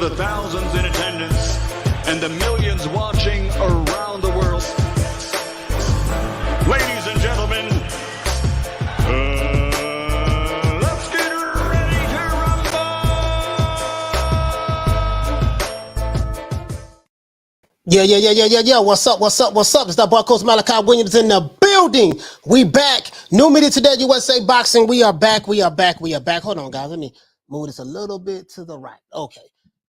The thousands in attendance and the millions watching around the world. Ladies and gentlemen, let's get ready to rumble! Yeah. What's up? It's that boy Coach Malachi Williams in the building. We back. New media today, USA Boxing. We are back. Hold on, guys. Let me move this a little bit to the right. Okay.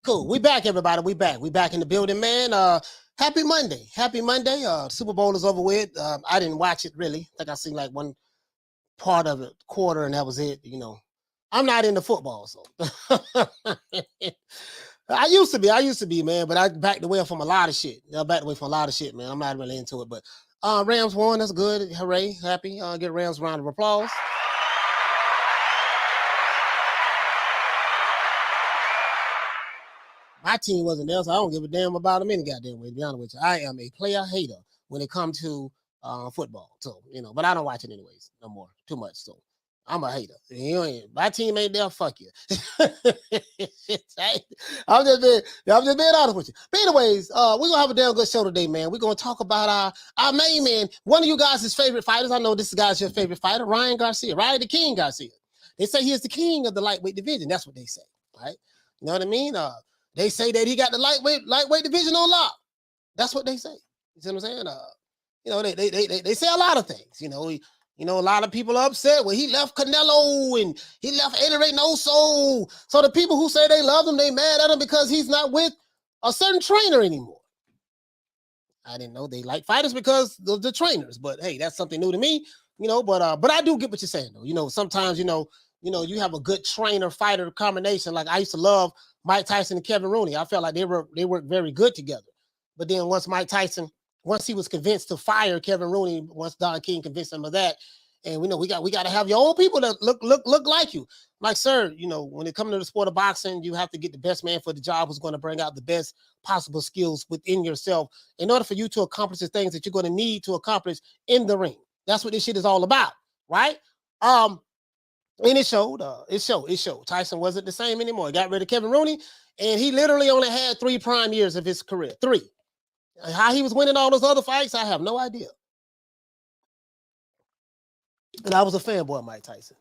Cool. We back, everybody. We back in the building, man. Happy Monday. Super Bowl is over with. I didn't watch it really. I think I seen like one part of it, quarter, and that was it. You know, I'm not into football, so I used to be, man, but I backed away from a lot of shit. Man. I'm not really into it, but Rams won. That's good. Hooray. Happy. Get Rams a round of applause. My team wasn't there, so I don't give a damn about them any goddamn way, to be honest with you. I am a player hater when it comes to football. So, you know, but I don't watch it anyways no more. Too much. So I'm a hater. My team ain't there, fuck you. I'm just being honest with you. But anyways, we're gonna have a damn good show today, man. We're gonna talk about our main man, one of you guys' favorite fighters. I know this guy's your favorite fighter, Ryan the King Garcia. They say he is the king of the lightweight division. That's what they say, right? You know what I mean? They say that he got the lightweight division on lock. That's what they say. You see what I'm saying? You know, they say a lot of things. You know, a lot of people are upset when he left Canelo and he left Reynoso. So the people who say they love him, they mad at him because he's not with a certain trainer anymore. I didn't know they like fighters because of the trainers, but hey, that's something new to me. You know, but I do get what you're saying though. You know, sometimes you you have a good trainer fighter combination. Like I used to love Mike Tyson and Kevin Rooney. I felt like they worked very good together. But then once he was convinced to fire Kevin Rooney, once Don King convinced him of that, and we got to have your own people that look like you. Like, sir, you know, when it comes to the sport of boxing, you have to get the best man for the job who's going to bring out the best possible skills within yourself in order for you to accomplish the things that you're going to need to accomplish in the ring. That's what this shit is all about, right? And it showed. Tyson wasn't the same anymore. He got rid of Kevin Rooney, and he literally only had 3 prime years of his career. 3. How he was winning all those other fights, I have no idea. And I was a fanboy of Mike Tyson.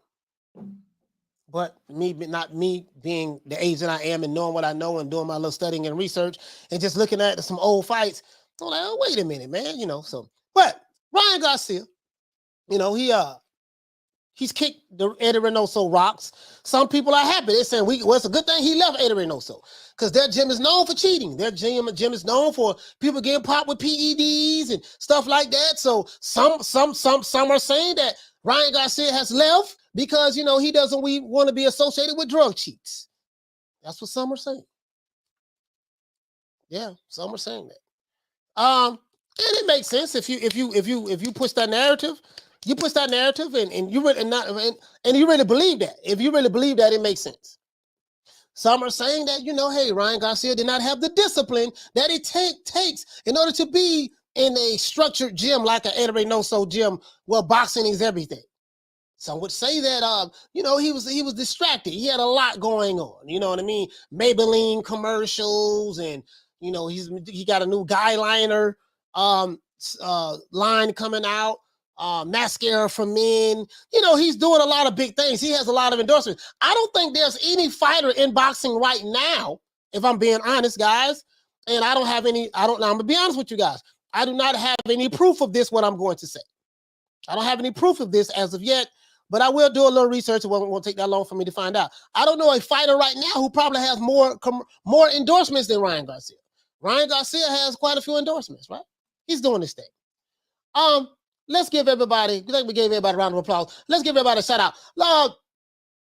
But not me being the age that I am and knowing what I know and doing my little studying and research and just looking at some old fights, I'm like, oh, wait a minute, man. You know, so, but Ryan Garcia, you know, he's kicked the Eddie Reynoso rocks. Some people are happy. They're saying, it's a good thing he left Eddie Reynoso because their gym is known for cheating. Their gym is known for people getting popped with PEDs and stuff like that. So some are saying that Ryan Garcia has left because, you know, he doesn't want to be associated with drug cheats. That's what some are saying. Yeah, some are saying that. And it makes sense if you push that narrative. You push that narrative and you really believe that. If you really believe that, it makes sense. Some are saying that, you know, hey, Ryan Garcia did not have the discipline that it takes in order to be in a structured gym like an Eddie Reynoso gym where boxing is everything. Some would say that, you know, he was distracted. He had a lot going on. You know what I mean? Maybelline commercials and, you know, he got a new guy liner line coming out. Mascara for men. You know, he's doing a lot of big things. He has a lot of endorsements. I don't think there's any fighter in boxing right now, if I'm being honest, guys. And I'm going to be honest with you guys. I do not have any proof of this, what I'm going to say. I don't have any proof of this as of yet, but I will do a little research. It won't take that long for me to find out. I don't know a fighter right now who probably has more endorsements than Ryan Garcia. Ryan Garcia has quite a few endorsements, right? He's doing this thing. Let's give everybody, I think we gave everybody a round of applause. Let's give everybody a shout out.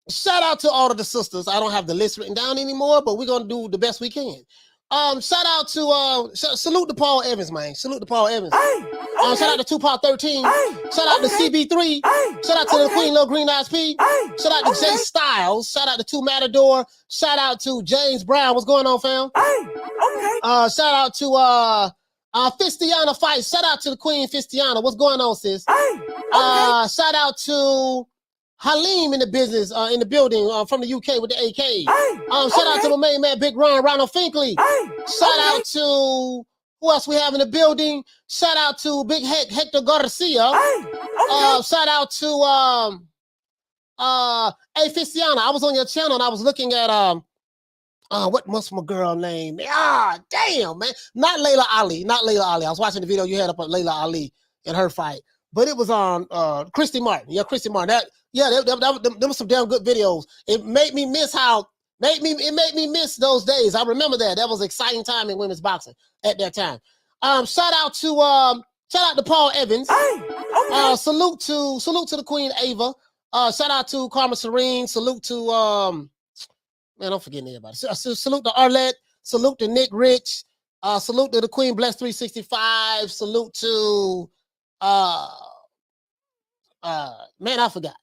Shout out to all of the sisters. I don't have the list written down anymore, but we're going to do the best we can. Shout out to, salute to Paul Evans, man. Salute to Paul Evans. Shout out to Tupac 13. Shout out to CB3. Shout out to the Queen Lil Green Eyes P. Shout out to Jay Styles. Shout out to Two Matador. Shout out to James Brown. What's going on, fam? Shout out to, Fistiana Fight. Shout out to the Queen Fistiana. What's going on, sis? Shout out to Halim in the business, in the building from the UK with the AK. Shout out to my main man, Big Ronald Finkley. Shout out to who else we have in the building. Shout out to Big Hector Garcia. Shout out to Aficiana. I was on your channel and I was looking at what's my girl name? Damn, man. Not Layla Ali. I was watching the video you had up on Layla Ali in her fight. But it was on Christy Martin. Yeah, Christy Martin. Them were some damn good videos. It made me miss it made me miss those days. I remember that. That was exciting time in women's boxing at that time. Shout out to Paul Evans. Salute to the Queen Ava. Shout out to Karma Serene. Salute to man, don't forget anybody. Salute to Arlette. Salute to Nick Rich. Salute to the Queen Bless 365. Salute to man, I forgot.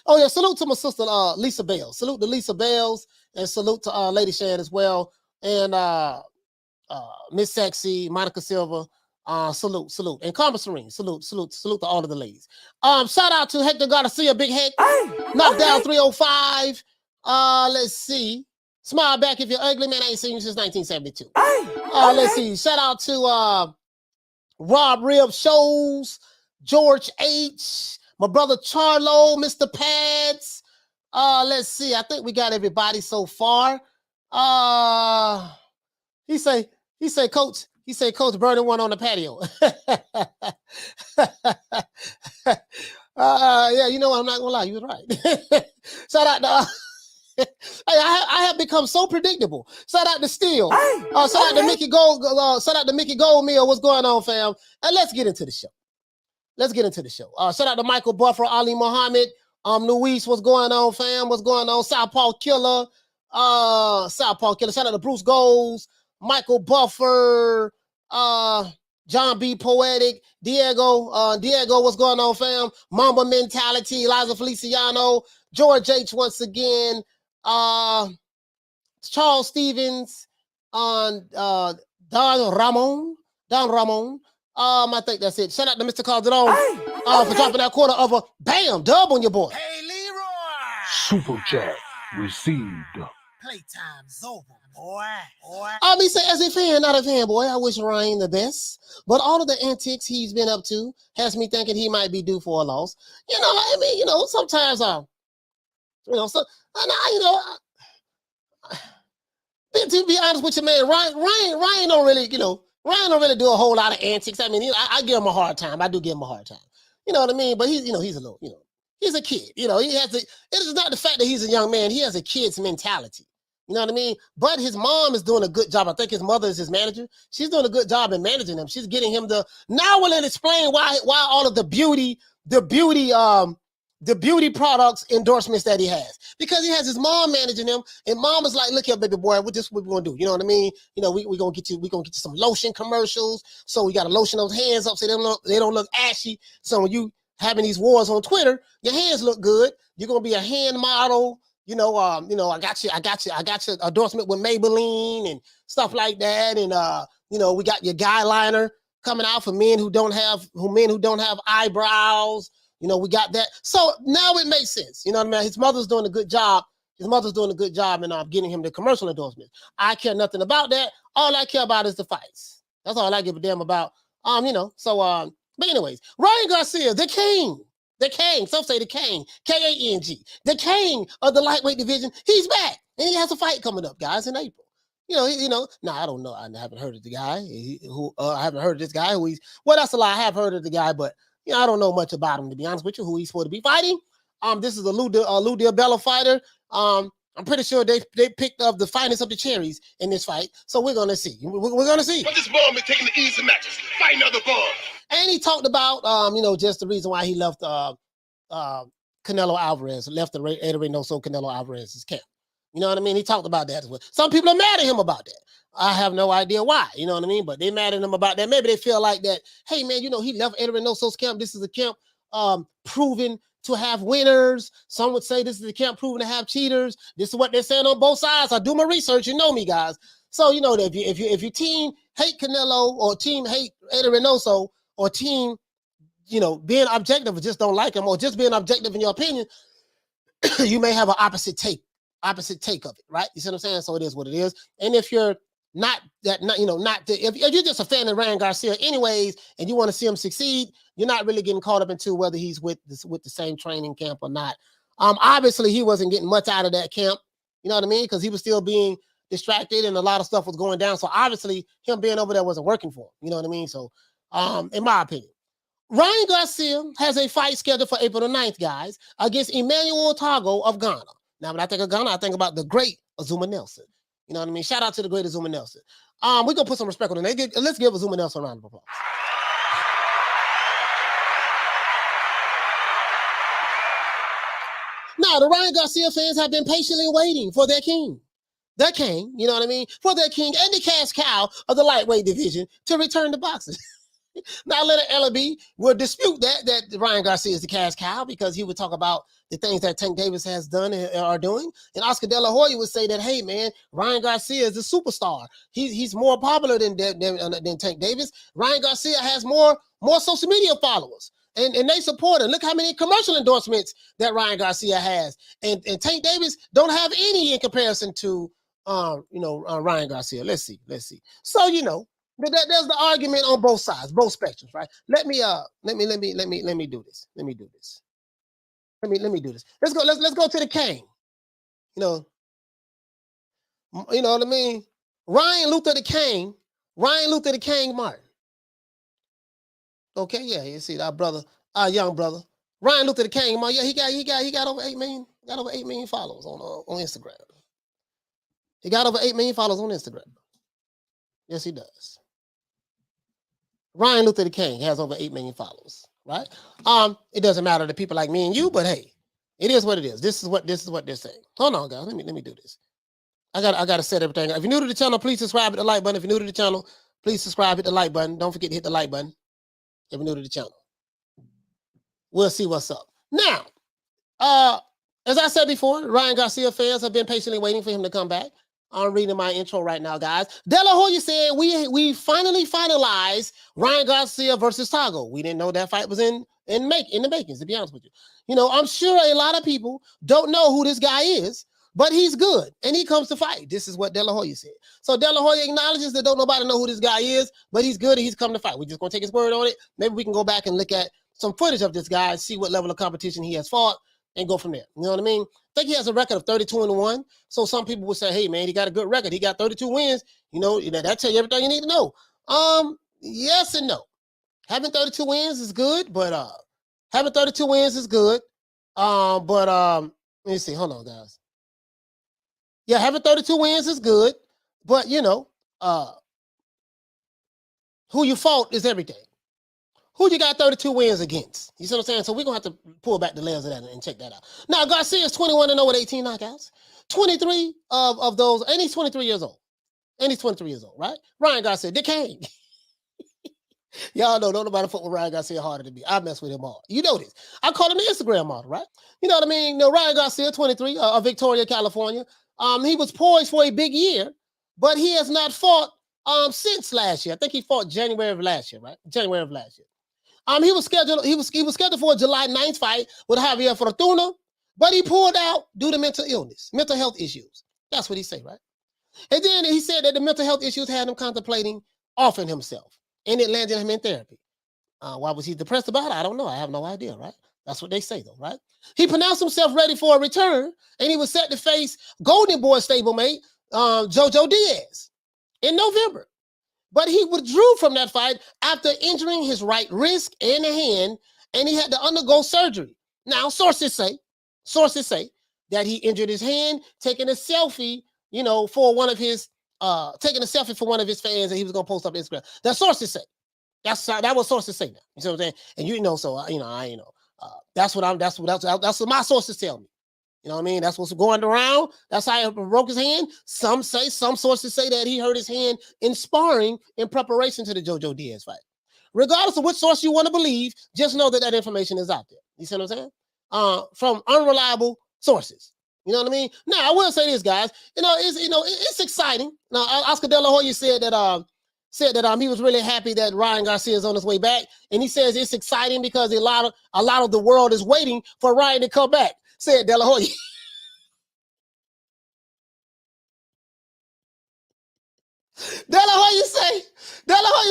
Oh yeah, salute to my sister Lisa Bales. Salute to Lisa Bales and salute to Lady Shan as well. And Miss Sexy, Monica Silva. Salute. And Karma Serene. Salute to all of the ladies. Shout out to Hector Garcia, Big Heck. Knockdown 305. Let's see. Smile back if you're ugly, man. I ain't seen you since 1972. Let's see. Shout out to Rob Rib Shows, George H, my brother Charlo, Mr. Pads. Let's see. I think we got everybody so far. He say, Coach burning one on the patio. Yeah, you know what? I'm not gonna lie. You was right. Shout out to hey, I have become so predictable. Shout out to Steel. Shout out to Mickey Gold. Shout out to Mickey Goldmill. What's going on, fam? And let's get into the show. Shout out to Michael Buffer, Ali Muhammad, Luis. What's going on, fam? What's going on? Southpaw Killer. Shout out to Bruce Goals, Michael Buffer, John B. Poetic, Diego, what's going on, fam? Mamba Mentality, Eliza Feliciano, George H. once again, Charles Stevens, Don Ramon. I think that's it. Shout out to Mr. Calderon for dropping that quarter of a bam dub on your boy. Hey, Leroy! Super chat received. Playtime's over, boy. I'll be saying, as a fan, not a fanboy, I wish Ryan the best. But all of the antics he's been up to has me thinking he might be due for a loss. You know, I mean, sometimes to be honest with you, man, Ryan don't really, Ryan don't really do a whole lot of antics. I mean, I give him a hard time. I do give him a hard time. You know what I mean? But he's a little, he's a kid. He has it is not the fact that he's a young man. He has a kid's mentality. You know what I mean? But his mom is doing a good job. I think his mother is his manager. She's doing a good job in managing him. She's getting him now we'll explain why all of the beauty products endorsements that he has, because he has his mom managing him, and mom is like, look here, baby boy, this is what we're gonna do. You know what I mean? We're gonna get you some lotion commercials. So we gotta lotion those hands up so they don't look ashy. So when you having these wars on Twitter, your hands look good. You're gonna be a hand model. I got you endorsement with Maybelline and stuff like that. And we got your guy liner coming out for men who don't have eyebrows. We got that. So now it makes sense. You know what I mean? His mother's doing a good job. In getting him the commercial endorsement. I care nothing about that. All I care about is the fights. That's all I give a damn about. But anyways, Ryan Garcia, the king. Some say the king, K-A-N-G, the king of the lightweight division. He's back, and he has a fight coming up, guys, in April. Now I don't know. I haven't heard of the guy. I haven't heard of this guy. That's a lie. I have heard of the guy, but I don't know much about him, to be honest with you. Who he's supposed to be fighting? This is a Lou DiBella fighter. I'm pretty sure they picked up the finest of the cherries in this fight. So we're gonna see. We're gonna see. But this bum is taking the easy matches. Fight another bum. And he talked about, just the reason why he left Canelo Alvarez, left the Eder Reynoso Canelo Alvarez's camp. You know what I mean? He talked about that as well. Some people are mad at him about that. I have no idea why. You know what I mean? But they're mad at him about that. Maybe they feel like that, hey, man, he left Eder Reynoso's camp. This is a camp proven to have winners. Some would say this is a camp proven to have cheaters. This is what they're saying on both sides. I do my research. You know me, guys. So, that if your team hate Canelo or team hate Eder Reynoso, or team, being objective or just don't like him, or just being objective in your opinion, you may have an opposite take of it, right? You see what I'm saying? So it is what it is. And if you're not that, if you're just a fan of Ryan Garcia anyways, and you want to see him succeed, you're not really getting caught up into whether he's with the same training camp or not. Obviously he wasn't getting much out of that camp, you know what I mean? Because he was still being distracted and a lot of stuff was going down. So obviously him being over there wasn't working for him, you know what I mean? So in my opinion, Ryan Garcia has a fight scheduled for April the 9th, guys, against Emmanuel Tagoe of Ghana. Now, when I think of Ghana, I think about the great Azuma Nelson. You know what I mean? Shout out to the great Azuma Nelson. We're going to put some respect on it. Let's give Azuma Nelson a round of applause. Now, the Ryan Garcia fans have been patiently waiting for their king. Their king, you know what I mean? For their king and the cash cow of the lightweight division to return to boxing. Now, Leonard Ellaby will dispute that Ryan Garcia is the cash cow because he would talk about the things that Tank Davis has done and are doing. And Oscar Dela Hoya would say that, hey, man, Ryan Garcia is a superstar. He's more popular than Tank Davis. Ryan Garcia has more social media followers. And they support him. Look how many commercial endorsements that Ryan Garcia has. And Tank Davis don't have any in comparison to Ryan Garcia. Let's see. So, there's the argument on both sides, both spectrums, right? Let me do this. Let me do this. Let's go to the king. You know what I mean? Ryan Luther the King Martin. Okay, yeah, you see our brother, our young brother, Ryan Luther the King Martin. Yeah, he got over 8 million, followers on Instagram. He got over 8 million followers on Instagram. Yes, he does. Ryan Luther the King has over 8 million followers, right? It doesn't matter to people like me and you, but hey, it is what it is. This is what they're saying. Hold on, guys. Let me do this. I gotta set everything up. If you're new to the channel, please subscribe, hit the like button. If you're new to the channel, please subscribe, hit the like button. Don't forget to hit the like button if you're new to the channel. We'll see what's up. Now, as I said before, Ryan Garcia fans have been patiently waiting for him to come back. I'm reading my intro right now, guys. Dela Hoya said we finally finalized Ryan Garcia versus Tagoe. We didn't know that fight was in the makings, to be honest with you. I'm sure a lot of people don't know who this guy is, but he's good, and he comes to fight. This is what Dela Hoya said. So Dela Hoya acknowledges that don't nobody know who this guy is, but he's good, and he's come to fight. We're just going to take his word on it. Maybe we can go back and look at some footage of this guy and see what level of competition he has fought and go from there. You know what I mean? I think he has a record of 32-1. So some people would say, hey, man, he got a good record. He got 32 wins. That tell you everything you need to know. Yes and no. Having 32 wins is good, but let me see. Hold on, guys. Yeah, having 32 wins is good, but who you fought is everything. Who you got 32 wins against? You see what I'm saying? So we're going to have to pull back the layers of that and check that out. Now, Garcia is 21-0 with 18 knockouts. 23 of those, and he's 23 years old. Right? Ryan Garcia, the king. Y'all know, don't nobody fuck with Ryan Garcia harder than me. I mess with him all. You know this. I call him the Instagram model, right? You know what I mean? Ryan Garcia, 23, of Victorville, California. He was poised for a big year, but he has not fought since last year. I think he fought January of last year, right? January of last year. He was scheduled for a July 9th fight with Javier Fortuna, but he pulled out due to mental health issues. That's what he said, right? And then he said that the mental health issues had him contemplating offing himself, and it landed him in therapy. Why was he depressed about it? I don't know. I have no idea, right? That's what they say, though, right? He pronounced himself ready for a return, and he was set to face Golden Boy stablemate Joseph Diaz in November. But he withdrew from that fight after injuring his right wrist and hand, and he had to undergo surgery. Now, sources say that he injured his hand, taking a selfie, for one of his for one of his fans that he was gonna post up on Instagram. That sources say. That was sources say now. You see what I'm saying? And that's what my sources tell me. You know what I mean? That's what's going around. That's how he broke his hand. Some sources say that he hurt his hand in sparring in preparation to the Joseph Diaz fight. Regardless of which source you want to believe, just know that information is out there. You see what I'm saying? From unreliable sources. You know what I mean? Now, I will say this, guys. It's exciting. Now, Oscar Dela Hoya said that he was really happy that Ryan Garcia is on his way back, and he says it's exciting because a lot of the world is waiting for Ryan to come back. said Dela Hoya. Dela Hoya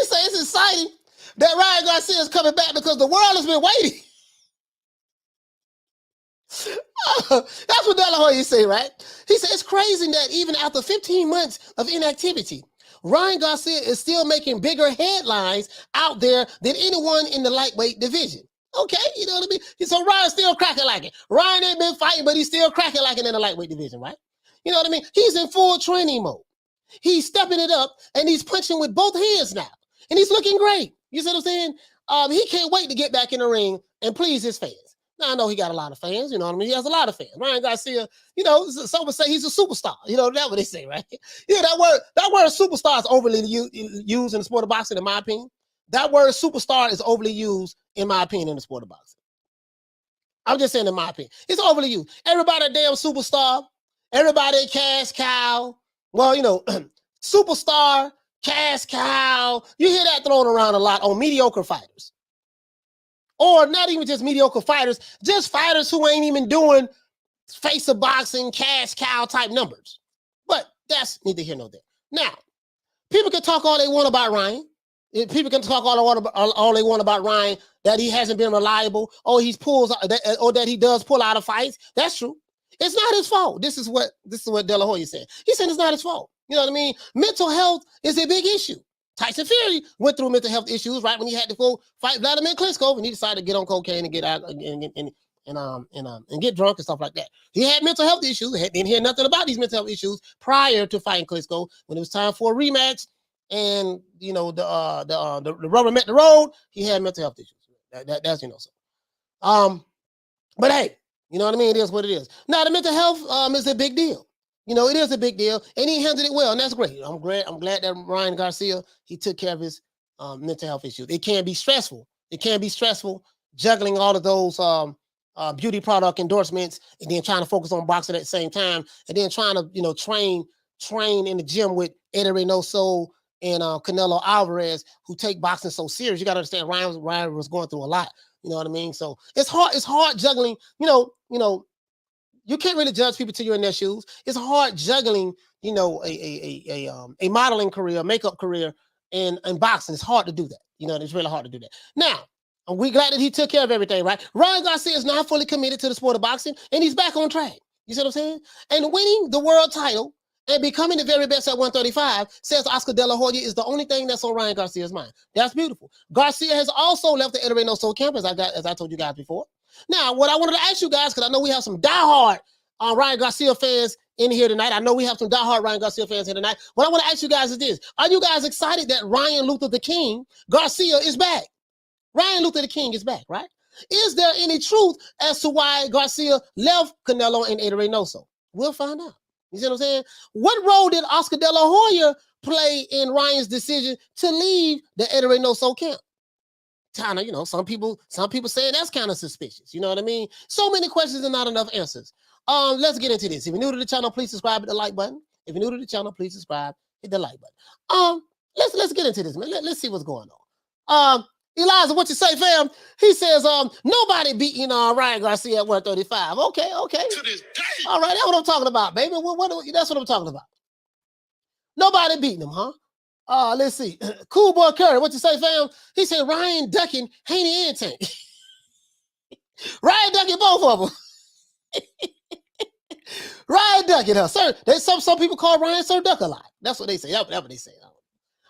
say it's exciting that Ryan Garcia is coming back because the world has been waiting. That's what Dela Hoya say, right? He said it's crazy that even after 15 months of inactivity, Ryan Garcia is still making bigger headlines out there than anyone in the lightweight division. Okay, you know what I mean? So Ryan's still cracking like it. Ryan ain't been fighting, but he's still cracking like it in the lightweight division, right? You know what I mean? He's in full training mode. He's stepping it up, and he's punching with both hands now. And he's looking great. You see what I'm saying? He can't wait to get back in the ring and please his fans. Now, I know he got a lot of fans, you know what I mean? He has a lot of fans. Ryan Garcia, you know, some would say he's a superstar. You know, that's what they say, right? Yeah, that word superstar is overly used in the sport of boxing, in my opinion. That word superstar is overly used, in my opinion, in the sport of boxing. I'm just saying, in my opinion. It's overly used. Everybody a damn superstar. Everybody a cash cow. Well, you know, superstar, cash cow. You hear that thrown around a lot on mediocre fighters. Or not even just mediocre fighters, just fighters who ain't even doing face of boxing, cash cow type numbers. But that's neither here nor there. Now, people can talk all they want about Ryan. People can talk all they want about Ryan, that he hasn't been reliable, or that he does pull out of fights. That's true. It's not his fault. This is what Dela Hoya said. He said it's not his fault. You know what I mean? Mental health is a big issue. Tyson Fury went through mental health issues right when he had to go fight Vladimir Klitschko, and he decided to get on cocaine and get out and get drunk and stuff like that. He had mental health issues. Didn't hear nothing about these mental health issues prior to fighting Klitschko. When it was time for a rematch, and you know the rubber met the road, he had mental health issues. That's you know so. But hey, you know what I mean? It is what it is. Now the mental health is a big deal. You know, it is a big deal, and he handled it well, and that's great. I'm glad that Ryan Garcia, he took care of his mental health issues. It can be stressful. It can be stressful juggling all of those beauty product endorsements, and then trying to focus on boxing at the same time, and then trying to, you know, train in the gym with Eddie Reynoso and Canelo Alvarez, who take boxing so serious. You got to understand, Ryan was going through a lot. You know what I mean? So it's hard juggling. You know. You can't really judge people till you're in their shoes. It's hard juggling, you know, a modeling career, makeup career, and boxing. It's hard to do that. You know, it's really hard to do that. Now, are we glad that he took care of everything, right? Ryan Garcia is now fully committed to the sport of boxing, and he's back on track. You see what I'm saying? And winning the world title and becoming the very best at 135, says Oscar De La Hoya, is the only thing that's on Ryan Garcia's mind. That's beautiful. Garcia has also left the Eddie Reynoso camp, as I told you guys before. Now, what I wanted to ask you guys, because I know we have some diehard Ryan Garcia fans in here tonight. I know we have some diehard Ryan Garcia fans here tonight. What I want to ask you guys is this. Are you guys excited that Ryan Luther the King Garcia is back? Ryan Luther the King is back, right? Is there any truth as to why Garcia left Canelo and Eddie Reynoso? We'll find out. You see what I'm saying? What role did Oscar De La Hoya play in Ryan's decision to leave the Eddie Reynoso camp? Kind of, you know, some people saying that's kind of suspicious. You know what I mean? So many questions and not enough answers. Let's get into this. If you're new to the channel, please subscribe, hit the like button. If you're new to the channel, please subscribe, hit the like button. Let's get into this, man. Let's see what's going on. Eliza, what you say, fam? He says, nobody beating Ryan Garcia at 135. Okay. To this day. All right, that's what I'm talking about, baby. That's what I'm talking about. Nobody beating him, huh? Let's see. Cool Boy Curry, what you say, fam? He said Ryan ducking Haney and Tank. Ryan ducking both of them. Ryan ducking her, sir. Some people call Ryan Sir Duck a lot. That's what they say. That's what they say.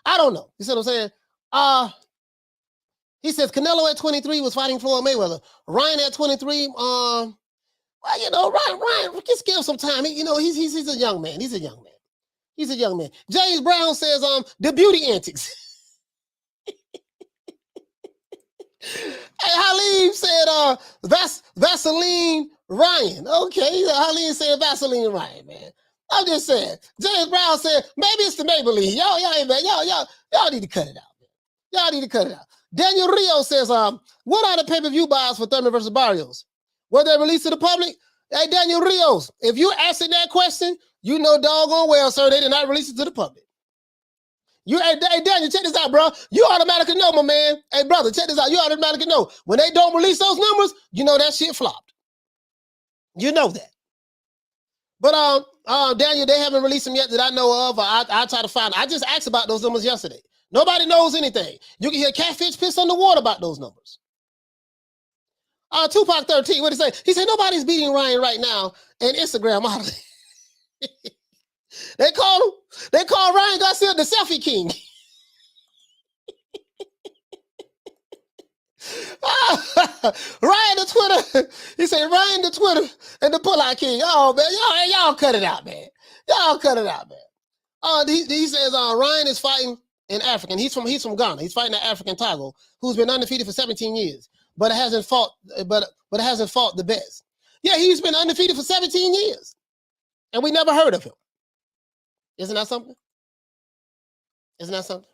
I don't know. You see what I'm saying? He says Canelo at 23 was fighting Floyd Mayweather. Ryan at 23, well, you know, Ryan, just give him some time. He's a young man. He's a young man. James Brown says, the beauty antics. Hey, Halim said, Vaseline Ryan. Okay, Halim said Vaseline Ryan, man. I'm just saying. James Brown said, maybe it's the Maybelline. Y'all need to cut it out, man. Y'all need to cut it out. Daniel Rio says, what are the pay-per-view buys for Thurman versus Barrios? Were they released to the public? Hey, Daniel Rios, if you asking that question, you know doggone well, sir, they did not release it to the public. Hey, Daniel, check this out, bro. You automatically know, my man. Hey, brother, check this out. You automatically know. When they don't release those numbers, you know that shit flopped. You know that. But Daniel, they haven't released them yet that I know of. I'll try to find. I just asked about those numbers yesterday. Nobody knows anything. You can hear Catfish piss on the water about those numbers. Tupac 13, what did he say? He said nobody's beating Ryan right now in Instagram model. They call Ryan Garcia the selfie king. Ryan the Twitter. He said Ryan the Twitter and the pullout king. Oh man, y'all cut it out, man. Y'all cut it out, man. He says Ryan is fighting an African. He's from Ghana. He's fighting an African Tagoe who's been undefeated for 17 years, but it hasn't fought. But it hasn't fought the best. Yeah, he's been undefeated for 17 years, and we never heard of him. Isn't that something? Isn't that something?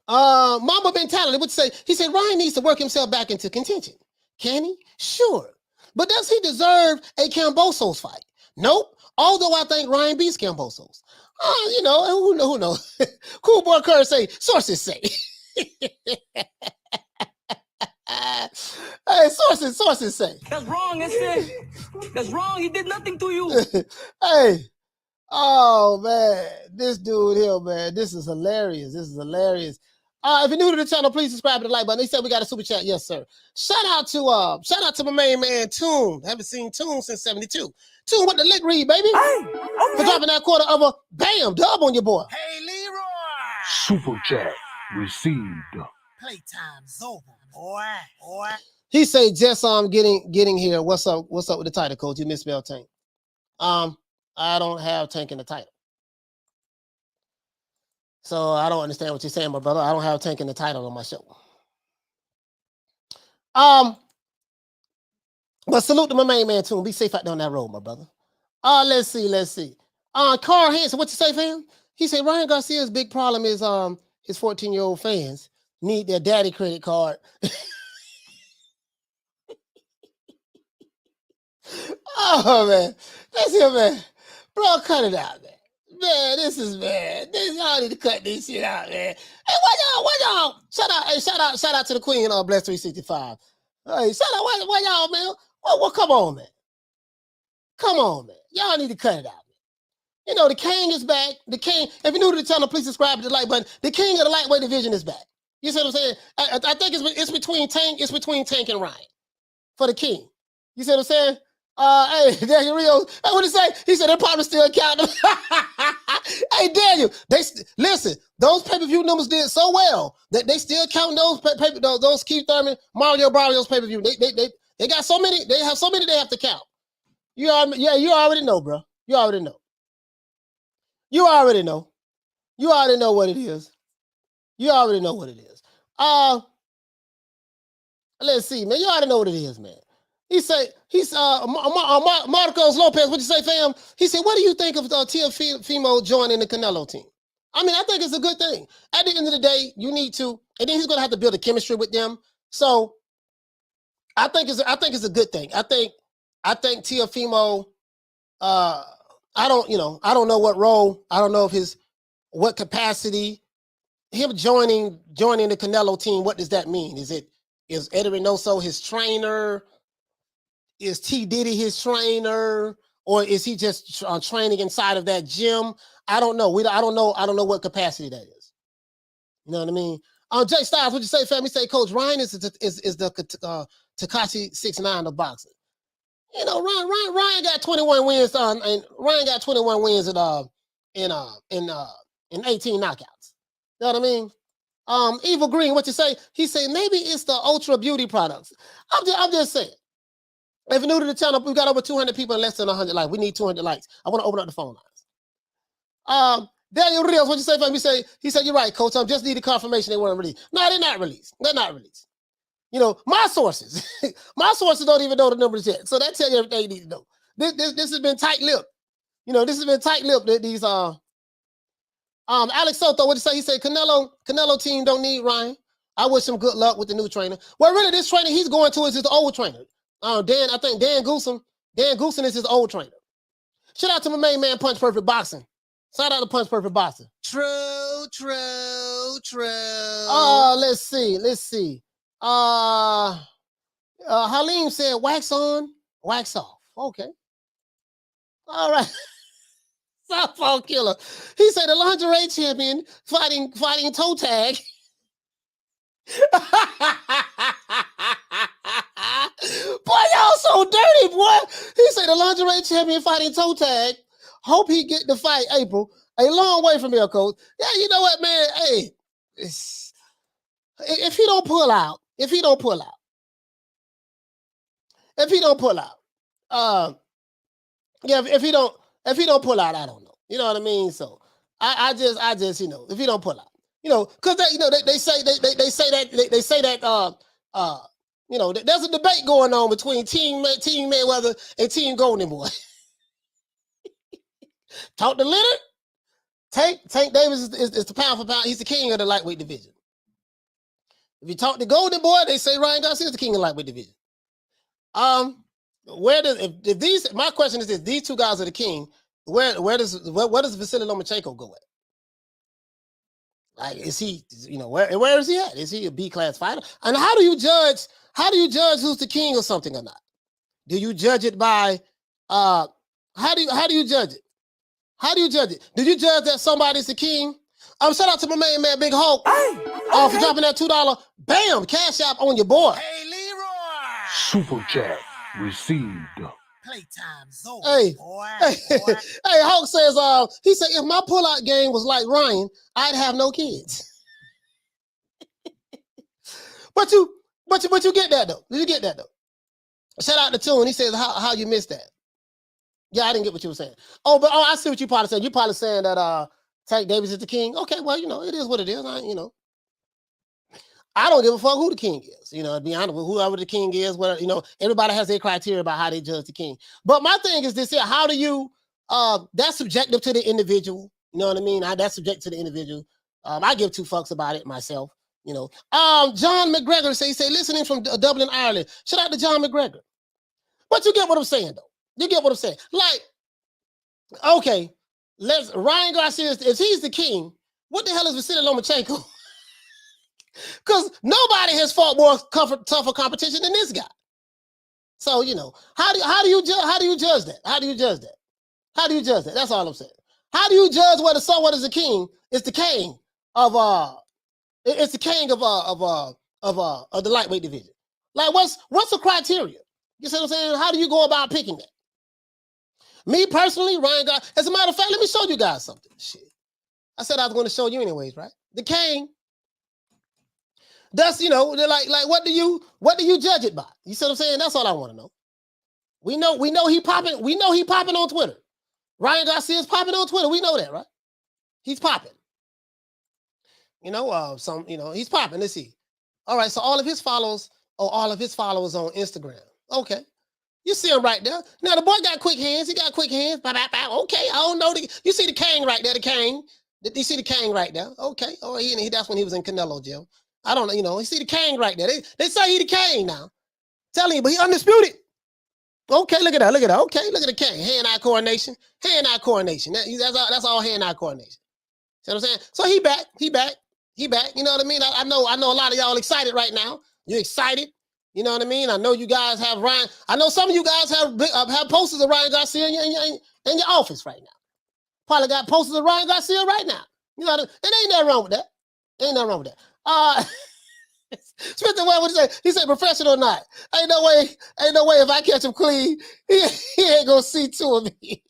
Mama been talented. What say? He said Ryan needs to work himself back into contention. Can he? Sure. But does he deserve a Cambosos fight? Nope. Although I think Ryan beats Cambosos. You know, who knows? Cool Boy Kerr say, sources say. Hey, sources say. That's wrong, that's wrong. He did nothing to you. Hey. Oh man, this dude here, man. This is hilarious. This is hilarious. If you're new to the channel, please subscribe to the like button. They said we got a super chat. Yes, sir. Shout out to my main man, Toon. Haven't seen Toon since 72. Toon, what the lick read, baby? Hey, For dropping that quarter of a bam dub on your boy. Hey, Leroy. Super chat received. Playtime's over, boy. He say just getting here. What's up with the title, coach? You misspelled Tank. I don't have Tank in the title. So I don't understand what you're saying, my brother. I don't have Tank in the title on my show. But salute to my main man, too. Be safe out there on that road, my brother. Let's see. Carl Hansen, what you say, fam? He said Ryan Garcia's big problem is his 14-year-old fans need their daddy credit card. Oh, man. Listen, man. Bro, cut it out, man. Man, this is bad. Y'all need to cut this shit out, man. Hey, what y'all? Shout out to the Queen on Bless 365. Hey, shout out, what y'all, man? Well, come on, man. Come on, man. Y'all need to cut it out, man. You know, the king is back. The king, if you're new to the channel, please subscribe to the like button. The king of the lightweight division is back. You see what I'm saying? I think it's between Tank and Ryan for the king. You see what I'm saying? Hey, Daniel Rios, hey, what did he say? He said they're probably still counting. Hey, Daniel, listen, those pay-per-view numbers did so well that they still count those Keith Thurman, Mario Barrios pay-per-view. They got so many, they have so many they have to count. You already know, bro. You already know what it is. Let's see, man. You already know what it is, man. Marcos Lopez, what you say, fam? He said, what do you think of Teofimo joining the Canelo team? I mean, I think it's a good thing. At the end of the day, you need to, and then he's going to have to build a chemistry with them. So I think it's a good thing. I think Teofimo, I don't know what role, I don't know what capacity, him joining the Canelo team, what does that mean? Is Eddie Reynoso his trainer? Is T. Diddy his trainer, or is he just training inside of that gym? I don't know. I don't know what capacity that is. You know what I mean? Jay Styles, what you say, fam? He say, Coach Ryan is the Tekashi 6ix9ine of boxing. You know, Ryan got 21 wins. And Ryan got 21 wins in 18 knockouts. You know what I mean? Evil Green, what you say? He say maybe it's the ultra beauty products. I'm just saying. If you're new to the channel, we've got over 200 people and less than 100 likes. We need 200 likes. I want to open up the phone lines. Daniel Rios, what you say, fam? He said, you're right, coach. I just needed confirmation they weren't released. No, they're not released. They're not released. You know, my sources don't even know the numbers yet. So that tells you everything you need to know. This has been tight-lipped. You know, this has been tight-lipped. These Alex Soto, what you say? He said, Canelo team don't need Ryan. I wish him good luck with the new trainer. Well, really, this trainer he's going to is his old trainer. I think Dan Goosen is his old trainer. Shout out to my main man, Punch Perfect Boxing. Shout out to Punch Perfect Boxing. True. Let's see. Halim said, wax on, Wax off. Okay. All right. Southpaw killer. He said the lingerie champion fighting toe tag. Boy, y'all so dirty, boy. He said the lingerie champion fighting toe tag. Hope he get the fight, April. A long way from here, coach. Yeah, you know what, man? Hey, if he don't pull out, yeah, if he don't pull out, I don't know. You know what I mean? So I just, you know, if he don't pull out, you know, because they say that you know, there's a debate going on between Team Mayweather and Team Golden Boy. Talk to Leonard. Tank Davis is the pound for pound. He's the king of the lightweight division. If you talk to Golden Boy, they say Ryan Garcia is the king of the lightweight division. Where does if these? My question is this: these two guys are the king. Where does Vasily Lomachenko go at? Like, is he? You know, where is he at? Is he a B class fighter? And how do you judge? How do you judge who's the king or something or not? Do you judge it by? How do you judge it? How do you judge it? Do you judge that somebody's the king? Shout out to my man Big Hulk for dropping that $2. Bam, cash app on your boy. Hey, Leroy. Super chat received. Playtime's over, Hey, boy. hey, Hulk says, he said, if my pullout game was like Ryan, I'd have no kids. but you get that though. Did you get that though? Shout out to Toon. He says, how you missed that? Yeah, I didn't get what you were saying. I see what you probably said. You probably saying that Tank Davis is the king. Okay, well, you know, it is what it is. I don't give a fuck who the king is. You know, to be honest with whoever the king is, whatever, you know, everybody has their criteria about how they judge the king. But my thing is this here: how do you? That's subjective to the individual. You know what I mean? That's subjective to the individual. I give two fucks about it myself. You know. John McGregor say listening from Dublin, Ireland. Shout out to John McGregor. But you get what I'm saying, though. You get what I'm saying? Like, okay, Ryan Garcia, if he's the king, what the hell is Vasily Lomachenko? Because nobody has fought more tougher competition than this guy. So, you know, how do you judge that? How do you judge that? That's all I'm saying. How do you judge whether someone is a king? It's the king of the lightweight division. Like, what's the criteria? You see what I'm saying? How do you go about picking that? Me personally, Ryan Garcia. As a matter of fact, let me show you guys something. Shit, I said I was going to show you anyways, right? The king. That's, you know, like what do you judge it by? You see what I'm saying? That's all I want to know. We know he popping. We know he popping on Twitter. Ryan Garcia is popping on Twitter. We know that, right? He's popping. You know, he's popping. Let's see. All right, so all of his followers on Instagram. Okay. You see him right there. Now, the boy got quick hands. He got quick hands. Okay, I don't know. You see the cane right there, the cane. You see the cane right there. Okay. Oh, that's when he was in Canelo jail. I don't know, you know. You see the cane right there. They say he the cane now. Telling you, but he undisputed. Okay, look at that. Okay, look at the cane. Hand-eye coordination. Hand-eye coordination. That's all hand-eye coordination. See what I'm saying? So he back. You know what I mean? I know a lot of y'all excited right now. You're excited. You know what I mean? I know you guys have Ryan. I know some of you guys have posters of Ryan Garcia in your office right now. Probably got posters of Ryan Garcia right now. You know, and ain't nothing wrong with that. Spencer, what would you say? He said professional or not. Ain't no way if I catch him clean, he ain't gonna see two of me.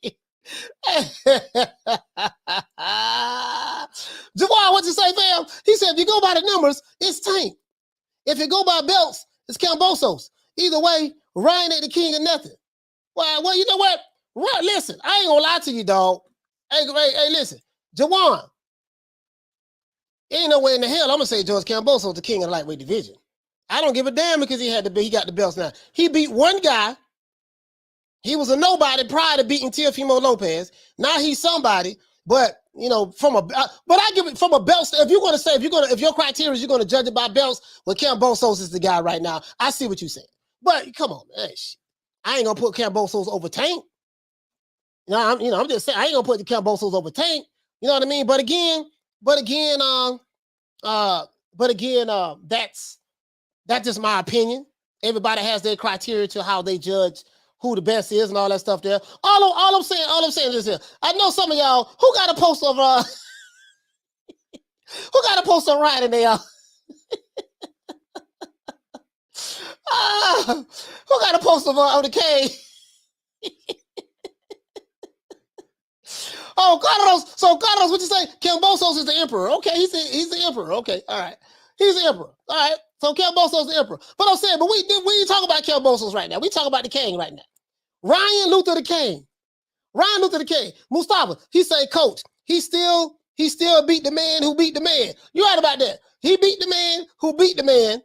Jawad, what you say, fam? He said, if you go by the numbers, it's Tank. If you go by belts, it's Cambosos. Either way, Ryan ain't the king of nothing. Well, you know what? Right, listen, I ain't gonna lie to you, dog. Hey, listen, Jawan. Ain't no way in the hell I'm gonna say George Cambosos the king of the lightweight division. I don't give a damn because he got the belts now. He beat one guy. He was a nobody prior to beating Teofimo Lopez. Now he's somebody, but you know, but I give it from a belt. If your criteria is you're gonna judge it by belts, well, Cambosos is the guy right now. I see what you're saying, but come on, man. I ain't gonna put Cambosos over Tank. I'm just saying I ain't gonna put the Cambosos over Tank. You know what I mean? But again, that's just my opinion. Everybody has their criteria to how they judge who the best is and all that stuff there. All I'm saying is this. I know some of y'all who got a poster of who got a poster of Ryan in there. Who got a poster of the King? Oh, Carlos. So Carlos, what you say? Cambosos is the emperor. Okay, he's the emperor. Okay, all right. He's the emperor. All right. So Cambosos is the emperor. But I'm saying, but we ain't talking about Cambosos right now. We talking about the King right now. Ryan Luther the King. Ryan Luther the King. Mustafa, he say, coach, he still beat the man who beat the man. You right about that. He beat the man who beat the man.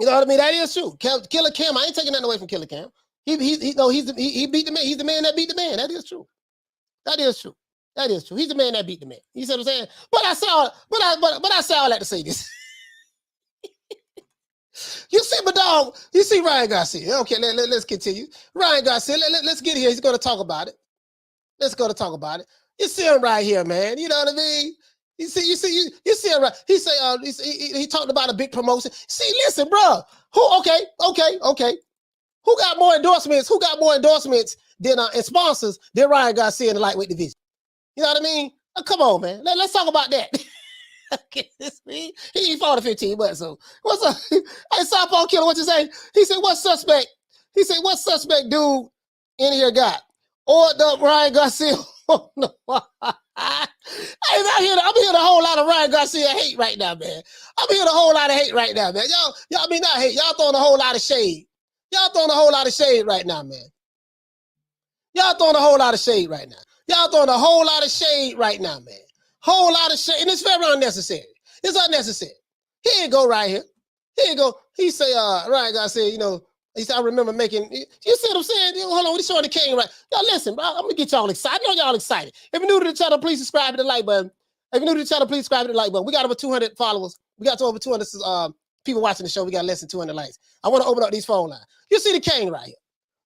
You know what I mean? That is true. Killer Cam, I ain't taking nothing away from Killer Cam. He beat the man. He's the man that beat the man. That is true. That is true. That is true. He's the man that beat the man. You see what I'm saying? But I say all that to say this. You see, my dog, you see Ryan Garcia. Okay, let's continue. Ryan Garcia, let's get here. He's going to talk about it. Let's go to talk about it. You see him right here, man. You know what I mean? You see him right. He say, he talked about a big promotion. See, listen, bro. Okay. Who got more endorsements? Who got more endorsements than and sponsors than Ryan Garcia in the lightweight division? You know what I mean? Oh, come on, man. Let's talk about that. He fought 15 bucks. So what's up? Hey, Southpaw Killer, what you say? He said, what suspect? He said, what suspect dude in here got? Ordered up Ryan Garcia. Oh, no. I'm hearing a whole lot of Ryan Garcia hate right now, man. I'm hearing a whole lot of hate right now, man. Y'all mean not hate. Y'all throwing a whole lot of shade. Y'all throwing a whole lot of shade right now, man. Y'all throwing a whole lot of shade right now. Y'all throwing a whole lot of shade right now, man. Whole lot of shade. And it's very unnecessary. It's unnecessary. Here you go right here. Here you go. He say, Ryan Garcia, you know, he said, I remember making, you see what I'm saying? Hold on, we're showing the King right. Y'all listen, bro, I'm gonna get y'all excited. I know y'all excited. If you're new to the channel, please subscribe to the like button. If you're new to the channel, please subscribe to the like button. We got over 200 followers. We got to over 200 people watching the show. We got less than 200 likes. I want to open up these phone lines. You see the King right here.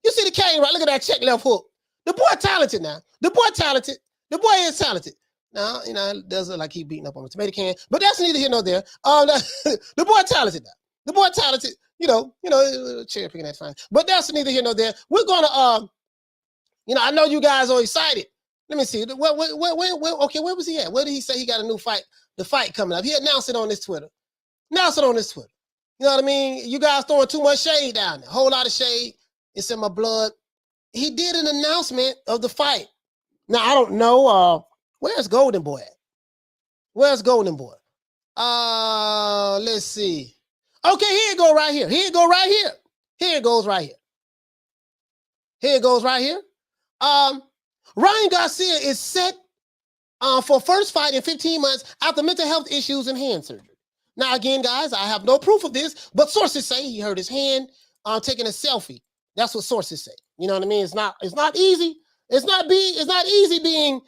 You see the King right. Look at that check left hook. The boy talented now. The boy talented. The boy is talented. Now, you know, it does look like he beating up on a tomato can, but that's neither here nor there. The boy talented now. The boy talented. You know, cherry picking, that's fine. But that's neither here nor there. We're gonna, you know, I know you guys are excited. Let me see. Okay, where was he at? Where did he say he got a new fight? The fight coming up. He announced it on his Twitter. You know what I mean? You guys throwing too much shade down there. Whole lot of shade. It's in my blood. He did an announcement of the fight. Now I don't know. Where's Golden Boy at? Where's Golden Boy? Let's see. Okay, here it go right here. Here it go right here. Here it goes right here. Here it goes right here. Ryan Garcia is set for first fight in 15 months after mental health issues and hand surgery. Now, again, guys, I have no proof of this, but sources say he hurt his hand taking a selfie. That's what sources say. You know what I mean? It's not easy. It's not easy being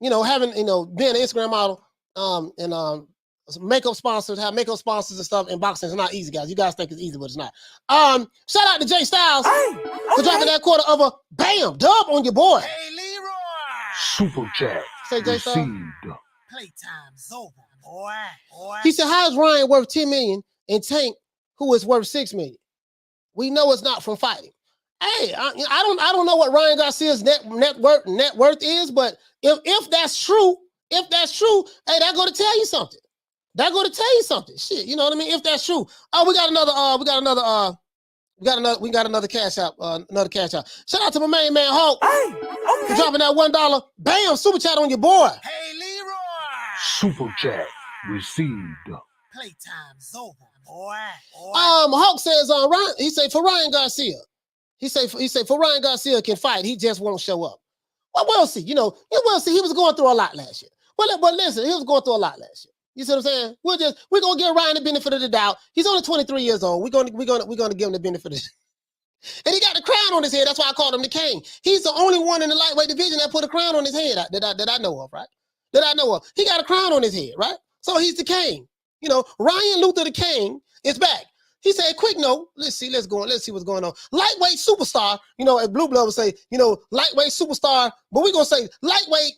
you know, having, you know, being an Instagram model and makeup sponsors, have makeup sponsors and stuff in boxing. It's not easy, guys. You guys think it's easy, but it's not. Shout out to Jay Styles for dropping that quarter of a bam dub on your boy. Hey, Leroy. Super chat Say Jay Styles. received. Playtime's over, boy. He said, how is Ryan worth 10 million and Tank, who is worth 6 million? We know it's not from fighting. Hey, I don't know what Ryan Garcia's net worth is, but if that's true, hey, that go to tell you something. That go to tell you something. Shit, you know what I mean? If that's true. Oh, we got another cash out. Another cash out. Shout out to my main man Hulk for dropping that $1. Bam, super chat on your boy. Hey, Leroy. Super chat received. Playtime's over, boy. Hulk says Ryan. He say for Ryan Garcia. He say for Ryan Garcia can fight. He just won't show up. Well, we'll see. You know, we'll see. He was going through a lot last year. But listen, he was going through a lot last year. You see what I'm saying? We're gonna give Ryan the benefit of the doubt. He's only 23 years old. We're gonna give him the benefit of the and he got the crown on his head. That's why I called him the King. He's the only one in the lightweight division that put a crown on his head that I know of, right? That I know of. He got a crown on his head, right? So he's the King. You know, Ryan Luther the King is back. He said, quick note, let's see what's going on. Lightweight superstar, you know, as Blue Blood would say, you know, lightweight superstar, but we're gonna say lightweight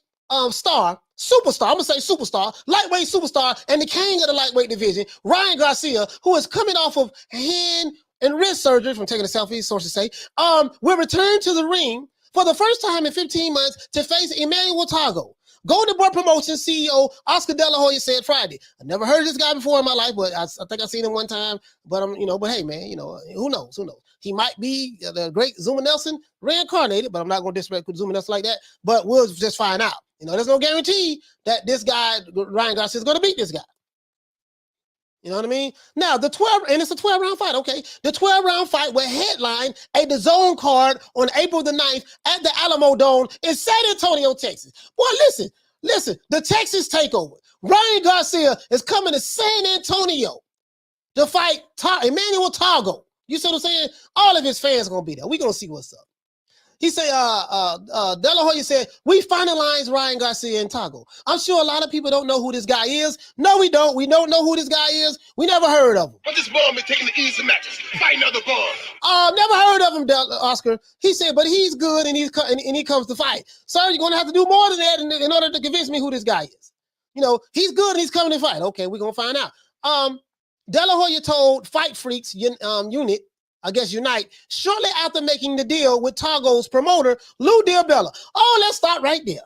star, superstar. I'm gonna say superstar, lightweight superstar, and the King of the lightweight division, Ryan Garcia, who is coming off of hand and wrist surgery from taking a selfie, sources say, will return to the ring for the first time in 15 months to face Emmanuel Tagoe. Golden Boy Promotions CEO Oscar Dela Hoya said Friday. I never heard of this guy before in my life, but I think I seen him one time. But but hey, man, who knows? Who knows? He might be the great Zuma Nelson reincarnated, but I'm not going to disrespect Zuma Nelson like that. But we'll just find out. There's no guarantee that this guy Ryan Garcia is going to beat this guy. You know what I mean? Now, it's a 12-round fight, okay? The 12-round fight will headline a DAZN card on April the 9th at the Alamo Dome in San Antonio, Texas. Boy, listen, the Texas takeover. Ryan Garcia is coming to San Antonio to fight Emmanuel Tagoe. You see what I'm saying? All of his fans are going to be there. We're going to see what's up. He said, Dela Hoya said, we finalized Ryan Garcia and Tagoe. I'm sure a lot of people don't know who this guy is. No, we don't. We don't know who this guy is. We never heard of him. But this bum is taking the easy matches. Fight another bum. Never heard of him, Oscar. He said, but he's good and he comes to fight. Sir, you're going to have to do more than that in order to convince me who this guy is. He's good and he's coming to fight. Okay, we're going to find out. Dela Hoya told Fight Freaks Unite, shortly after making the deal with Tagoe's promoter, Lou DiBella. Oh, let's start right there.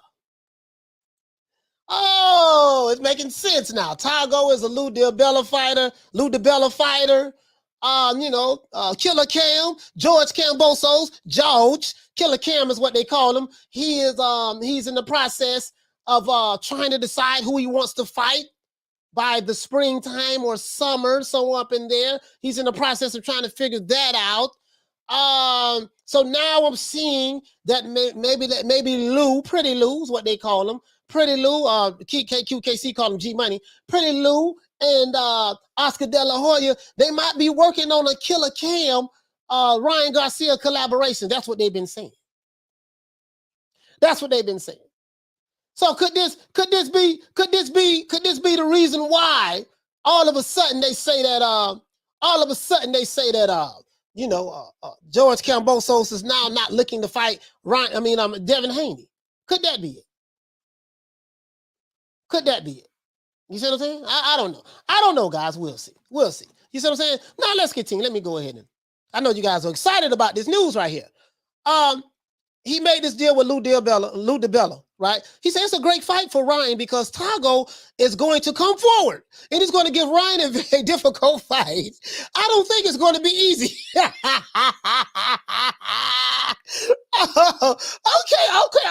Oh, it's making sense now. Tagoe is a Lou DiBella fighter. Killer Cam, George Cambosos, George. Killer Cam is what they call him. He's in the process of trying to decide who he wants to fight by the springtime or summer, so up in there. He's in the process of trying to figure that out. So now I'm seeing that maybe Lou, Pretty Lou is what they call him. Pretty Lou, QKC call him G Money. Pretty Lou and Oscar Dela Hoya, they might be working on a Killer Cam, Ryan Garcia collaboration. That's what they've been saying. So could this be the reason why all of a sudden they say that George Cambosos is now not looking to fight Devin Haney? Could that be it? You see what I'm saying? I don't know. I don't know, guys. We'll see. You see what I'm saying? Now let's continue. Let me go ahead I know you guys are excited about this news right here. He made this deal with Lou DiBella, right? He said it's a great fight for Ryan because Tagoe is going to come forward and he's going to give Ryan a very difficult fight. I don't think it's going to be easy. Okay,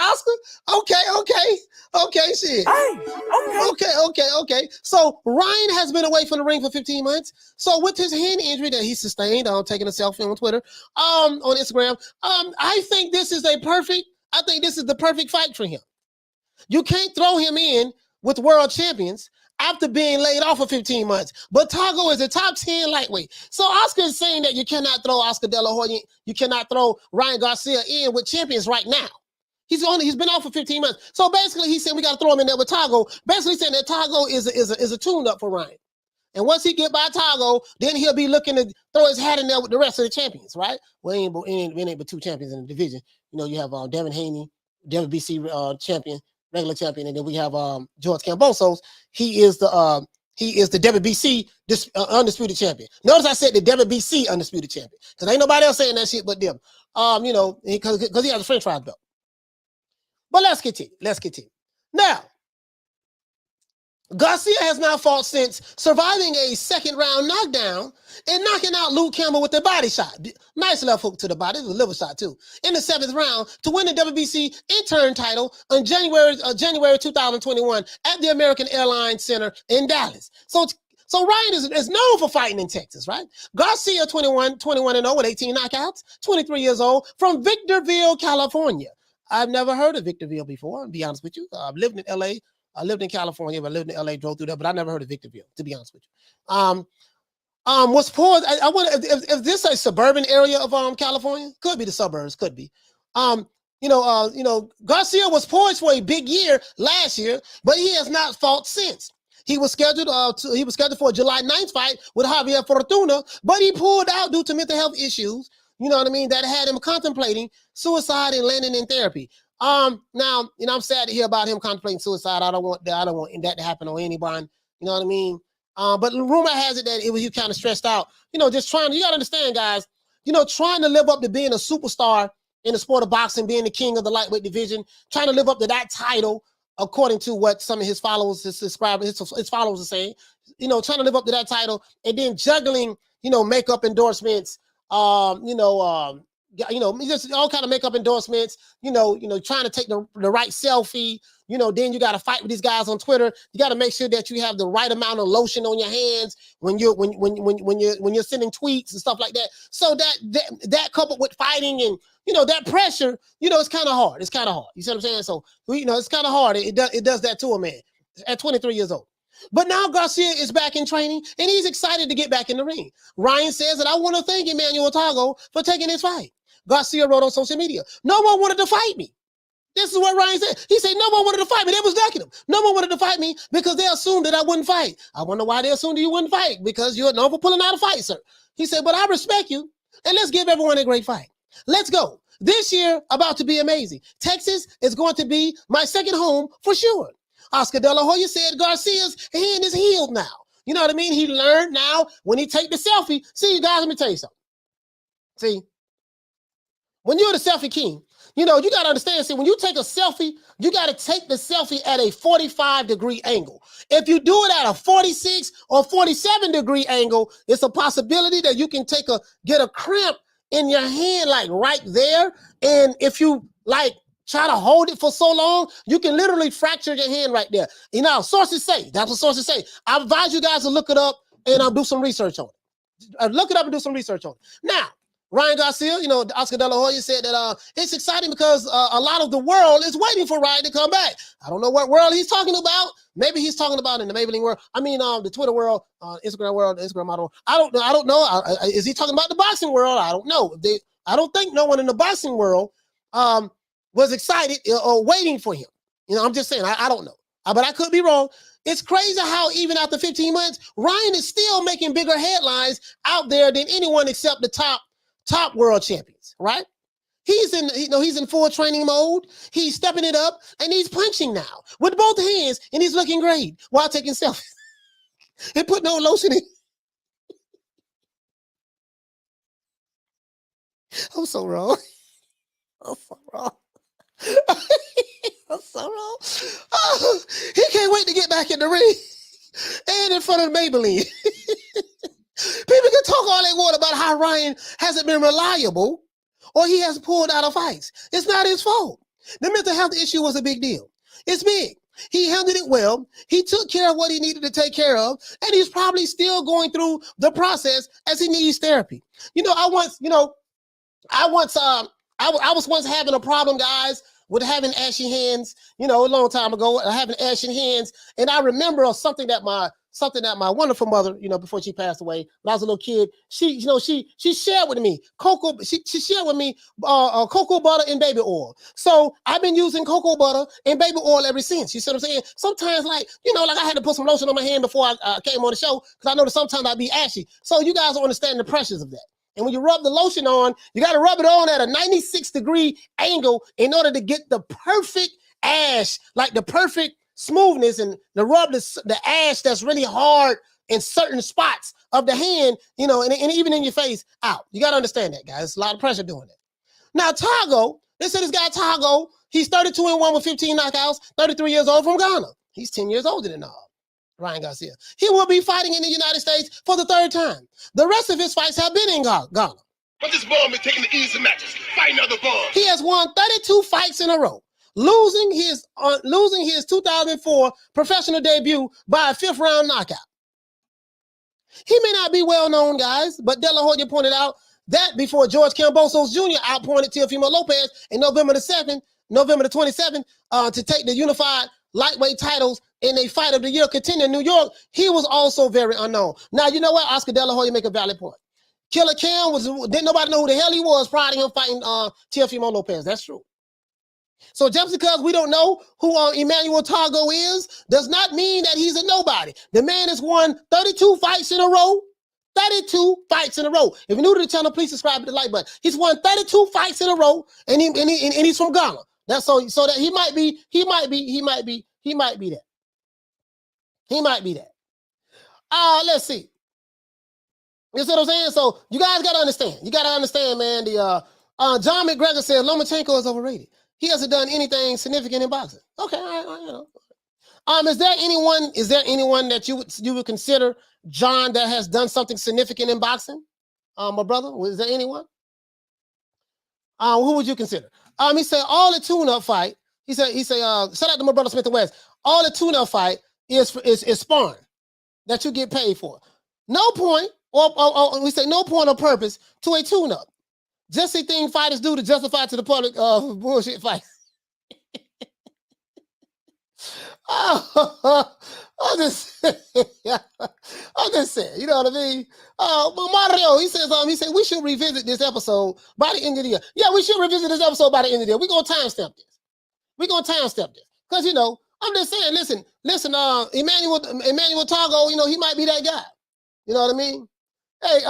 Oscar. Okay, shit. Okay. So Ryan has been away from the ring for 15 months. So with his hand injury that he sustained, taking a selfie on Twitter, on Instagram, I think this is the perfect fight for him. You can't throw him in with world champions after being laid off for 15 months. But Tagoe is a top 10 lightweight. So Oscar is saying that you cannot throw Oscar Dela Hoya, you cannot throw Ryan Garcia in with champions right now. He's been off for 15 months. So basically he's saying we got to throw him in there with Tagoe. Basically saying that Tagoe is a tune-up for Ryan. And once he get by Tagoe, then he'll be looking to throw his hat in there with the rest of the champions, right? Well, it ain't but two champions in the division. You have Devin Haney, WBC champion, regular champion, and then we have George Cambosos. He is the WBC undisputed champion. Notice I said the WBC undisputed champion because ain't nobody else saying that shit but them. Because he has a French fries belt. But let's continue. Now, Garcia has now fought since surviving a second-round knockdown and knocking out Luke Campbell with a body shot. Nice left hook to the body, a liver shot too. In the 7th round to win the WBC interim title on January 2021 at the American Airlines Center in Dallas. So Ryan is known for fighting in Texas, right? Garcia 21-0 with 18 knockouts, 23 years old, from Victorville, California. I've never heard of Victorville before, to be honest with you. I've lived in LA. I lived in California, but I lived in LA, drove through there, but I never heard of Victorville, to be honest with you. Was poised. I wonder if this is a suburban area of California. Could be the suburbs, could be. Garcia was poised for a big year last year, but he has not fought since. He was scheduled for a July 9th fight with Javier Fortuna, but he pulled out due to mental health issues. You know what I mean? That had him contemplating suicide and landing in therapy. Now, I'm sad to hear about him contemplating suicide. I don't want that to happen on anyone. You know what I mean? But the rumor has it that it was you kind of stressed out. You know, just trying. You gotta understand, guys. You know, trying to live up to being a superstar in the sport of boxing, being the king of the lightweight division, trying to live up to that title, according to what some of his followers, his followers are saying. You know, trying to live up to that title, and then juggling, you know, makeup endorsements, just all kind of makeup endorsements, trying to take the right selfie, then you got to fight with these guys on Twitter. You got to make sure that you have the right amount of lotion on your hands when you're sending tweets and stuff like that. So that coupled with fighting and, that pressure, it's kind of hard. It's kind of hard. You see what I'm saying? So, it's kind of hard. It does that to a man at 23 years old. But now Garcia is back in training, and he's excited to get back in the ring. Ryan says that I want to thank Emmanuel Tagoe for taking his fight. Garcia wrote on social media, no one wanted to fight me. This is what Ryan said. He said, no one wanted to fight me. They was ducking him. No one wanted to fight me because they assumed that I wouldn't fight. I wonder why they assumed you wouldn't fight, because you're known for pulling out a fight, sir. He said, but I respect you, and let's give everyone a great fight. Let's go. This year, about to be amazing. Texas is going to be my second home for sure. Oscar Dela Hoya said Garcia's hand is healed now. You know what I mean? He learned now when he take the selfie. See, you guys, let me tell you something. See, when you're the selfie king, you got to understand, see, when you take a selfie, you got to take the selfie at a 45-degree angle. If you do it at a 46 or 47-degree angle, it's a possibility that you can get a cramp in your hand, like right there. And if you try to hold it for so long, you can literally fracture your hand right there. Sources say, that's what sources say. I advise you guys to look it up and do some research on it. Look it up and do some research on it. Now, Ryan Garcia, Oscar Dela Hoya said that it's exciting because a lot of the world is waiting for Ryan to come back. I don't know what world he's talking about. Maybe he's talking about in the Maybelline world. I mean, the Twitter world, Instagram world, Instagram model. I don't know. Is he talking about the boxing world? I don't know. I don't think no one in the boxing world was excited or waiting for him. I'm just saying, I don't know. But I could be wrong. It's crazy how even after 15 months, Ryan is still making bigger headlines out there than anyone except the top world champions, right? He's in full training mode. He's stepping it up, and he's punching now with both hands, and he's looking great while taking selfies and putting no lotion in. I'm so wrong. I'm so wrong. I'm so wrong. Oh, he can't wait to get back in the ring and in front of Maybelline. People can talk all they want about how Ryan hasn't been reliable or he has pulled out of fights. It's not his fault. The mental health issue was a big deal. It's big. He handled it well. He took care of what he needed to take care of, and he's probably still going through the process as he needs therapy. I was once having a problem, guys, with having ashy hands, a long time ago, having ashy hands. And I remember something that my wonderful mother, before she passed away, when I was a little kid, she shared with me cocoa butter and baby oil. So I've been using cocoa butter and baby oil ever since. You see what I'm saying? Sometimes, I had to put some lotion on my hand before I came on the show, because I know that sometimes I'd be ashy. So you guys don't understand the pressures of that. And when you rub the lotion on, you got to rub it on at a 96-degree angle in order to get the perfect ash, like the perfect smoothness, and to rub the ash that's really hard in certain spots of the hand, and even in your face out. You got to understand that, guys. It's a lot of pressure doing that. Now, Tagoe, they said this guy Tagoe, he's 32-1 with 15 knockouts, 33 years old, from Ghana. He's 10 years older than Ryan Garcia. He will be fighting in the United States for the third time. The rest of his fights have been in Ghana. But this ball been taking the easy matches, fighting other balls. He has won 32 fights in a row, losing his 2004 professional debut by a 5th-round knockout. He may not be well known, guys, but Dela Hoya pointed out that before George Kambosos Jr. outpointed Teofimo Lopez in November the 27th, to take the unified lightweight titles in a fight of the year contender in New York, he was also very unknown. Now, you know what? Oscar Dela Hoya make a valid point. Killer Cam didn't nobody know who the hell he was prior to him fighting Teofimo Lopez. That's true. So just because we don't know who Emmanuel Tagoe is, does not mean that he's a nobody. The man has won 32 fights in a row. 32 fights in a row. If you're new to the channel, please subscribe to the like button. He's won 32 fights in a row, and he's from Ghana. That's so that he might be that. He might be that. Let's see. You see what I'm saying? So you guys got to understand. You got to understand, man. The John McGregor said Lomachenko is overrated. He hasn't done anything significant in boxing. Okay, all right, you know. Is there anyone that you would consider, John, that has done something significant in boxing? My brother, is there anyone? Who would you consider? He said all the tune-up fight. He said, shout out to my brother Smith and West. All the tune-up fight is sparring that you get paid for. No point, or we say no point or purpose to a tune-up. Just the thing fighters do to justify to the public bullshit fight. I'm just saying, you know what I mean? But Mario, he said we should revisit this episode by the end of the year. Yeah, we should revisit this episode by the end of the year. We're gonna timestamp this. Because you know, I'm just saying, listen, Emmanuel Tagoe, you know, he might be that guy. You know what I mean? Hey,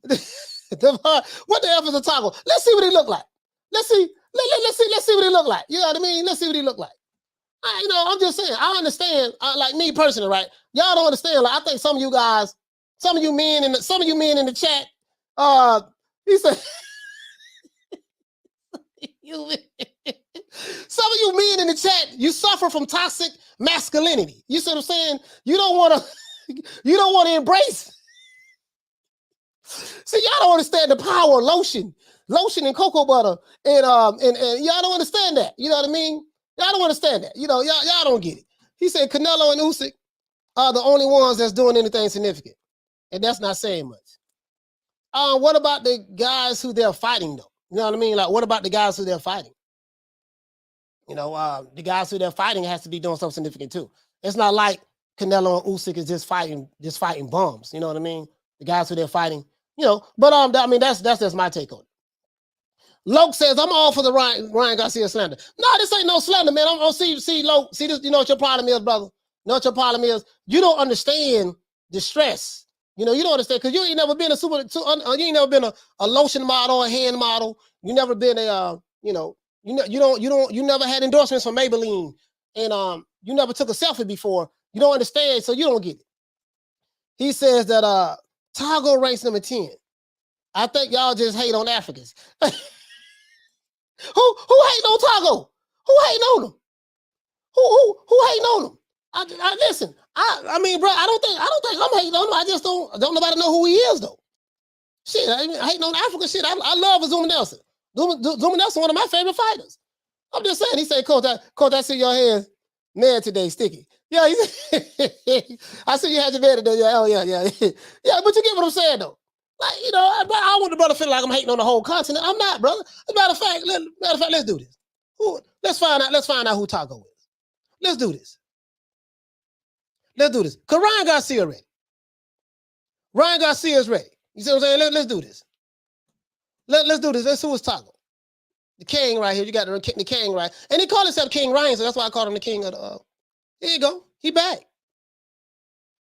what the F is a Tagoe? Let's see what he look like. Let's see what he look like. You know what I mean? Let's see what he look like. You know, I'm just saying, I understand, like me personally, right? Y'all don't understand. Like, I think some of you guys, some of you men in the chat, he said, some of you men in the chat, you suffer from toxic masculinity. You see what I'm saying? You don't want to embrace. See, y'all don't understand the power of lotion and cocoa butter, and y'all don't understand that. You know what I mean? Y'all don't understand that. You know, y'all don't get it. He said Canelo and Usyk are the only ones that's doing anything significant. And that's not saying much. What about the guys who they're fighting, though? You know what I mean? Like, what about the guys who they're fighting? You know, the guys who they're fighting has to be doing something significant, too. It's not like Canelo and Usyk is just fighting bums. You know what I mean? The guys who they're fighting, you know. But, I mean, that's just my take on it. Loke says, I'm all for the Ryan Garcia slander. No, this ain't no slander, man. I'm see, Loke, see this, you know what your problem is, brother? You know what your problem is? You don't understand the stress. You know, you don't understand, because you ain't never been you ain't never been a lotion model, a hand model. You never been you never had endorsements from Maybelline. And you never took a selfie before. You don't understand, so you don't get it. He says that Tagoe ranks number 10. I think y'all just hate on Africans. Who hating on Tagoe? Who hating on him? Who hating on him? I listen. I mean, bro, I don't think I'm hating on him. I just don't nobody know who he is though. Shit, I mean, hating on Africa. Shit, I love Zuma Nelson. Zuma Nelson, one of my favorite fighters. I'm just saying. He said, Coach, I see your hands mad today, sticky. Yeah, he said, I see you had your bed today. Yeah, oh yeah. Yeah, but you get what I'm saying though. Like, you know, I don't want the brother feel like I'm hating on the whole continent. I'm not, brother. As a matter of fact, let's do this. Let's find out who Tagoe is. Let's do this. Cause Ryan Garcia ready. Ryan Garcia is ready. You see what I'm saying? Let's do this. Let's do this. Let's see who's Tagoe. The king right here. You got the king right. And he called himself King Ryan, so that's why I called him the king of the here you go. He back.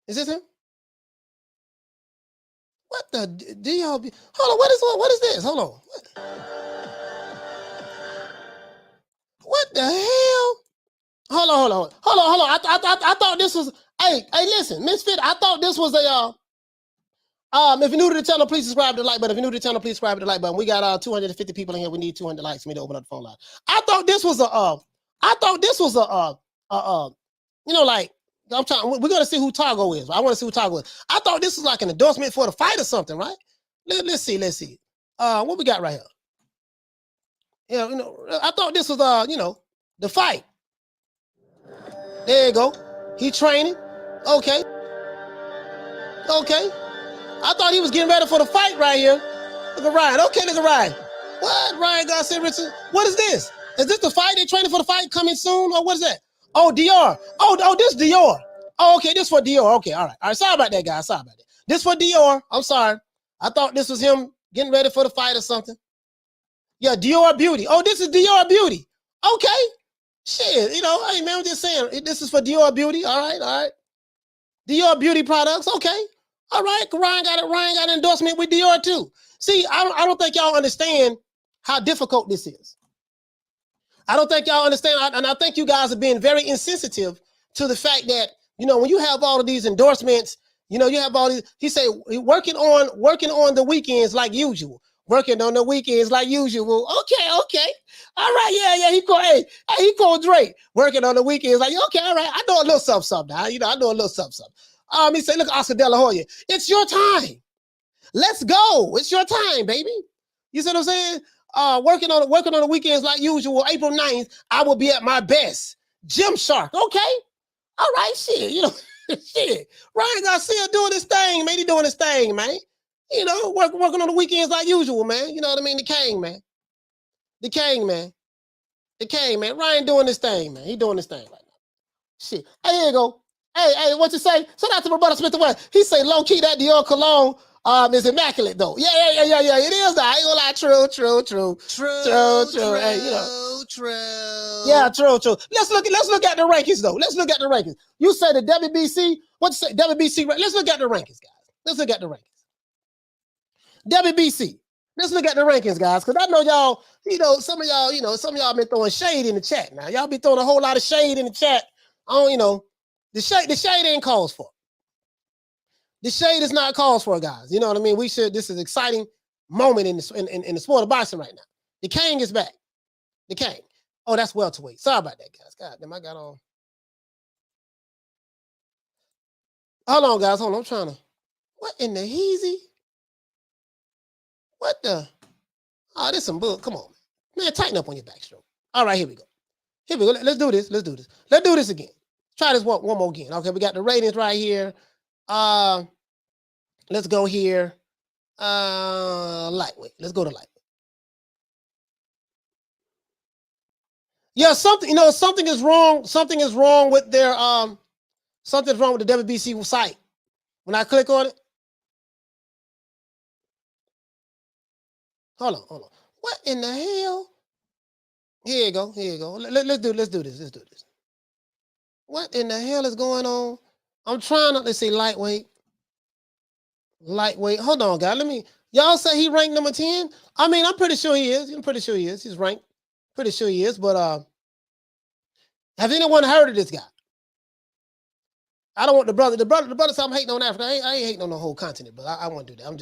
Is this him? What the DLB? Hold on, what is this? Hold on. What the hell? Hold on. I thought this was hey, listen, Misfit, I thought this was a if you're new to the channel, please subscribe to the like button. If you're new to the channel, please subscribe to the like button. We got 250 people in here. We need 200 likes for me to open up the phone line. I thought this was you know, like we're gonna see who Tagoe is. I want to see who Tagoe is. I thought this was like an endorsement for the fight or something, right? Let's see. What we got right here? Yeah, you know, I thought this was you know, the fight. There you go. He training. Okay. I thought he was getting ready for the fight right here. Look at Ryan. Okay, look at Ryan. What? Ryan Garcia Richard? What is this? Is this the fight? They training for the fight coming soon? Or what is that? Oh, Dior. Oh, this Dior. Oh, okay, this for Dior. Okay, all right. Sorry about that, guys. Sorry about that. This for Dior. I'm sorry. I thought this was him getting ready for the fight or something. Yeah, Dior Beauty. Oh, this is Dior Beauty. Okay. Shit, you know, hey, man, I'm just saying, this is for Dior Beauty. All right. Dior Beauty products. Okay. All right. Ryan got an endorsement with Dior, too. See, I don't think y'all understand how difficult this is. I don't think y'all understand, and I think you guys are being very insensitive to the fact that, you know, when you have all of these endorsements You know, you have all these. He say working on the weekends like usual. Working on the weekends like usual. Okay. All right, yeah. He called, he called Drake. Working on the weekends like, okay, all right. I know a little something now. You know, I know a little something. He said, look, Oscar Dela Hoya, it's your time. Let's go. It's your time, baby. You see what I'm saying? Working on the weekends like usual. April 9th, I will be at my best. Gymshark. Okay. All right, shit. You know, shit. Ryan Garcia doing his thing, man. He doing his thing, man. You know, working on the weekends like usual, man. You know what I mean? The King, man. Ryan doing his thing, man. He doing his thing right now. Shit. Hey, here you go. Hey, what you say? Shout out to my brother Smith the West. He say low key that Dior cologne is immaculate though. Yeah. It is that. I ain't gonna lie. True. Hey, you know. True. Yeah, true. Let's look at the rankings though. Let's look at the rankings. You say the WBC. What you say? WBC. Let's look at the rankings, guys. Let's look at the rankings. WBC. Let's look at the rankings, guys, because I know y'all, some of y'all been throwing shade in the chat. Now, y'all be throwing a whole lot of shade in the chat. The shade ain't calls for. The shade is not calls for, guys. You know what I mean? This is an exciting moment in the sport of boxing right now. The King is back. The King. Oh, that's welterweight. Sorry about that, guys. God damn, I got on. Hold on, guys. Hold on. I'm trying to. What in the heezy? What the? Oh, this some bull. Come on, man. Tighten up on your backstroke. All right, here we go. Let's do this. Let's do this again. Try this one more again. Okay, we got the ratings right here. Let's go here. Lightweight. Let's go to lightweight. Yeah, something is wrong. Something is wrong with their something's wrong with the WBC site. When I click on it. Hold on. What in the hell? Here you go. Let's do this. What in the hell is going on? I'm trying to, let's see, lightweight. Hold on, guys. Y'all say he ranked number 10? I mean, I'm pretty sure he is. He's ranked. Pretty sure he is, but has anyone heard of this guy? I don't want the brother say I'm hating on Africa. I ain't hating on the whole continent, but I won't do that. I'm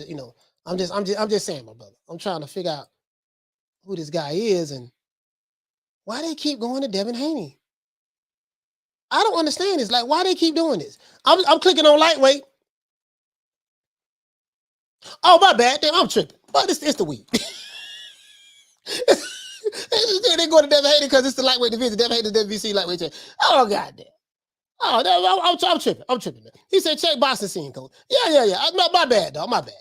just saying, my brother. I'm trying to figure out who this guy is and why they keep going to Devin Haney. I don't understand this. Like, why they keep doing this? I'm clicking on lightweight. Oh, my bad. Damn, I'm tripping. But it's the week. They go to Devin Haney because it's the lightweight division. Devin Haney is WBC lightweight champ. Oh, goddamn. Oh, I'm tripping. Man. He said, check boxing scene, coach. Yeah. My bad, dog. My bad.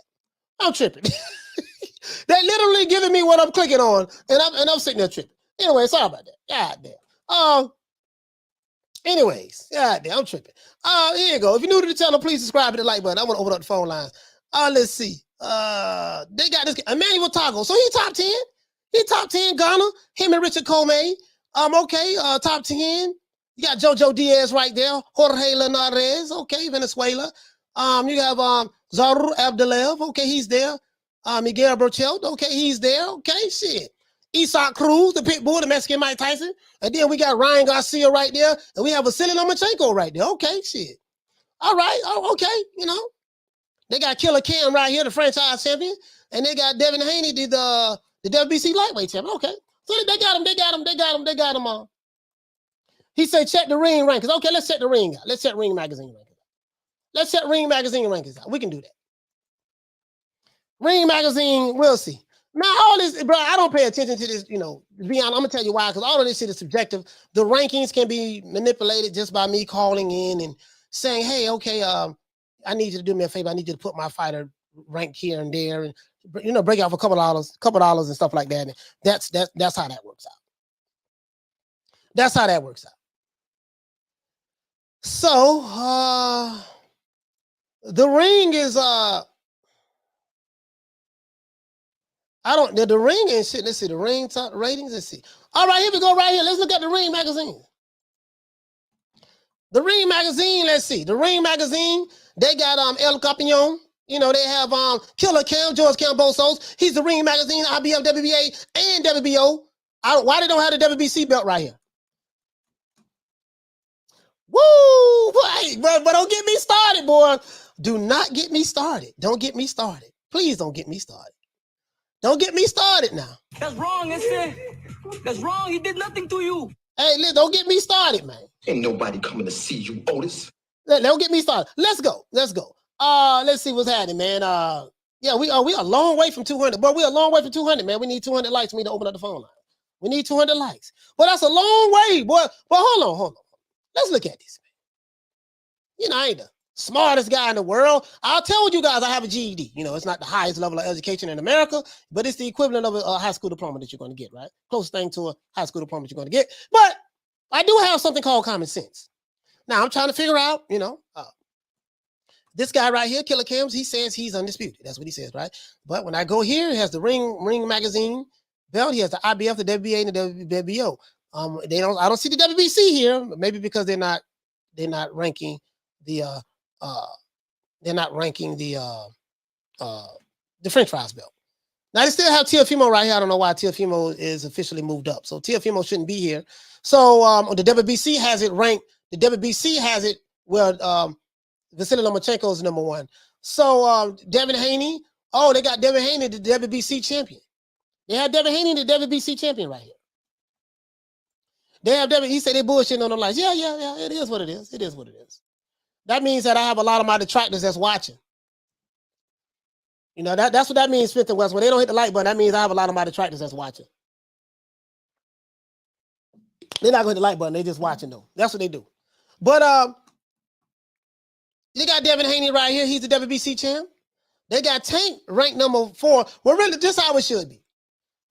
I'm tripping. They literally giving me what I'm clicking on, and I'm sitting there tripping. Anyway, sorry about that. God damn. Anyways, God damn, I'm tripping. Here you go. If you're new to the channel, please subscribe to the like button. I want to open up the phone lines. Let's see. They got this Emmanuel Tagoe. So he top 10. He top 10 Ghana. Him and Richard Comey. Okay. Top 10. You got Joseph Diaz right there. Jorge Linares. Okay, Venezuela. You have Zaru Abdelev. Okay, he's there. Miguel Burchelt. Okay, he's there. Okay, shit. Isak Cruz, the pit bull, the Mexican Mike Tyson. And then we got Ryan Garcia right there. And we have Vasily Lomachenko right there. Okay, shit. All right. Oh, okay. They got Killer Cam right here, the franchise champion. And they got Devin Haney, the WBC lightweight champion. Okay. So they got him all. He said, check the ring rankings. Okay, let's check the ring out. Let's check Ring Magazine rankings out. We can do that. Ring Magazine, we'll see. Now, all this, bro, I don't pay attention to this, to be honest. I'm going to tell you why, because all of this shit is subjective. The rankings can be manipulated just by me calling in and saying, hey, okay, I need you to do me a favor. I need you to put my fighter rank here and there and, break off a couple dollars and stuff like that. And that's how that works out. That's how that works out. So, the ring is, the ring ain't shit. Let's see, the ring top ratings. Let's see. All right, here we go right here. Let's look at the Ring Magazine. The Ring Magazine, let's see. The Ring Magazine, they got El Campeon. They have Killer Cam, George Cambosos. He's the Ring Magazine, IBF, WBA, and WBO. Why they don't have the WBC belt right here? Woo! Boy, but don't get me started, boy. Do not get me started. Don't get me started. Please don't get me started. Don't get me started now. That's wrong, That's wrong. He did nothing to you. Hey, don't get me started, man. Ain't nobody coming to see you, Otis. Don't get me started. Let's go. Let's see what's happening, man. Yeah, we are a long way from 200. But we're a long way from 200, man. We need 200 likes for me to open up the phone line. We need 200 likes. But that's a long way, boy. But hold on. Let's look at this, man. You know, I ain't the smartest guy in the world. I'll tell you guys I have a GED. You know, it's not the highest level of education in America, but it's the equivalent of a high school diploma that you're going to get, right? Closest thing to a high school diploma that you're going to get. But I do have something called common sense. Now, I'm trying to figure out, you know, this guy right here, Killer Cams, he says he's undisputed. That's what he says, right? But when I go here, he has the Ring magazine belt. He has the IBF, the WBA, and the WBO. I don't see the WBC here, maybe because they're not ranking the French fries belt. Now they still have Teofimo right here. I don't know why Teofimo is officially moved up. So Teofimo shouldn't be here. So the WBC has it ranked. The WBC has it where Vasily Lomachenko is number 1. So Devin Haney. Oh, they got Devin Haney, the WBC champion. They have Devin Haney, the WBC champion right here. They have Devin. He said they bullshitting on the lights. Yeah. It is what it is. It is what it is. That means that I have a lot of my detractors that's watching. You know, that's what that means, Smith and West. When they don't hit the like button, that means I have a lot of my detractors that's watching. They're not going to hit the like button. They're just watching, though. That's what they do. But they got Devin Haney right here. He's the WBC champ. They got Tank ranked number 4. Well, really, this is how it should be.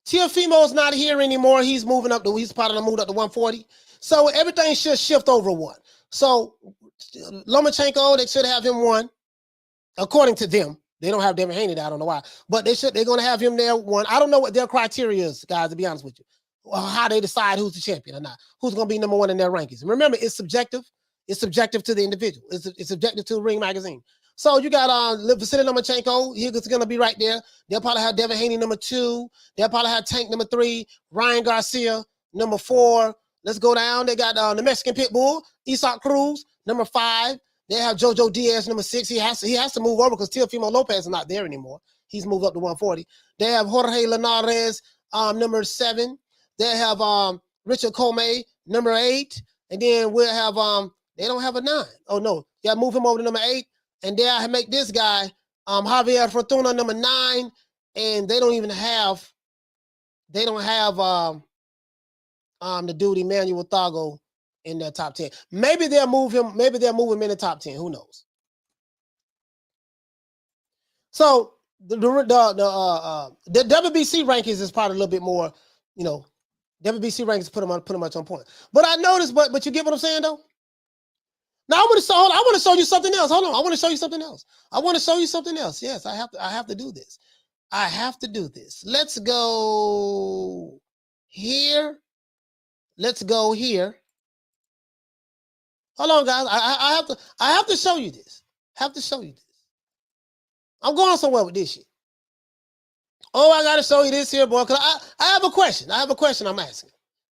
Teofimo's not here anymore. He's moving up to, he's probably moved up to 140. So everything should shift over 1. So Lomachenko, they should have him 1, according to them. They don't have Devin Haney there. I don't know why. But they're going to have him there 1. I don't know what their criteria is, guys, to be honest with you. Or how they decide who's the champion or not. Who's going to be number 1 in their rankings. And remember, it's subjective. It's subjective to the individual. It's subjective to Ring magazine. So you got Vasily Lomachenko. He's going to be right there. They'll probably have Devin Haney number 2. They'll probably have Tank number 3. Ryan Garcia number 4. Let's go down. They got the Mexican Pitbull, Isaac Cruz number 5. They have Jojo Diaz number 6. He has to move over because Teofimo Lopez is not there anymore. He's moved up to 140. They have Jorge Linares number 7. They have Richard Comey number 8. And then we'll have they don't have a 9. Oh no, yeah, move him over to number 8. And they'll make this guy Javier Fortuna number 9. And they don't have the dude Emmanuel Tagoe in their top 10. Maybe they'll move him. Maybe they'll move him in the top 10. Who knows? So the WBC rankings is probably a little bit more, you know, WBC rankings put them pretty much on point. But I noticed, but you get what I'm saying though? Now I want to show you something else. Hold on, I want to show you something else. Yes, I have to do this. I have to do this. Let's go here. Hold on, guys. I have to show you this. I'm going somewhere with this shit. Oh, I gotta show you this here, boy. Cause I have a question. I'm asking.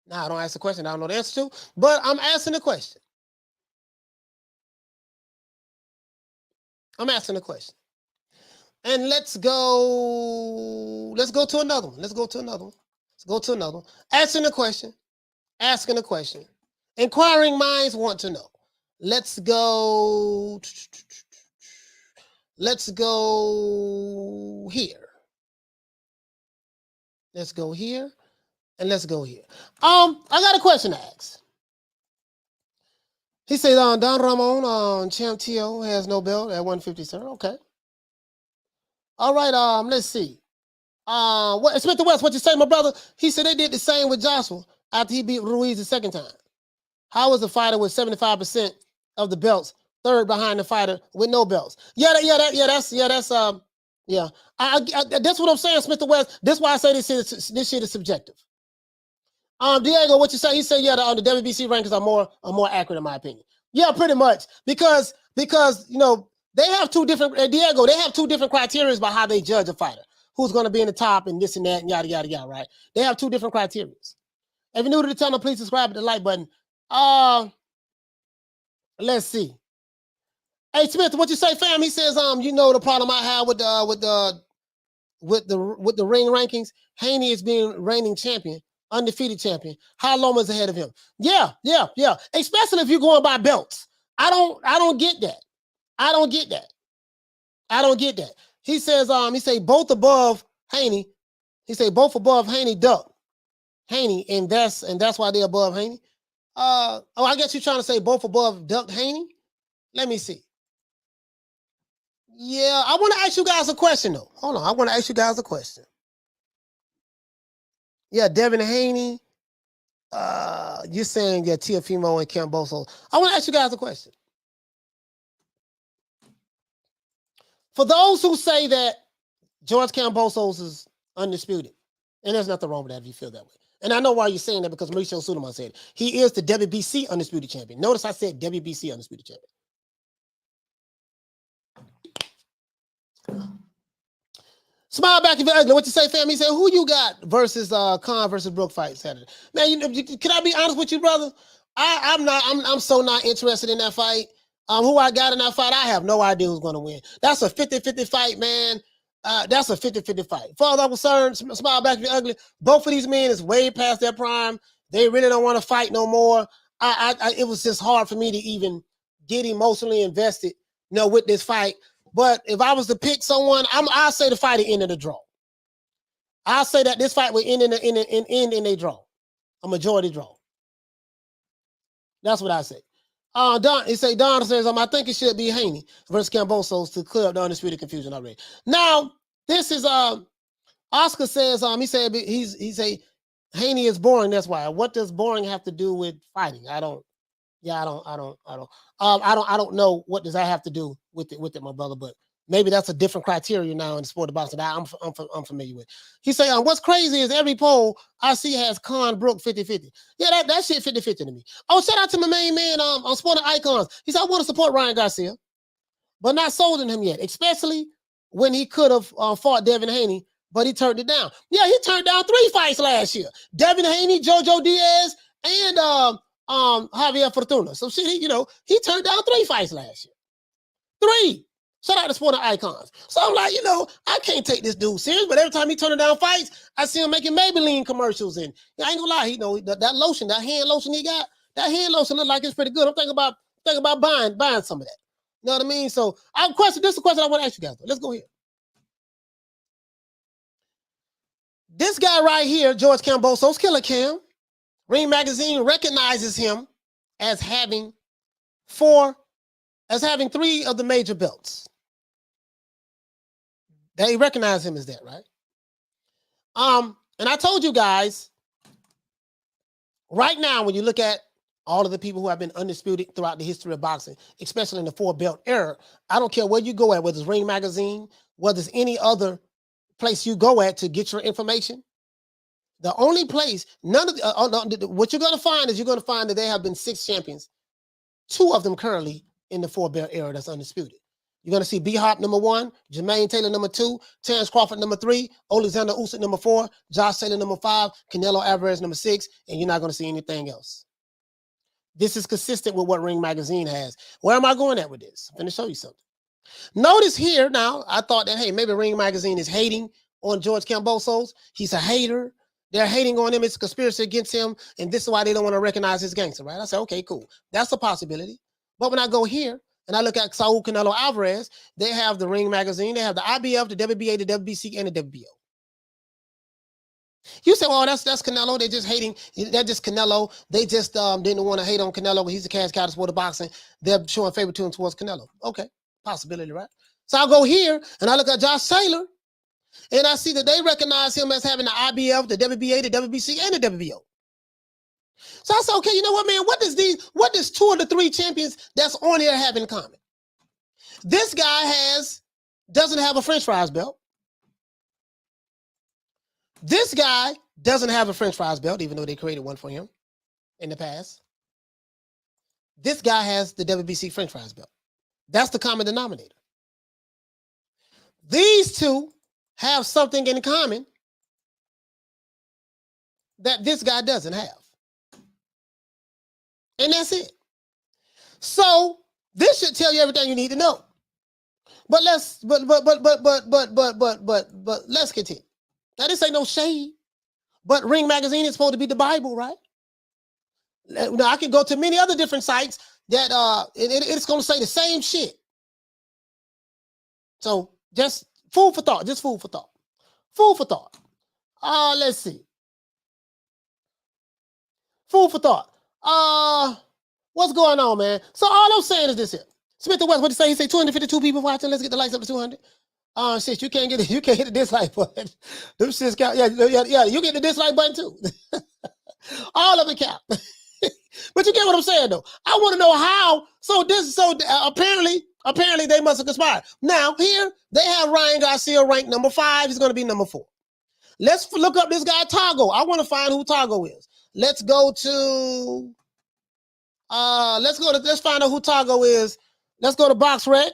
Now I don't ask a question I don't know the answer to, but I'm asking a question. And let's go to another one. Asking a question. Inquiring minds want to know. Let's go here. I got a question to ask. He says, Don Ramon, Champ T.O. has no belt at 150, sir. Okay. All right, let's see. Smith West, what you say, my brother? He said they did the same with Joshua after he beat Ruiz the second time. How was the fighter with 75% of the belts, third behind the fighter with no belts? That's that's what I'm saying, Smith West. That's why I say this shit is subjective. Diego, what you say? He said, the WBC rankings are more accurate in my opinion. Yeah, pretty much. Because you know, they have two different criteria about how they judge a fighter. Who's going to be in the top and this and that and yada, yada, yada, right? They have two different criteria. If you're new to the channel, please subscribe to the like button. Let's see. Hey Smith, what you say, fam? He says, you know the problem I have with the ring rankings. Haney is being reigning champion, undefeated champion. How long is ahead of him? Yeah. Especially if you're going by belts. I don't get that. I don't get that. He says, he say both above Haney. He say both above Haney duck. Haney, and that's why they're above Haney. I guess you're trying to say both above duck Haney. Let me see. Yeah, I want to ask you guys a question though. Hold on, I want to ask you guys a question. Yeah, Devin Haney. You're saying Tiafimo and Camboso. I want to ask you guys a question. For those who say that George Cambosos is undisputed, and there's nothing wrong with that if you feel that way. And I know why you're saying that because Mauricio Suleiman said it. He is the WBC undisputed champion. Notice I said WBC undisputed champion. Smile back if you're ugly. What you say, fam? He said, who you got versus Khan versus Brook fight Saturday? Man, can I be honest with you, brother? I'm so not interested in that fight. Who I got in that fight, I have no idea who's going to win. That's a 50-50 fight, man. That's a 50-50 fight. As far as I'm concerned, smile back if you're ugly. Both of these men is way past their prime. They really don't want to fight no more. It was just hard for me to even get emotionally invested, with this fight. But if I was to pick someone, I'll say the fight will end in a draw. I'll say that this fight will end in a draw, a majority draw. That's what I say. Don says, I think it should be Haney versus Cambosos to clear up the undisputed confusion already. Now, this is Oscar says, he said Haney is boring. That's why. What does boring have to do with fighting? I don't know what does that have to do with it, my brother, but maybe that's a different criteria now in the sport of boxing that I'm familiar with. He say, what's crazy is every poll I see has Khan Brook 50-50. Yeah, that shit 50-50 to me. Oh, shout out to my main man on Sporting Icons. He said, I want to support Ryan Garcia, but not sold in him yet, especially when he could have fought Devin Haney, but he turned it down. Yeah, he turned down 3 fights last year. Devin Haney, Jojo Diaz, and Javier Fortuna. So shit, he turned down 3 fights last year. 3. Shout out to Sporting Icons. So I'm like, I can't take this dude serious, but every time he turning down fights, I see him making Maybelline commercials. And I ain't gonna lie, that lotion, that hand lotion he got, that hand lotion look like it's pretty good. I'm thinking about buying some of that. You know what I mean? So this is a question I want to ask you guys. Let's go here. This guy right here, George Cambosos, Killer Cam, Ring Magazine recognizes him as having 3 of the major belts. They recognize him as that, right? And I told you guys, right now, when you look at all of the people who have been undisputed throughout the history of boxing, especially in the 4-belt era, I don't care where you go at, whether it's Ring Magazine, whether it's any other place you go at to get your information. The only place, what you're going to find is that there have been 6 champions, 2 of them currently in the 4-belt era that's undisputed. You're going to see B-Hop number 1, Jermaine Taylor number 2, Terrence Crawford number 3, Alexander Usyk number 4, Josh Taylor number 5, Canelo Alvarez number 6, and you're not going to see anything else. This is consistent with what Ring Magazine has. Where am I going at with this? I'm going to show you something. Notice here now, I thought that, hey, maybe Ring Magazine is hating on George Cambosos. He's a hater. They're hating on him. It's a conspiracy against him, and this is why they don't want to recognize his gangster, right? I said, okay, cool. That's a possibility. But when I go here, and I look at Saul Canelo Alvarez, they have the Ring Magazine, they have the IBF, the WBA, the WBC, and the WBO. You say, well, that's Canelo. They're just hating. They're just Canelo. They just didn't want to hate on Canelo, but he's a cash cow to sport of boxing. They're showing favoritism towards Canelo. Okay, possibility, right? So I'll go here, and I look at Josh Taylor, and I see that they recognize him as having the IBF, the WBA, the WBC, and the WBO. So I said, okay, you know what, man? What does 2 of the 3 champions that's on here have in common? This guy doesn't have a French fries belt. This guy doesn't have a French fries belt, even though they created one for him in the past. This guy has the WBC French fries belt. That's the common denominator. These 2 have something in common that this guy doesn't have. And that's it. So This should tell you everything you need to know. But let's let's continue. Now this ain't no shade. But Ring Magazine is supposed to be the Bible, right? Now I can go to many other different sites that it's going to say the same shit. So just food for thought. Just food for thought. Food for thought. Let's see. Food for thought. What's going on, man? So all I'm saying is this here. Smith the West, what did he say? He said 252 people watching. Let's get the likes up to 200. Shit, you can't hit the dislike button. Them shits count. Yeah. You get the dislike button too. All of it count. But you get what I'm saying though. I want to know how. Apparently they must have conspired. Now here they have Ryan Garcia ranked number 5. He's going to be number 4. Let's look up this guy Tagoe. I want to find who Tagoe is. Let's go to. Let's find out who Tagoe is. Let's go to BoxRec.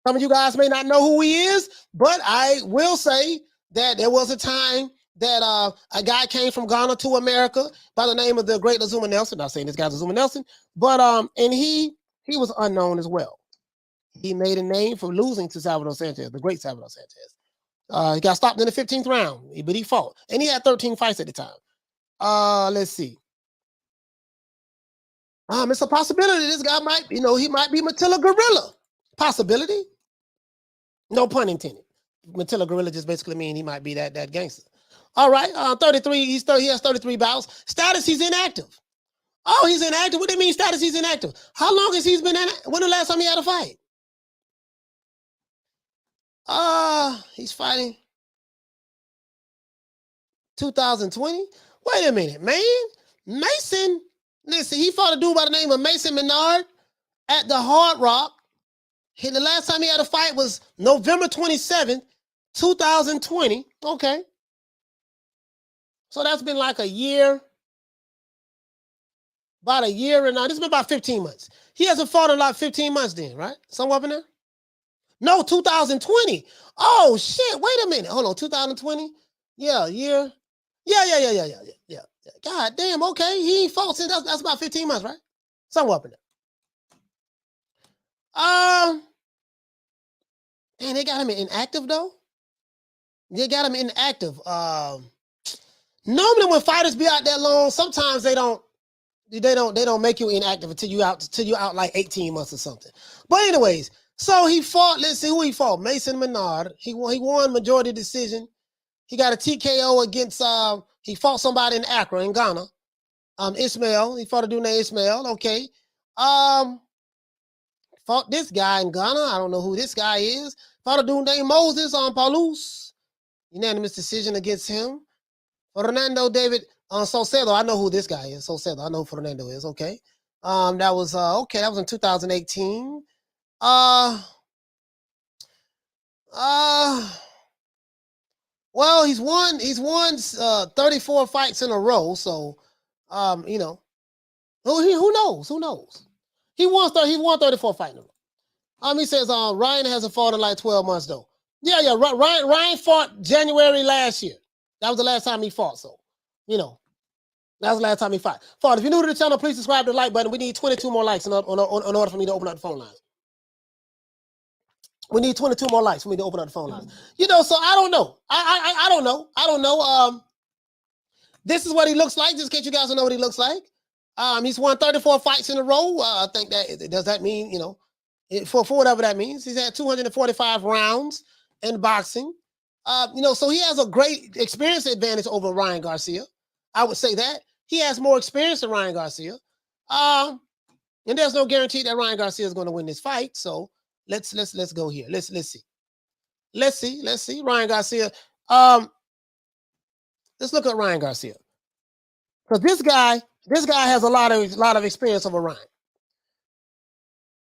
Some of you guys may not know who he is, but I will say that there was a time that a guy came from Ghana to America by the name of the great Azuma Nelson. Not saying this guy's Azuma Nelson, but and he was unknown as well. He made a name for losing to Salvador Sanchez, the great Salvador Sanchez. He got stopped in the 15th round, but he fought, and he had 13 fights at the time. Let's see. It's a possibility this guy might, he might be Matilla Gorilla. Possibility. No pun intended. Matilla Gorilla just basically mean he might be that gangster. All right, 33. He has 33 bouts. Status, he's inactive. Oh, he's inactive. What do you mean status? He's inactive. How long has he been in? When the last time he had a fight? He's fighting 2020. Wait a minute, man. Mason. Listen, he fought a dude by the name of Mason Menard at the Hard Rock. The last time he had a fight was November 27th, 2020. Okay. So that's been like a year. About a year and this has been about 15 months. He hasn't fought in like 15 months then, right? Somewhere up in there? No, 2020. Oh, shit. Wait a minute. Hold on. 2020? Yeah, year. Yeah. God damn, okay. He ain't fought since that's about 15 months, right? Somewhere up in there. Man, they got him inactive though. They got him inactive. Normally when fighters be out that long, sometimes they don't make you inactive until you out like 18 months or something. But anyways, so he fought. Let's see who he fought. Mason Menard. He won majority decision. He got a TKO against he fought somebody in Accra in Ghana. Ismail. He fought a dude named Ismail. Okay. Fought this guy in Ghana. I don't know who this guy is. Fought a dude named Moses on Paulus. Unanimous decision against him. Fernando David Saucedo. I know who this guy is. Saucedo. I know who Fernando is. Okay. That was okay. That was in 2018. Well, he's won 34 fights in a row. So, who knows? Who knows? He won 34 fights in a row. He says Ryan hasn't fought in like 12 months though. Yeah. Ryan fought January last year. That was the last time he fought. So, that was the last time he fought. If you're new to the channel, please subscribe to the like button. We need 22 more likes in order for me to open up the phone lines. We need 22 more likes for me to open up the phone lines. So I don't know. I don't know. I don't know. This is what he looks like, just in case you guys don't know what he looks like. He's won 34 fights in a row. I think does that mean, for whatever that means. He's had 245 rounds in boxing. So he has a great experience advantage over Ryan Garcia. I would say that. He has more experience than Ryan Garcia. And there's no guarantee that Ryan Garcia is going to win this fight. So let's go here. Let's see. Ryan Garcia. Let's look at Ryan Garcia. Because this guy has a lot of experience over Ryan.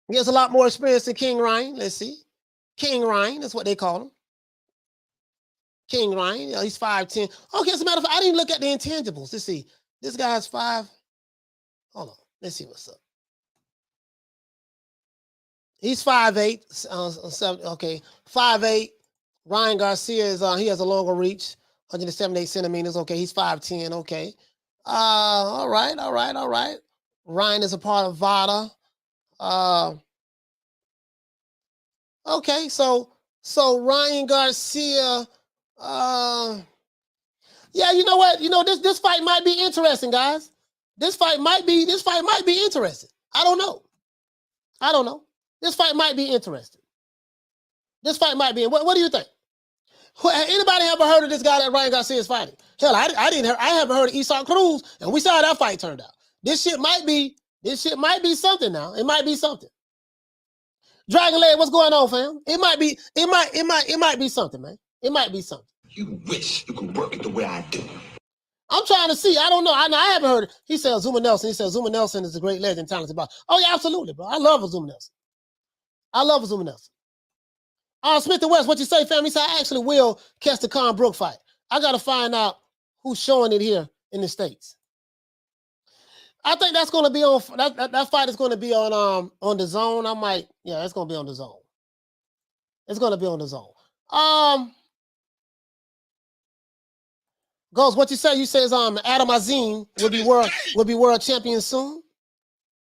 He has a lot more experience than King Ryan. Let's see. King Ryan, that's what they call him. King Ryan, he's 5'10". Okay, as a matter of fact, I didn't look at the intangibles. Let's see. This guy's 5. Hold on. Let's see what's up. He's 5'8". Okay, 5'8". Ryan Garcia is he has a longer reach, 178 centimeters. Okay, he's 5'10". Okay. All right. Ryan is a part of VADA. Okay, so Ryan Garcia. Yeah, you know what? You know this fight might be interesting, guys. This fight might be interesting. I don't know. This fight might be interesting. This fight might be. What do you think? Anybody ever heard of this guy that Ryan Garcia is fighting? Hell, I haven't heard of Isaac Cruz, and we saw how that fight turned out. This shit might be something now. It might be something. Dragon Leg, what's going on, fam? It might be something, man. It might be something. You wish you could work it the way I do. I'm trying to see. I don't know. I haven't heard it. He said Zuma Nelson. He said Zuma Nelson is a great legend, talented boxer. Oh, yeah, absolutely, bro. I love Zuma Nelson. Smith and West, what you say, fam? He said, I actually will catch the Con Brook fight. I got to find out who's showing it here in the States. I think that's going to be on, that fight is going to be on the Zone. It's going to be on the Zone. It's going to be on the Zone. Goes, what you say? You says Adam Azim will be world champion soon.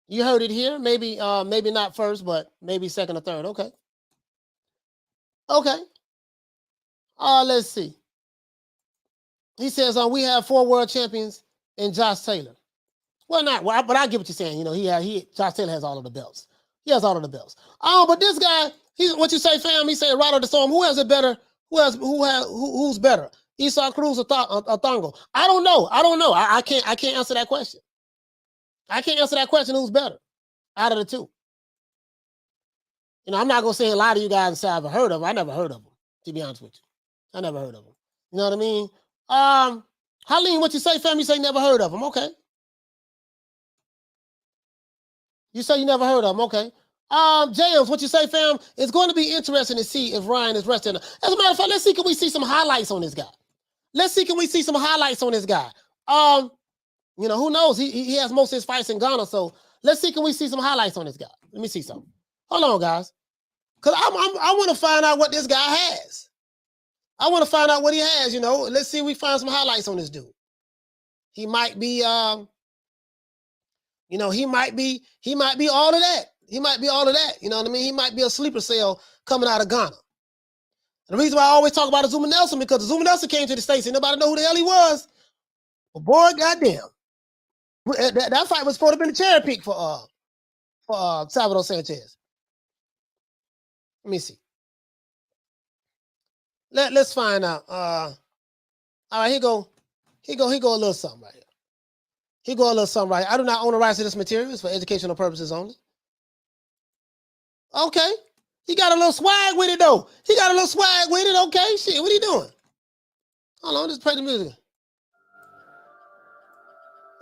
You heard it here. Maybe not first, but maybe second or third. Okay. Let's see. He says we have 4 world champions in Josh Taylor. But I get what you're saying. You know, Josh Taylor has all of the belts. He has all of the belts. But this guy, what you say, fam? He said Rado the Storm. Who has it better? Who's better? Esau Cruz or Thongo? I don't know. I can't answer that question. I can't answer that question. Who's better out of the two? You know, I'm not gonna say a lot of you guys say I've heard of them. I never heard of them, to be honest with you. I never heard of them. You know what I mean? Haleen, what you say, fam? You say never heard of them. Okay. You say you never heard of them. Okay. James, what you say, fam? It's going to be interesting to see if Ryan is resting. As a matter of fact, let's see, can we see some highlights on this guy? You know, who knows? He has most of his fights in Ghana, so let's see, can we see some highlights on this guy? Let me see something. Hold on, guys. Because I want to find out what this guy has. I want to find out what he has, you know. Let's see if we find some highlights on this dude. He might be, he might be all of that. He might be all of that. You know what I mean? He might be a sleeper cell coming out of Ghana. And the reason why I always talk about Zuma Nelson, because Zuma Nelson came to the States and nobody know who the hell he was. But boy, goddamn. That fight was supposed to have been a cherry pick for Salvador Sanchez. Let me see. Let's find out. All right, here go a little something right here. I do not own the rights to this material. It's for educational purposes only. Okay. He got a little swag with it, though. Okay, shit, what are you doing? Hold on, just play the music.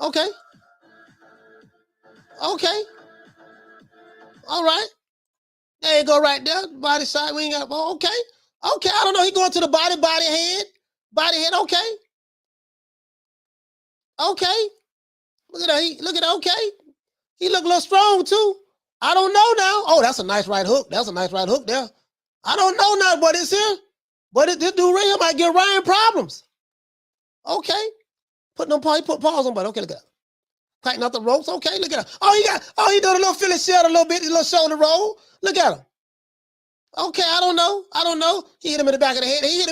Okay. All right. There you go right there. Body shot. We ain't got, okay. I don't know. He going to the body, head. Okay. Look at that. Okay. He look a little strong, too. I don't know now. Oh, that's a nice right hook. There. I don't know now, but it's here. But this dude right here might give Ryan problems. Okay. He put pause on, but okay, look at that. Tighten up the ropes. Okay, look at him. He doing a little Philly shell a little bit, a little shoulder roll. Look at him. Okay, I don't know. He hit him in the back of the head. Hit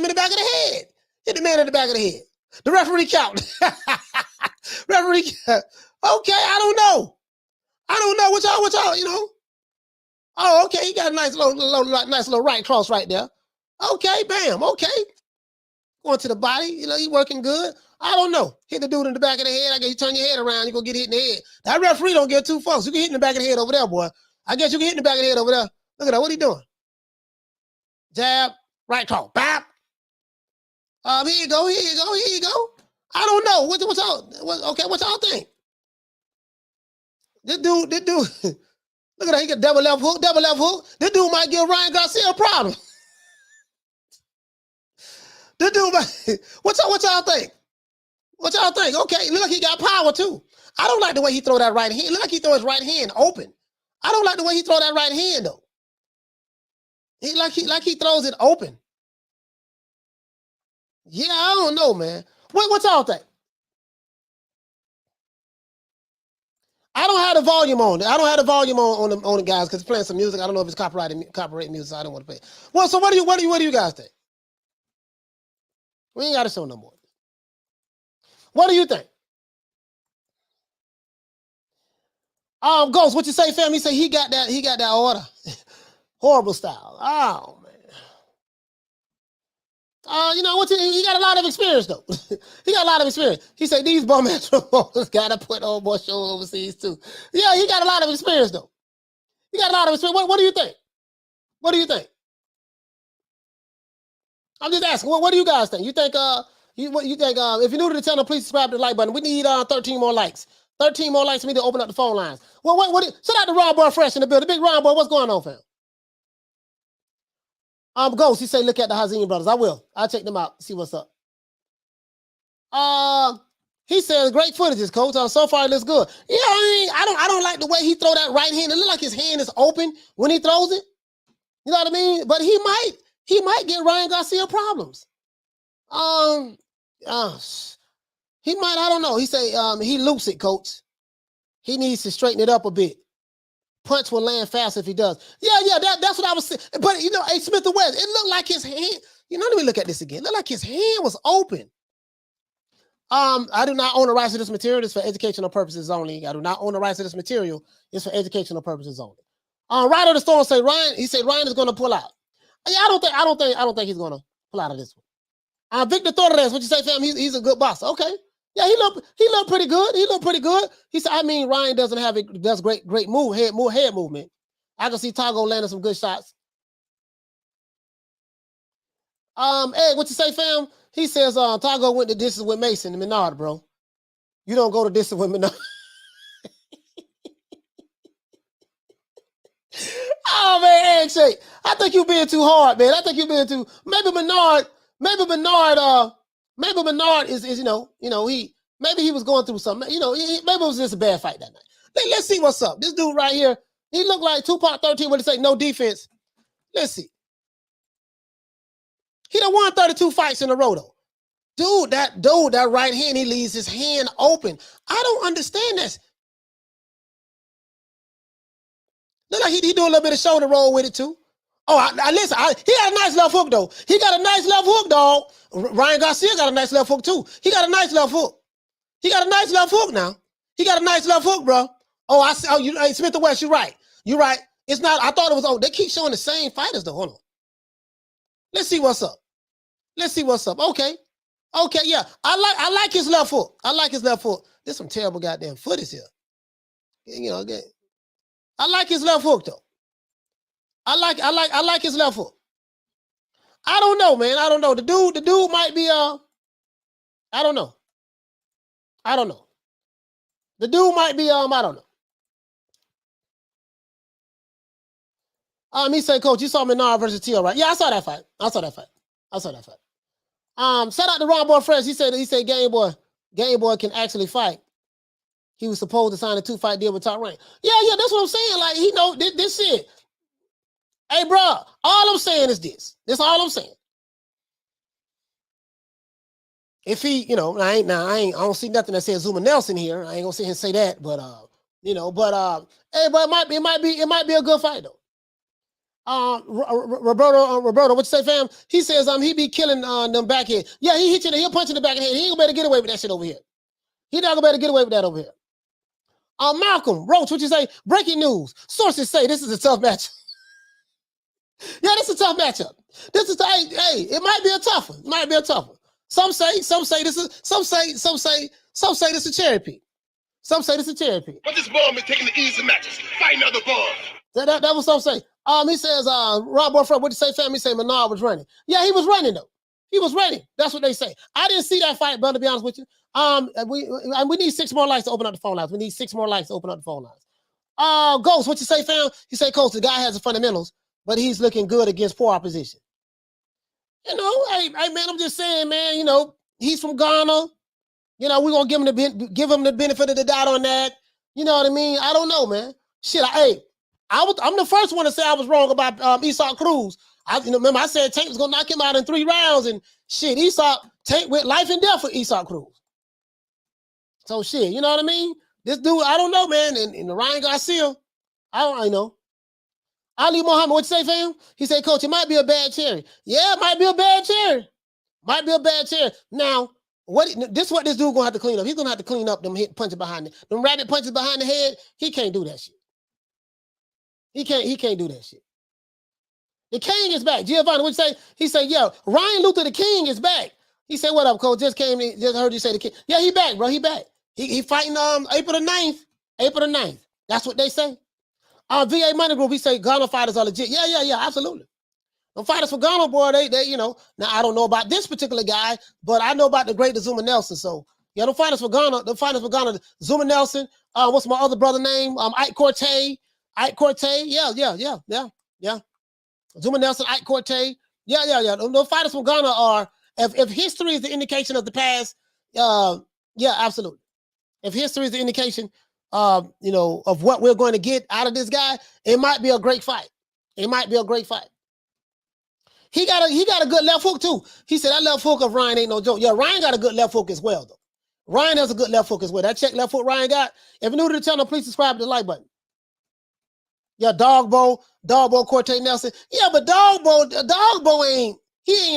the man in the back of the head. The referee count. Okay, I don't know. What y'all, you know? Oh, okay, he got a nice little right cross right there. Okay, bam, okay. Going to the body, you know, he working good. I don't know. Hit the dude in the back of the head. I guess you turn your head around, you're going to get hit in the head. That referee don't get too folks. You get hit in the back of the head over there, boy. I guess you get hit in the back of the head over there. Look at that. What he doing? Jab, right cross, bap. Here you go. I don't know. What y'all think? This dude, look at that. He got double left hook. This dude might give Ryan Garcia a problem. This dude might, what y'all think? Okay, look like he got power too. I don't like the way he throw that right hand. Look like he throw his right hand open. I don't like the way he throw that right hand though. He throws it open. Yeah, I don't know, man. What y'all think? I don't have the volume on it. I don't have the volume on the guys because it's playing some music. I don't know if it's copyright music. So I don't want to play. Well, so what do you guys think? We ain't got to show no more. What do you think? Ghost, what you say, fam? He said he got that order. Horrible style. Oh man. You know what? He got a lot of experience though. He got a lot of experience. He said these bum ass promoters gotta put old boy show overseas too. Yeah, he got a lot of experience though. He got a lot of experience. What do you think? What do you think? I'm just asking. What do you guys think? You think you think if you're new to the channel, please subscribe to the like button. We need 13 more likes. 13 more likes for me to open up the phone lines. Well, shout out to Ron Boy Fresh in the building. Big Ron Boy, what's going on, fam? Ghost, he say look at the Hazine brothers. I will. I'll check them out. See what's up. He says great footages, coach. So far it looks good. Yeah, I don't like the way he throw that right hand. It look like his hand is open when he throws it. You know what I mean? But he might get Ryan Garcia problems. He might, I don't know. He say he loops it, coach. He needs to straighten it up a bit. Punch will land fast if he does. Yeah, that's what I was saying. But, you know, hey, Smith & West, it looked like his hand, you know, let me look at this again. It looked like his hand was open. I do not own the rights to this material. It's for educational purposes only. I do not own the rights to this material. It's for educational purposes only. Ryder the Storm say Ryan, he said Ryan is going to pull out. Yeah, I don't think he's going to pull out of this one. Victor Torres, what you say, fam? He's a good boss. Okay. Yeah, he looked pretty good. He looked pretty good. He said, I mean, Ryan does great head movement. I can see Tagoe landing some good shots. Ed, what you say, fam? He says, Tagoe went to distance with Mason and Menard, bro. You don't go to distance with Menard. Oh man, Egg Shake. I think you being too hard, man. I think you being too. Maybe Menard is you know maybe he was going through something. You know, maybe it was just a bad fight that night. Let's see what's up. This dude right here, he looked like Tupac 13 when they say no defense. Let's see. He done won 32 fights in a row though. Dude, that right hand, he leaves his hand open. I don't understand this. Look like he doing a little bit of shoulder roll with it too. Oh, listen, he got a nice left hook though. He got a nice left hook, dog. Ryan Garcia got a nice left hook too. He got a nice left hook. He got a nice left hook now. He got a nice left hook, bro. Oh, I see. Oh, hey, Smith & West, you're right. You're right. It's not. I thought it was. Oh, they keep showing the same fighters though. Hold on. Let's see what's up. Let's see what's up. Okay. Okay. Yeah. I like his left hook. I like his left hook. There's some terrible goddamn footage here. You know. Okay. I like his left hook though. I like his left hook. I don't know, man. I don't know. The dude might be I don't know. The dude might be I don't know. He said, Coach, you saw Menard versus Tio, right? Yeah, I saw that fight. Shout out to Ron Boy Fresh. He said Game Boy can actually fight. He was supposed to sign a 2-fight deal with Top Rank. Yeah, that's what I'm saying. Like, he know this shit. Hey, bro, all I'm saying is this. That's all I'm saying. If he, you know, I don't see nothing that says Zuma Nelson here. I ain't gonna sit here and say that, but hey, but it might be a good fight though. Roberto, what you say, fam? He says he be killing them back here. Yeah, he hit you, he'll punch in the back of the head. He ain't gonna better get away with that shit over here. He not gonna better get away with that over here. Malcolm Roach, what you say? Breaking news. Sources say this is a tough matchup. Yeah, this is a tough matchup. This is hey, it might be a tough one. It might be a tough one. Some say this is a cherry pick. Some say this is a cherry pick. But this ball is taking the easy matches. Fight another ball. That was some say. He says, Rob Warford, what you say, fam? He say Menard was running. Yeah, he was running though. He was running. That's what they say. I didn't see that fight, brother, to be honest with you. We need 6 more likes to open up the phone lines. We need 6 more likes to open up the phone lines. Ghost, what you say, fam? He say, Coach, the guy has the fundamentals, but he's looking good against poor opposition. You know, hey, man, I'm just saying, man, you know, he's from Ghana. You know, we're going to give him the benefit of the doubt on that. You know what I mean? I don't know, man. Shit, I'm the first one to say I was wrong about Isak Cruz. Remember, I said Tank was going to knock him out in 3 rounds, and shit, Tank went life and death for Isak Cruz. So shit, you know what I mean? This dude, I don't know, man. And Ryan Garcia, I know. Ali Muhammad, what you say, fam? He said, Coach, it might be a bad cherry. Yeah, it might be a bad cherry. Might be a bad cherry. Now, this is what this dude gonna have to clean up. He's gonna have to clean up them hit punches behind it. Them rabbit punches behind the head. He can't do that shit. He can't do that shit. The king is back. Giovanni, what you say? He said, yo, Ryan Luther, the king is back. He said, what up, Coach? Just heard you say the king. Yeah, he back, bro. He back. He fighting April the 9th. April the 9th. That's what they say. VA Money Group, he say Ghana fighters are legit. Yeah, absolutely. The fighters for Ghana, boy, they, you know, now I don't know about this particular guy, but I know about the great Zuma Nelson. So, yeah, the fighters for Ghana, Zuma Nelson, what's my other brother name? Ike Corte, yeah. Zuma Nelson, Ike Corte, yeah. The fighters from Ghana are, if history is the indication of the past, yeah, absolutely. If history is the indication, you know, of what we're going to get out of this guy, it might be a great fight. It might be a great fight. He got a good left hook too. He said that left hook of Ryan ain't no joke. Yeah, Ryan got a good left hook as well, though. Ryan has a good left hook as well. That check left hook Ryan got. If you're new to the channel, please subscribe to the like button. Yeah, Dogbo Corte Nelson. Yeah, but Dogbo ain't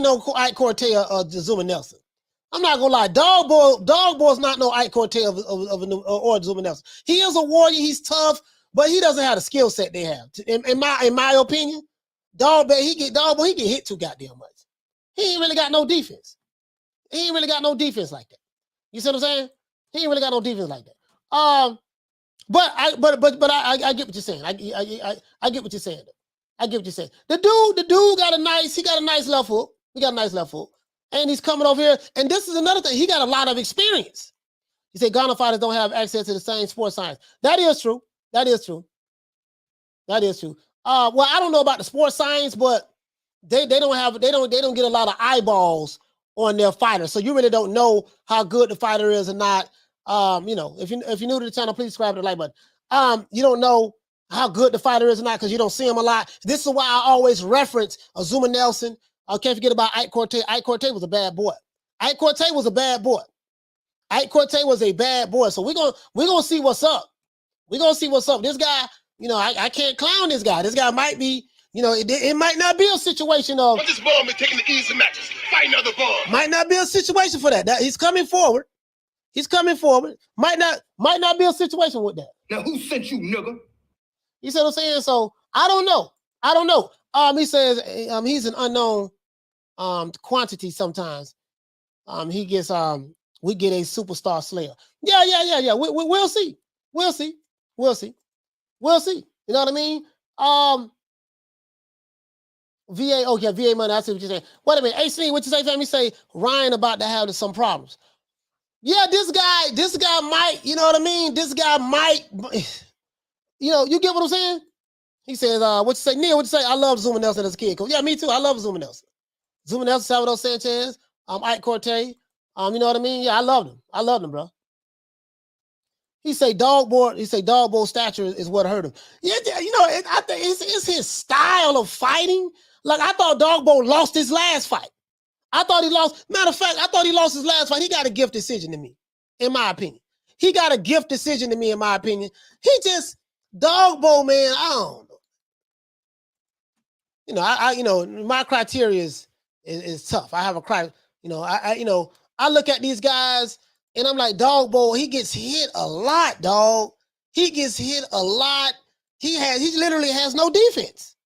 no Ike Corte or Zuma Nelson. I'm not gonna lie. Dogbo's not no Ike Corte or Zuma Nelson. He is a warrior. He's tough, but he doesn't have the skill set they have. In my opinion, Dogbo he get hit too goddamn much. He ain't really got no defense. He ain't really got no defense like that. You see what I'm saying? He ain't really got no defense like that. But I get what you're saying. I get what you're saying. I get what you're saying. The dude got a nice left hook. He got a nice left hook. And he's coming over here. And this is another thing. He got a lot of experience. He said Ghana fighters don't have access to the same sports science. That is true. Well, I don't know about the sports science, but they don't get a lot of eyeballs on their fighters. So you really don't know how good the fighter is or not. You know, if you're new to the channel, please subscribe to the like button. You don't know how good the fighter is or not because you don't see him a lot. This is why I always reference Zuma Nelson. I can't forget about Ike Corte. Ike Corte was a bad boy. Ike Corte was a bad boy. So we're gonna see what's up. We're gonna see what's up. This guy, you know, I can't clown this guy. This guy might be, you know, it might not be a situation of. But this ball is taking the easy matches. Fight another ball. Might not be a situation for that. He's coming forward. Might not be a situation with that. Now who sent you, nigga? You see what I'm saying? So I don't know. He says he's an unknown quantity sometimes. He gets we get a superstar slayer. Yeah. We'll see. You know what I mean? VA money. I see what you're saying. Wait a minute. AC, what you say, fam? You say Ryan about to have some problems. Yeah, this guy might, you know what I mean? This guy might, you know, you get what I'm saying? He says, what you say, Neil, what you say? I love Zuma Nelson as a kid. Yeah, me too. I love Zuma Nelson. Salvador Sanchez, Ike Corte, you know what I mean? Yeah, I loved him, bro. He say Dogbo stature is what hurt him. Yeah, you know, I think it's his style of fighting. Like, I thought Dogbo lost his last fight. Matter of fact, I thought he lost his last fight. He got a gift decision to me, in my opinion. He just, Dogbo, man, I don't know. You know, you know, my criteria is tough. I have a criteria, you know, I look at these guys and I'm like, Dogbo, he gets hit a lot, dog. He gets hit a lot. He literally has no defense.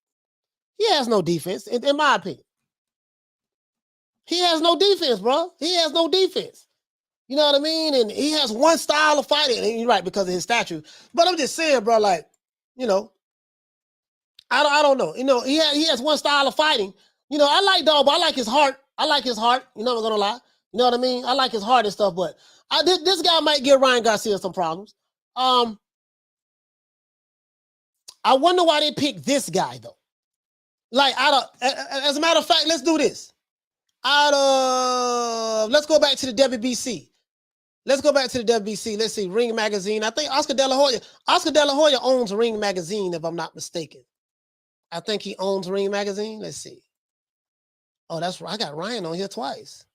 He has no defense, in my opinion. He has no defense, bro. He has no defense. You know what I mean? And he has one style of fighting. And you're right, because of his stature. But I'm just saying, bro, like, you know, I don't know. You know, he has one style of fighting. You know, I like Dogbo. I like his heart. You know, I'm not gonna lie. You know what I mean? I like his heart and stuff, but this guy might give Ryan Garcia some problems. I wonder why they picked this guy, though. Like, as a matter of fact, let's do this. Let's go back to the WBC. Let's see, Ring Magazine. I think Oscar Dela Hoya owns Ring Magazine, if I'm not mistaken. I think he owns Ring Magazine. Let's see. Oh, that's right. I got Ryan on here twice.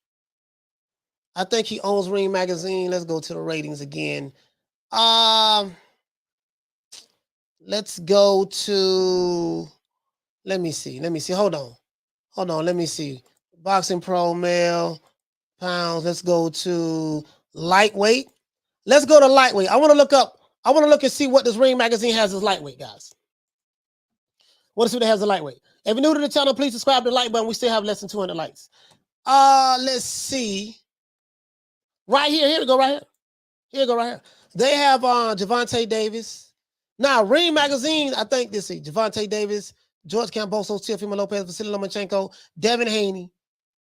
I think he owns Ring Magazine. Let's go to the ratings again. Let's go to. Let me see. Hold on. Let me see. Boxing Pro male pounds. Let's go to lightweight. Let's go to lightweight. I want to look and see what this Ring magazine has as lightweight, guys. Want to see what it has as lightweight. If you're new to the channel, please subscribe to the like button. We still have less than 200 likes. Let's see. Right here. Here we go. Right here. They have Gervonta Davis. Now, Ring magazine, I think this is Gervonta Davis, George Kambosos, Teofimo Lopez, Vasily Lomachenko, Devin Haney,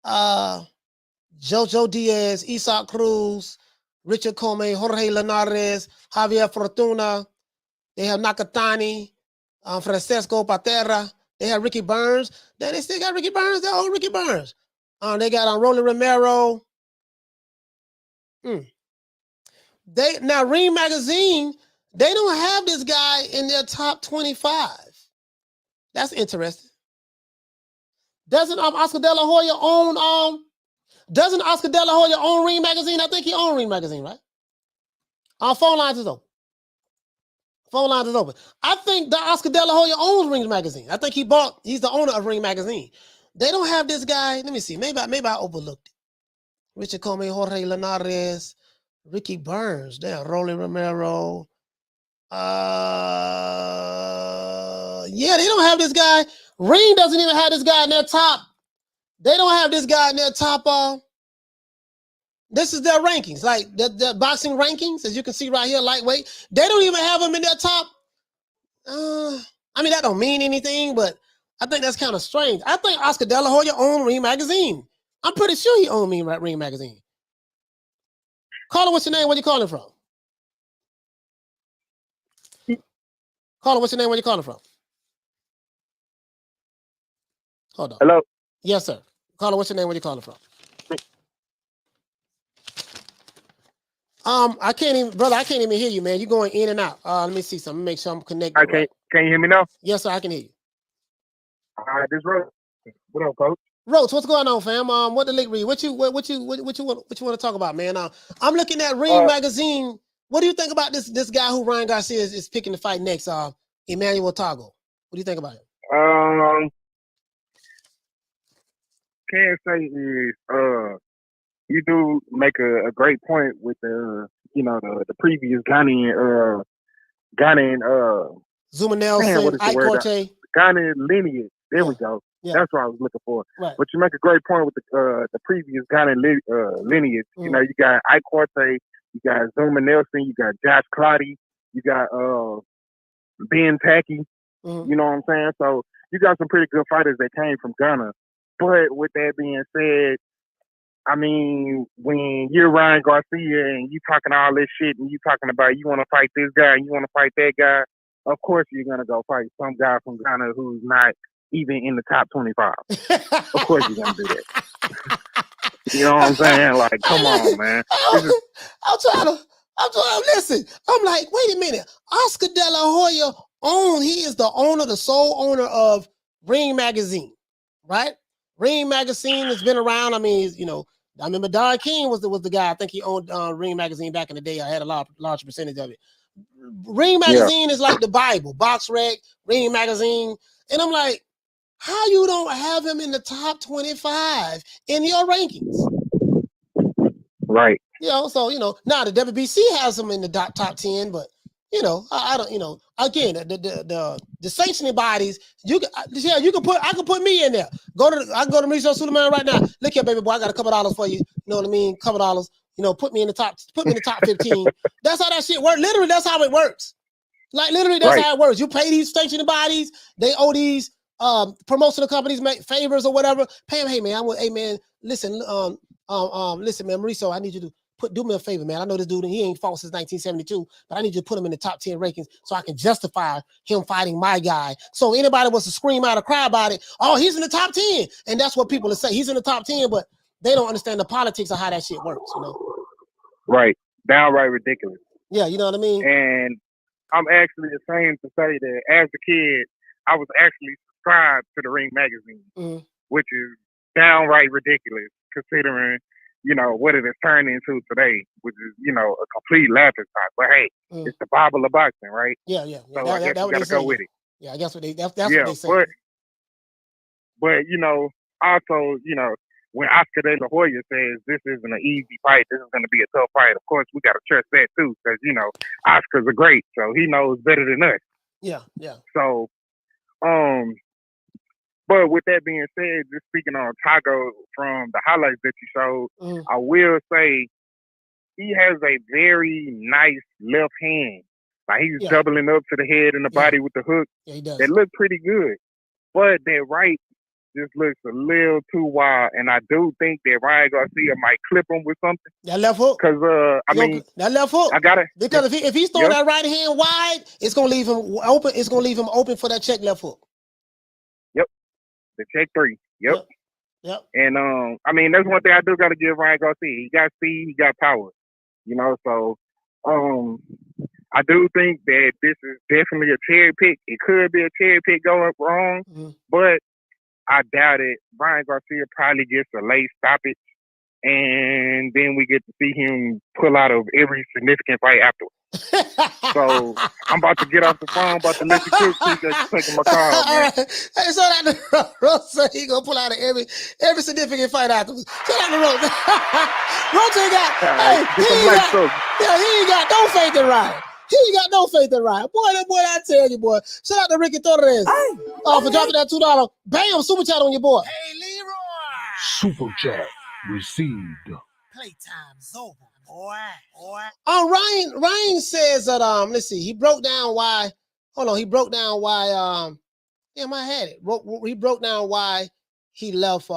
Jojo Diaz, Isaac Cruz, Richard Comey, Jorge Linares, Javier Fortuna. They have Nakatani, Francesco Patera. They have Ricky Burns. Then they still got Ricky Burns. They're old Ricky Burns. They got Rolly Romero. Now Ring magazine, they don't have this guy in their top 25. That's interesting. Doesn't Oscar Dela Hoya own Ring magazine? I think he owns Ring magazine, right? Phone lines is open. I think that Oscar Dela Hoya owns Ring magazine. I think he's the owner of Ring magazine. They don't have this guy. Let me see. Maybe I overlooked it. Richard Comey, Jorge Linares, Ricky Burns, Rolly Romero. Yeah, they don't have this guy. Ring doesn't even have this guy in their top. They don't have this guy in their top. This is their rankings, like the boxing rankings, as you can see right here, lightweight. They don't even have him in their top. I mean, that don't mean anything, but I think that's kind of strange. I think Oscar De La Hoya owned Ring magazine. I'm pretty sure he owned Ring magazine. Caller, what's your name? Where you calling from? Caller, what's your name? Where you calling from? Hold on. Hello. Yes, sir. Caller, what's your name? Where you calling from? I can't even hear you, man. You're going in and out. Let me see something. Make sure I'm connected. Can you hear me now? Yes, sir. I can hear you. All right, this Roach. What up, Coach? Roach, what's going on, fam? What the league read? What you want to talk about, man? I'm looking at Ring magazine. What do you think about this guy who Ryan Garcia is picking to fight next? Emmanuel Tagoe. What do you think about him? Can't say is you do make a great point with the previous Ghanaian Zuma Nelson, Ike Corte. Ghanaian lineage. There we go. Yeah. That's what I was looking for. Right. But you make a great point with the previous Ghanaian lineage. Mm-hmm. You know, you got Ike Corte, you got Zuma Nelson, you got Josh Clotty, you got Ben Tacky. Mm-hmm. You know what I'm saying? So you got some pretty good fighters that came from Ghana. But with that being said, I mean, when you're Ryan Garcia and you talking all this shit and you talking about you want to fight this guy and you want to fight that guy, of course you're going to go fight some guy from Ghana who's not even in the top 25. Of course you're going to do that. You know what I'm saying? Like, come on, man. I'm trying to listen. I'm like, wait a minute. Oscar De La Hoya he is the sole owner of Ring Magazine, right? Ring Magazine has been around. I mean, I remember Don King was the guy. I think he owned Ring Magazine back in the day. I had a large percentage of it. Ring Magazine is like the Bible. Box Rec, Ring Magazine. And I'm like, how you don't have him in the top 25 in your rankings? Right. So, now the WBC has him in the top 10, but I don't, again, the sanctioning bodies, I can put me in there. I can go to Mauricio Suleiman right now. Look here, baby boy, I got a couple dollars for you. You know what I mean? Couple dollars, put me in the top 15. That's how that shit works. Literally, that's how it works. Like literally, that's how it works. You pay these sanctioning bodies, they owe these promotional companies make favors or whatever. Pay them, hey man, listen, listen, man, Mauricio, I need you to do me a favor, man. I know this dude, and he ain't fought since 1972, but I need you to put him in the top 10 rankings so I can justify him fighting my guy. So anybody wants to scream out or cry about it, oh, he's in the top 10. And that's what people will say. He's in the top 10, but they don't understand the politics of how that shit works, Right. Downright ridiculous. Yeah, you know what I mean? And I'm actually ashamed to say that as a kid, I was actually subscribed to the Ring Magazine, which is downright ridiculous considering what it has turned into today, which is, a complete laughing stock. But hey, it's the Bible of boxing, right? Yeah. So I guess you got to go with it. Yeah, I guess that's what they say. But also, when Oscar De La Hoya says this isn't an easy fight, this is going to be a tough fight. Of course, we got to trust that too, because Oscar's a great, so he knows better than us. Yeah. So, but with that being said, just speaking on Tagoe from the highlights that you showed, I will say he has a very nice left hand. Like he's doubling up to the head and the body with the hook. Yeah, he does. That look pretty good. But that right just looks a little too wild. And I do think that Ryan Garcia might clip him with something. That left hook? Because, that left hook. I got it. Because if he's throwing that right hand wide, it's going to leave him open. It's going to leave him open for that check left hook. Yep. The check 3. Yep. And, that's one thing I do got to give Ryan Garcia. He got speed. He got power. So, I do think that this is definitely a cherry pick. It could be a cherry pick going wrong, but I doubt it. Ryan Garcia probably gets a late stoppage, and then we get to see him pull out of every significant fight afterwards. So I'm about to get off the phone, about to let you cook. He's taking my call. All right. Hey, shout out to Rose. He gonna pull out of every significant fight afterwards. Shout out to Rose. Rose ain't got. He ain't got no faith in Ryan. He ain't got no faith in Ryan. Boy, I tell you, boy. Shout out to Ricky Torres. For dropping that $2. Bam, super chat on your boy. Hey, Leroy. Super chat received. Playtime's over, boy. Ryan says that let's see, he broke down why. Hold on, he broke down why. I had it. He broke down why he left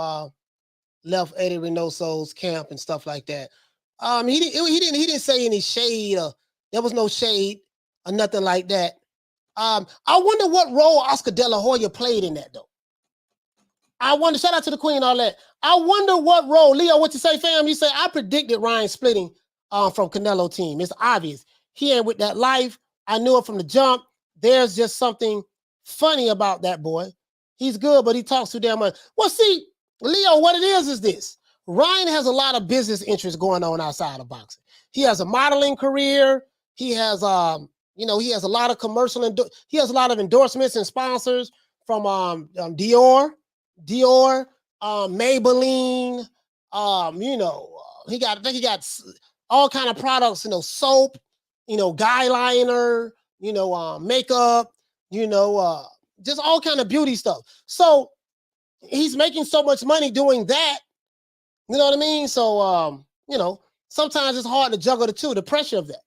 Eddie Reynoso's camp and stuff like that. He didn't say any shade. There was no shade or nothing like that. I wonder what role Oscar De La Hoya played in that, though. I wonder, shout out to the Queen, all that. I wonder what role, Leo, what you say, fam? You say, I predicted Ryan splitting from Canelo team. It's obvious. He ain't with that life. I knew it from the jump. There's just something funny about that boy. He's good, but he talks too damn much. Well, see, Leo, what it is this. Ryan has a lot of business interests going on outside of boxing. He has a modeling career. He has, he has a lot of he has a lot of endorsements and sponsors from Dior, Maybelline. I think he got all kind of products. Soap, guy liner, makeup, just all kind of beauty stuff. So he's making so much money doing that. You know what I mean? So sometimes it's hard to juggle the two, the pressure of that.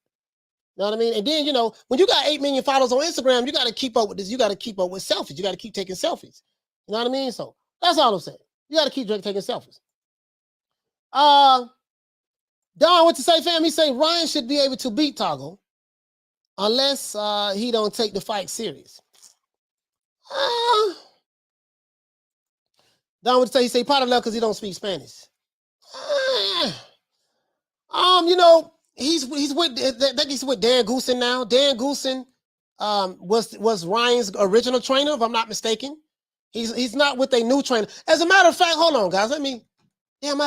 You know what I mean? And then, when you got 8 million followers on Instagram, you got to keep up with this. You got to keep up with selfies. You got to keep taking selfies. You know what I mean? So that's all I'm saying. You got to keep taking selfies. Don, what to say, fam? He say Ryan should be able to beat Tagoe unless he don't take the fight serious. Don, what to say? He say part of love because he don't speak Spanish. He's with Dan Goosen now. Dan Goosen was Ryan's original trainer, if I'm not mistaken. He's not with a new trainer. As a matter of fact, hold on, guys. I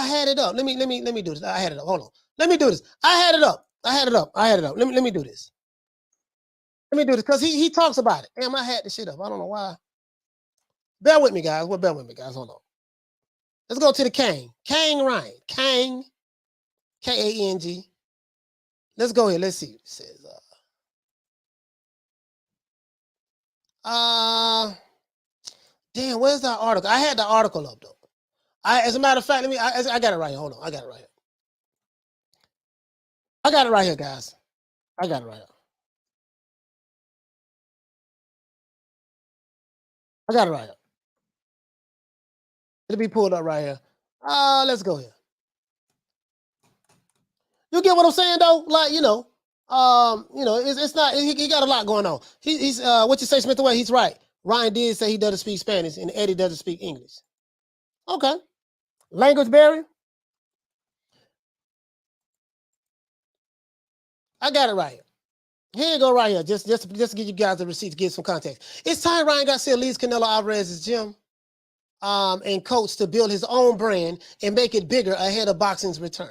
had it up. Let me do this. I had it up. Hold on. Let me do this. I had it up. Let me do this. Because he talks about it. Damn, I had this shit up. I don't know why. Bear with me, guys. Hold on. Let's go to the Kang. Kang Ryan. Kang. K-A-N-G. Let's go here. Let's see what it says. Damn, where's that article? I had the article up, though. As a matter of fact, I got it right here. Hold on. I got it right here. I got it right here, guys. I got it right here. It'll be pulled up right here. Let's go here. You get what I'm saying, though? Like, it's not, he got a lot going on. He's what you say, Smith away, he's right. Ryan did say he doesn't speak Spanish and Eddie doesn't speak English. Okay. Language barrier? I got it right here. Here you go right here. Just to give you guys the receipt to give some context. It's time Ryan Garcia leaves Canelo Alvarez's gym. and coach to build his own brand and make it bigger ahead of boxing's return.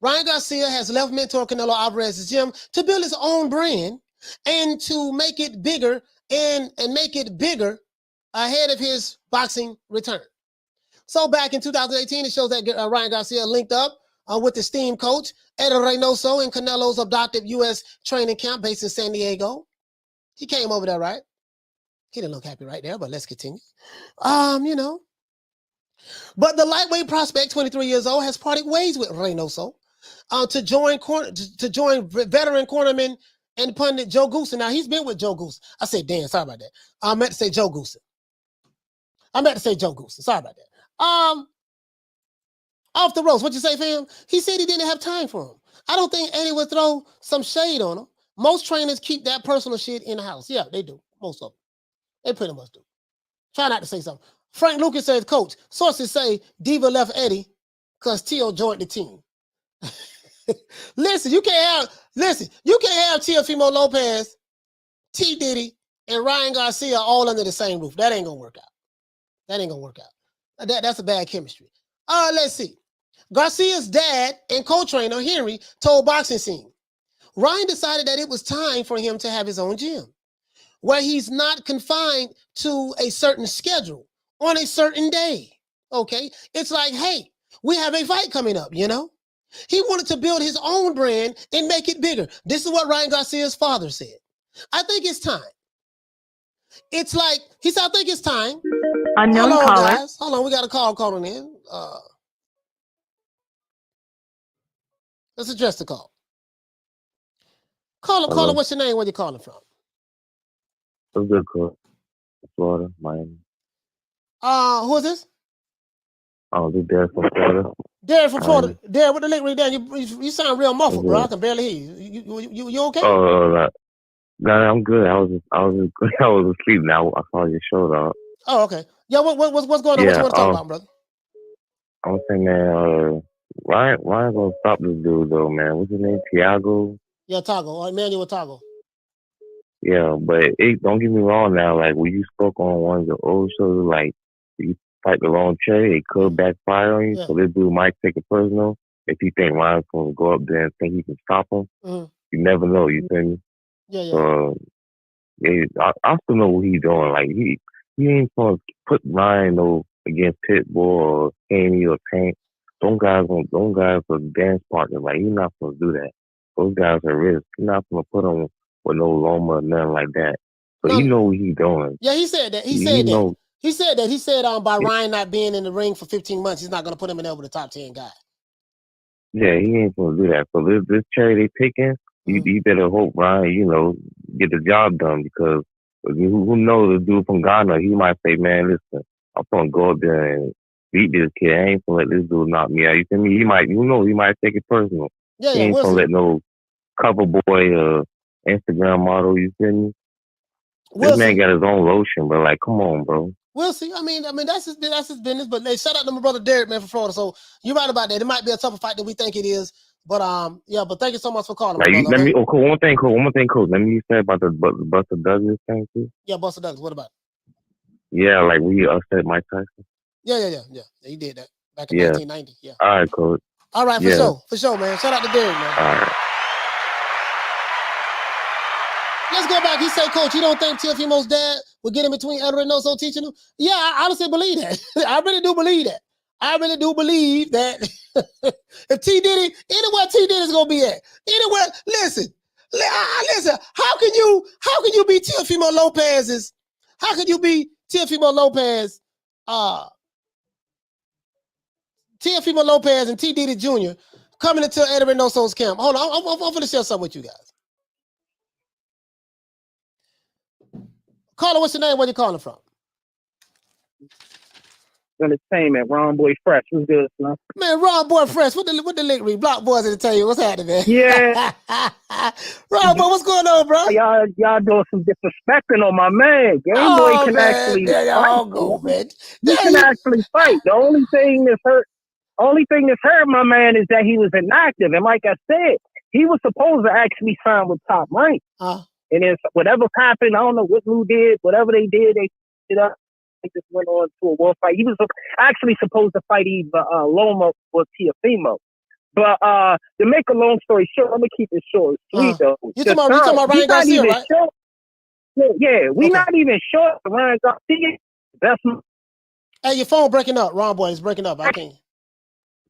Ryan Garcia has left mentor Canelo Alvarez's gym to build his own brand and to make it bigger and make it bigger ahead of his boxing return. So back in 2018, it shows that Ryan Garcia linked up with esteemed coach Eddie Reynoso in Canelo's adopted U.S. training camp based in San Diego. He came over there, right? He didn't look happy right there, but let's continue. You know. But the lightweight prospect, 23 years old, has parted ways with Reynoso to join veteran cornerman and pundit Joe Goosen. Now, he's been with Joe Goosen. I said, Dan, sorry about that. I meant to say Joe Goosen. Sorry about that. Off the ropes, what you say, fam? He said he didn't have time for him. I don't think Eddie would throw some shade on him. Most trainers keep that personal shit in the house. Yeah, they do. Most of them. They pretty much do. Try not to say something. Frank Lucas says, coach, sources say Diva left Eddie because Tio joined the team. Listen, you can't have Teofimo Lopez, T. Diddy, and Ryan Garcia all under the same roof. That ain't gonna work out. That's a bad chemistry. Let's see. Garcia's dad and co-trainer, Henry, told Boxing Scene, Ryan decided that it was time for him to have his own gym, where he's not confined to a certain schedule on a certain day, okay? It's like, hey, we have a fight coming up, you know? He wanted to build his own brand and make it bigger. This is what Ryan Garcia's father said. I think it's time. It's like, he said, I think it's time. Unknown caller. Guys. Hold on, we got a call calling in. Let's address the call. Caller, what's your name? Where you calling from? What's good, call? Florida, Miami. Who is this? Oh, this Derek from Florida. Derek from Florida. Derek, with the link read down, you sound real muffled, bro. I can barely hear you. You okay? Oh, no, I'm good. I was asleep now. I saw your show, though. Oh, okay. Yeah, what's going on? What you want to talk about, brother? I was saying, man, Ryan gonna stop this dude, though, man. What's his name? Tagoe? Yeah, Tagoe. Emmanuel Tagoe. Yeah, but don't get me wrong now. Like, when you spoke on one of the old shows, like, you fight the wrong cherry, it could backfire on you. Yeah. So this dude might take it personal. If he think Ryan's going to go up there and think he can stop him, you never know, you feel me? Yeah. I still know what he's doing. Like, he ain't going to put Ryan against Pitbull or Haney or Tank. Those guys are dance partners. Like, he's not supposed to do that. Those guys are risk. He's not going to put them with no Loma or nothing like that. But he know what he's doing. Yeah, he said that. He said by Ryan not being in the ring for 15 months, he's not going to put him in there with the top 10 guy. Yeah, he ain't going to do that. So this cherry they picking, you better hope Ryan, get the job done, because who knows, the dude from Ghana, he might say, man, listen, I'm going to go up there and beat this kid. I ain't going to let this dude knock me out. You feel me? He might take it personal. Yeah, he ain't going to let no cover boy Instagram model, you feel me? This man got his own lotion, but like, come on, bro. We'll see. I mean, that's his business. But shout out to my brother Derek, man, from Florida. So you're right about that. It might be a tougher fight than we think it is. But yeah. But thank you so much for calling. Like, brother, cool. One more thing, cool. Let me say about the Buster Douglas thing too. Yeah, Buster Douglas. What about it? Yeah, like we upset Mike Tyson. Yeah. He did that back in 1990. Yeah. All right, cool. All right, for sure, man. Shout out to Derek, man. All right. Let's go back. He said, Coach, you don't think Teofimo's dad would get in between El Reynoso teaching him? Yeah, I honestly believe that. I really do believe that. I really do believe that if T. Diddy, anywhere T. Diddy's gonna be at, anywhere. Listen. How can you be Teofimo Lopez's? How can you be Teofimo Lopez? Teofimo Lopez and T. Diddy Jr. coming into Eddie Reynoso's camp. Hold on, I'm going to share something with you guys. Caller, what's your name? Where you calling from? Entertainment, Ron Boy Fresh. What's good, son? Man, Ron Boy Fresh. What the link read? Block Boys Entertainment. What's happening, man? Yeah. Ron Boy, what's going on, bro? Y'all doing some disrespecting on my man. Game Boy can actually fight. Go, man. He can actually fight. The only thing that's hurt my man is that he was inactive. And like I said, he was supposed to actually sign with Top Rank. And then whatever happened, I don't know what Lou did, whatever they did, they He just went on to a world fight. He was actually supposed to fight either Loma or Teofimo. But to make a long story short, I'm gonna keep it short. Sweet though. You talking about Ryan Garcia, right? Sure. Yeah, we're not even sure Ryan Garcia. That's hey, your phone breaking up, Ron boy. It's breaking up. I can't.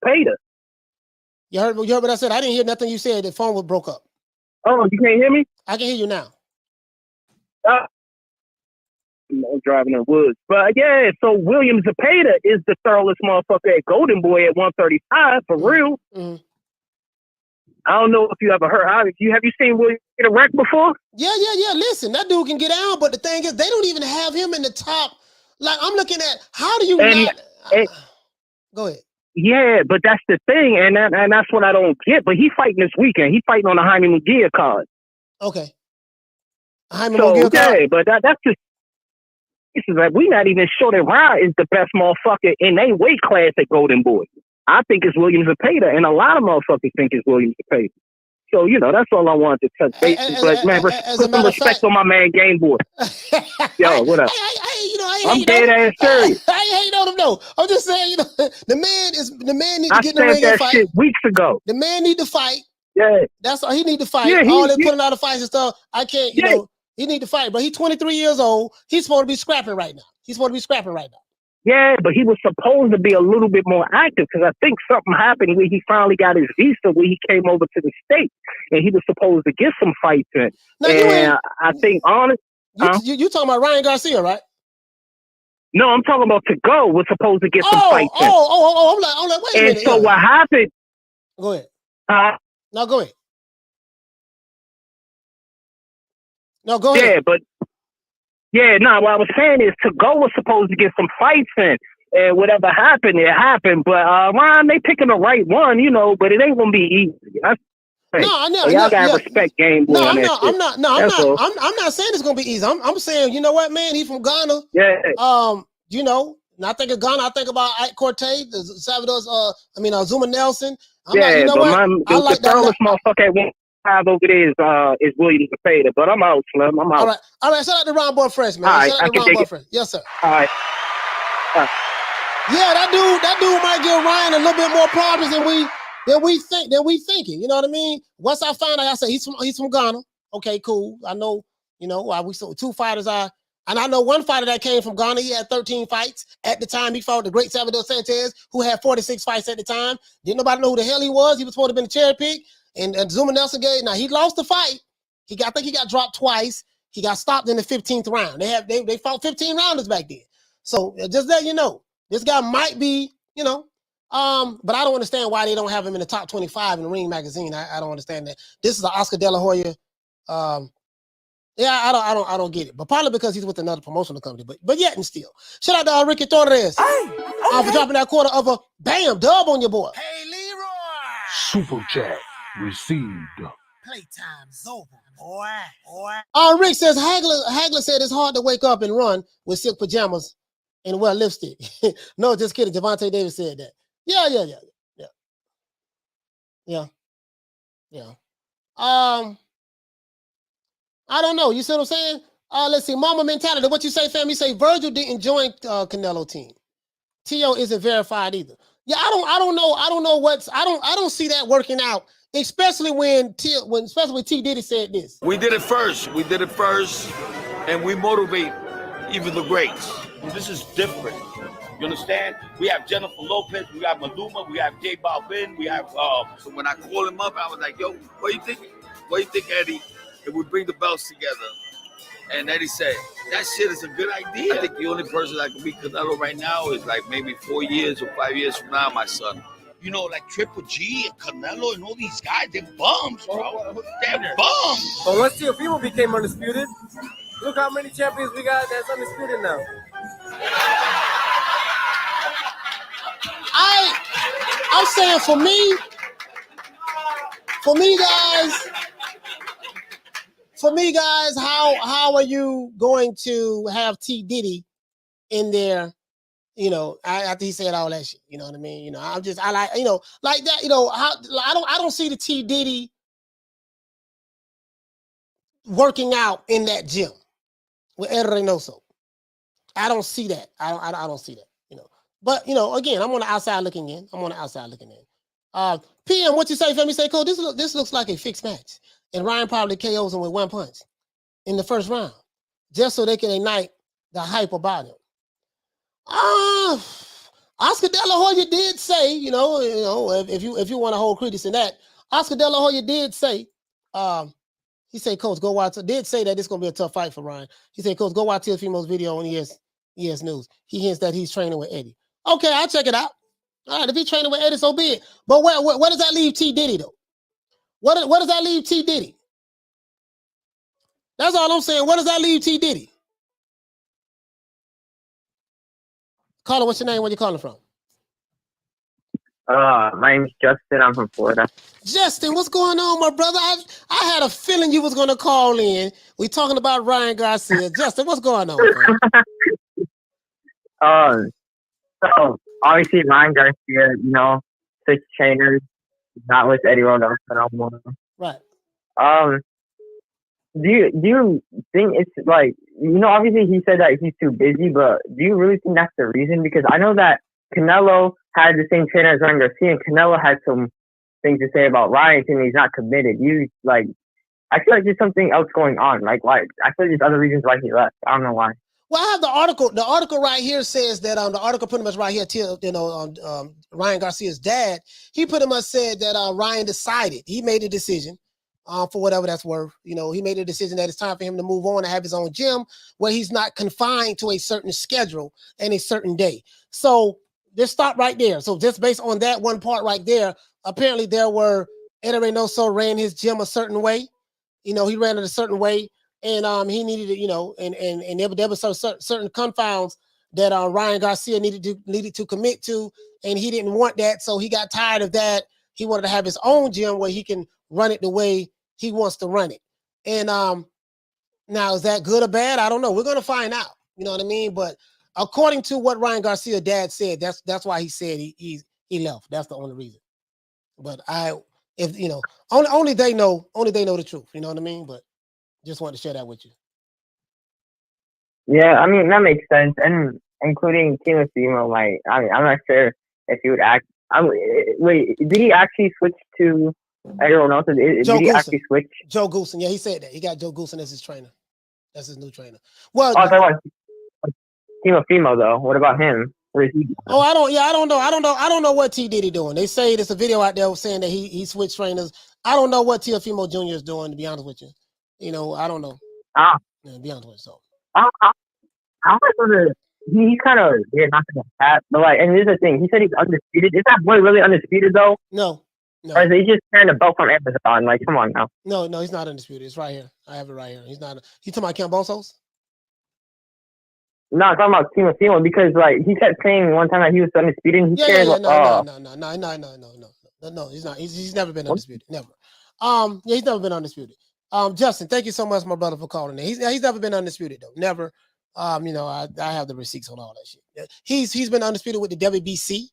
Peter. You heard what I said? I didn't hear nothing you said. The phone was broke up. Oh, you can't hear me? I can hear you now. I'm driving in the woods. But yeah, so William Zepeda is the thoroughest motherfucker at Golden Boy at 135 for real. Mm-hmm. I don't know if you ever heard. Have you seen William get a wreck before? Yeah. Listen, that dude can get down, but the thing is, they don't even have him in the top. Like I'm looking at, how do you go ahead? Yeah, but that's the thing, and that's what I don't get. But he fighting this weekend. He fighting on the Jaime Munguia card. Okay. Jaime Munguia card. But that's just. This is like we not even sure that Ryan is the best motherfucker in a weight class at Golden Boy. I think it's William Zepeda, and a lot of motherfuckers think it's William Zepeda. So, that's all I wanted to touch base. But, man, put some respect on my man Game Boy. Yo, what up? I'm dead ass serious. I ain't hating on him, no. I'm just saying, the man need to get in the ring and fight. Shit weeks ago. The man need to fight. Yeah. That's all. He need to fight. All that putting out of fights and stuff, I can't, he need to fight. But he's 23 years old. He's supposed to be scrapping right now. Yeah, but he was supposed to be a little bit more active because I think something happened where he finally got his visa where he came over to the States and he was supposed to get some fights in. Now, and I think honest. You talking about Ryan Garcia, right? No, I'm talking about Tagoe was supposed to get some fights in. I'm like, wait a minute. And so what happened? Go ahead. No, go ahead. No, go ahead. Yeah, but what I was saying is Tagoe was supposed to get some fights in, and whatever happened, it happened. But Ron, they picking the right one, but it ain't gonna be easy. Y'all gotta respect Game Boy. I'm not saying it's gonna be easy. I'm saying, you know what, man? He's from Ghana. Yeah. When I think of Ghana, I think about Ike Cortez, Zuma Nelson. I like the thoroughest motherfucker at 105 over there is William Zepeda, but I'm out, Slim. I'm out. All right. Shout out to Ron Boy Fresh, man. All right, shout out to Ron Boy Fresh. Yes, sir. All right. Yeah, that dude might give Ryan a little bit more problems than we thinking. You know what I mean? Once I find out, I say he's from Ghana. Okay, cool. I know. We saw two fighters. And I know one fighter that came from Ghana. He had 13 fights at the time. He fought the great Salvador Sanchez, who had 46 fights at the time. Didn't nobody know who the hell he was. He was supposed to have been a cherry pick. And Zuma Nelson now he lost the fight. I think he got dropped twice. He got stopped in the 15th round. They fought 15 rounders back then. So just let you know, this guy might be, but I don't understand why they don't have him in the top 25 in the Ring magazine. I don't understand that. This is an Oscar Dela Hoya. I don't get it. But probably because he's with another promotional company. But yet and still. Shout out to Ricky Torres for dropping that quarter of a dub on your boy. Hey, Leroy. Super chat received. Playtime's over, boy. Rick says Hagler said it's hard to wake up and run with silk pajamas and wear lipstick. No, just kidding. Javante Davis said that. Yeah. I don't know. You see what I'm saying? Let's see. Mama mentality. What you say, fam? You say Virgil didn't join Canelo team. T.O. isn't verified either. Yeah, I don't know. I don't see that working out. Especially when T Diddy said this. We did it first, and we motivate even the greats. This is different. You understand? We have Jennifer Lopez, we have Maluma, we have J Balvin, we have. So when I called him up, I was like, "Yo, what do you think? What do you think, Eddie? If we bring the belts together?" And Eddie said, "That shit is a good idea." I think the only person that can beat Canelo right now is like maybe 4 years or 5 years from now, my son. Like Triple G and Canelo and all these guys, they're bums, bro. They're bums. But once Teofimo became undisputed, look how many champions we got that's undisputed now. I'm saying for me guys, how are you going to have T Diddy in there? After he said all that shit, you know what I mean? I like that, I don't see the T Diddy working out in that gym with Ed Reynoso. I don't see that. I don't see that. You know, but you know, again, I'm on the outside looking in. PM, what you say, Femi? Say, Cole, this looks like a fixed match, and Ryan probably KOs him with one punch in the first round, just so they can ignite the hype about him. Oscar Dela Hoya did say, you know, if you want to hold credence in that, Oscar Dela Hoya did say, he said, Coach, go watch. Did say that it's gonna be a tough fight for Ryan. He said, Coach, go watch Teofimo's video on ES News. He hints that he's training with Eddie. Okay, I'll check it out. All right, if he's training with Eddie, so be it. But where does that leave T Diddy though? What does that leave T Diddy? That's all I'm saying. What does that leave T Diddy? Caller, what's your name? Where you calling from? My name's Justin. I'm from Florida. Justin, what's going on, my brother? I had a feeling you was gonna call in. We talking about Ryan Garcia. Justin, what's going on, man? So obviously Ryan Garcia, you know, 6 trainers, not with Eddie Ronaldo no more. Right. Do you think it's like, you know, obviously he said that he's too busy, but do you really think that's the reason? Because I know that Canelo had the same trainer as Ryan Garcia, and Canelo had some things to say about Ryan, saying he's not committed. I feel like there's something else going on. Like, why? I feel like there's other reasons why he left. I don't know why. Well, I have the article. The article right here says that the article pretty much right here, you know, Ryan Garcia's dad, he pretty much said that Ryan decided, he made a decision for whatever that's worth. You know, he made a decision that it's time for him to move on and have his own gym where he's not confined to a certain schedule and a certain day. So just stop right there. So just based on that one part right there, apparently there were Eddie Reynoso ran his gym a certain way. You know, he ran it a certain way, and he needed to, you know, and there were certain confounds that Ryan Garcia needed to commit to, and he didn't want that, so he got tired of that. He wanted to have his own gym where he can run it the way he wants to run it. And now, is that good or bad? I don't know. We're gonna find out. You know what I mean? But according to what Ryan Garcia's dad said, that's why he said he left. That's the only reason. But if you know, only they know the truth. You know what I mean? But just wanted to share that with you. Yeah, I mean that makes sense, and including Teofimo. Like, I mean, I'm not sure if he would act. Wait, did he actually switch to everyone else? Did he actually switch? Joe Goosen, yeah, he said that. He got Joe Goosen as his trainer. That's his new trainer. Well, I thought Teofimo though. What about him? Where is he? Oh, I don't know what T Diddy doing. They say there's a video out there saying that he switched trainers. I don't know what Teofimo Jr. is doing, to be honest with you. You know, I don't know. Yeah, to be honest with you. So. He's kind of not gonna hat, but like, and here's the thing. He said he's undisputed. Is that boy really undisputed though? No. Or is he just carrying a belt from Amazon? Like, come on now. No, he's not undisputed. It's right here. I have it right here. He's not. You talking about Cambosos? No, I'm talking about Teofimo because like he kept saying one time that he was undisputed. He No. He's not. He's never been undisputed. Never. He's never been undisputed. Justin, thank you so much, my brother, for calling in. He's never been undisputed though. Never. You know, I have the receipts on all that shit. He's been undisputed with the WBC.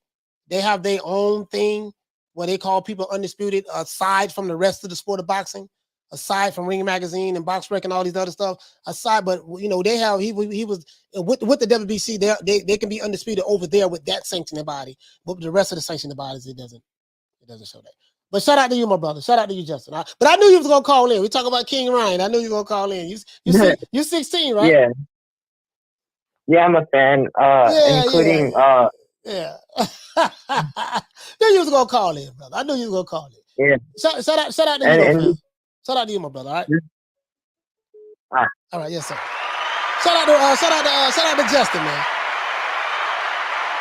They have their own thing where they call people undisputed aside from the rest of the sport of boxing, aside from Ring Magazine and Box Rec and all these other stuff. But you know, they have he was with the WBC. They can be undisputed over there with that sanctioning body, but with the rest of the sanctioning bodies, it doesn't show that. But shout out to you, my brother. Shout out to you, Justin. But I knew you was gonna call in. We talk about King Ryan. I knew you were gonna call in. You 16, right? Yeah. Yeah, I'm a fan. Including Yeah. Knew you was gonna call in, brother. I knew you was gonna call in. Yeah. Shout out to you, man. Shout out to you, my brother. All right. All right. Yes, sir. Shout out to Justin, man.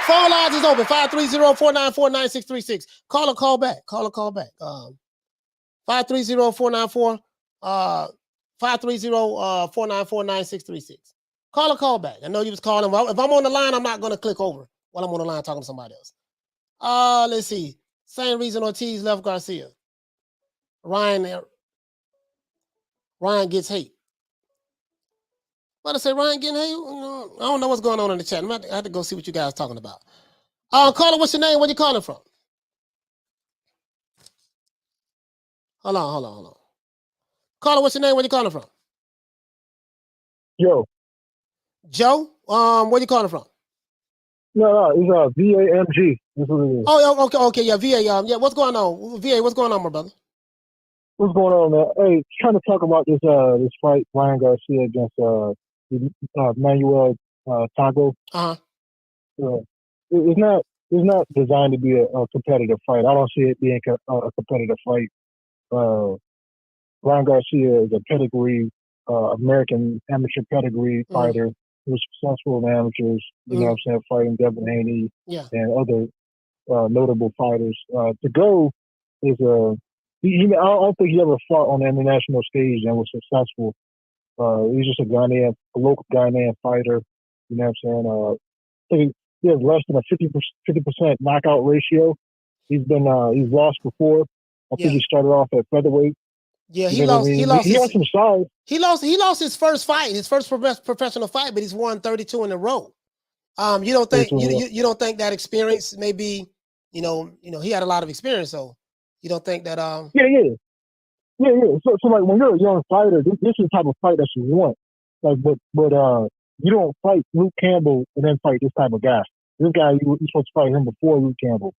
Phone lines is open. 530-494-9636. Call or call back. 530-494. 530-494-9636. Call or call back. I know you was calling. If I'm on the line, I'm not going to click over while I'm on the line talking to somebody else. Let's see. Same reason Ortiz left Garcia. Ryan gets hate. What I say, Ryan getting hate? You know, I don't know what's going on in the chat. I have to go see what you guys are talking about. Caller, what's your name? Where you calling from? Hold on. Caller, what's your name? Where you calling from? Joe. Joe? Where you calling from? No, it's VAMG. That's what it is. Oh, okay, yeah, VA. Yeah, what's going on? VA, what's going on, my brother? What's going on, man? Hey, trying to talk about this fight, Ryan Garcia against Emmanuel Tagoe. It's not designed to be a competitive fight. I don't see it being a competitive fight. Ryan Garcia is a pedigree, American amateur pedigree fighter who was successful in amateurs. You know what I'm saying, fighting Devin Haney and other notable fighters. Tagoe is I don't think he ever fought on the international stage and was successful. He's just a local Ghanaian fighter. You know what I'm saying? I think he has less than a 50% knockout ratio. He's lost before. I think he started off at featherweight. Yeah, he has some size. He lost his first fight, his first professional fight, but he's won 32 in a row. You don't think you don't think that experience maybe, you know, he had a lot of experience, so you don't think that Yeah. So like when you're a young fighter, this is the type of fight that you want. Like, but you don't fight Luke Campbell and then fight this type of guy. This guy, you're supposed to fight him before Luke Campbell.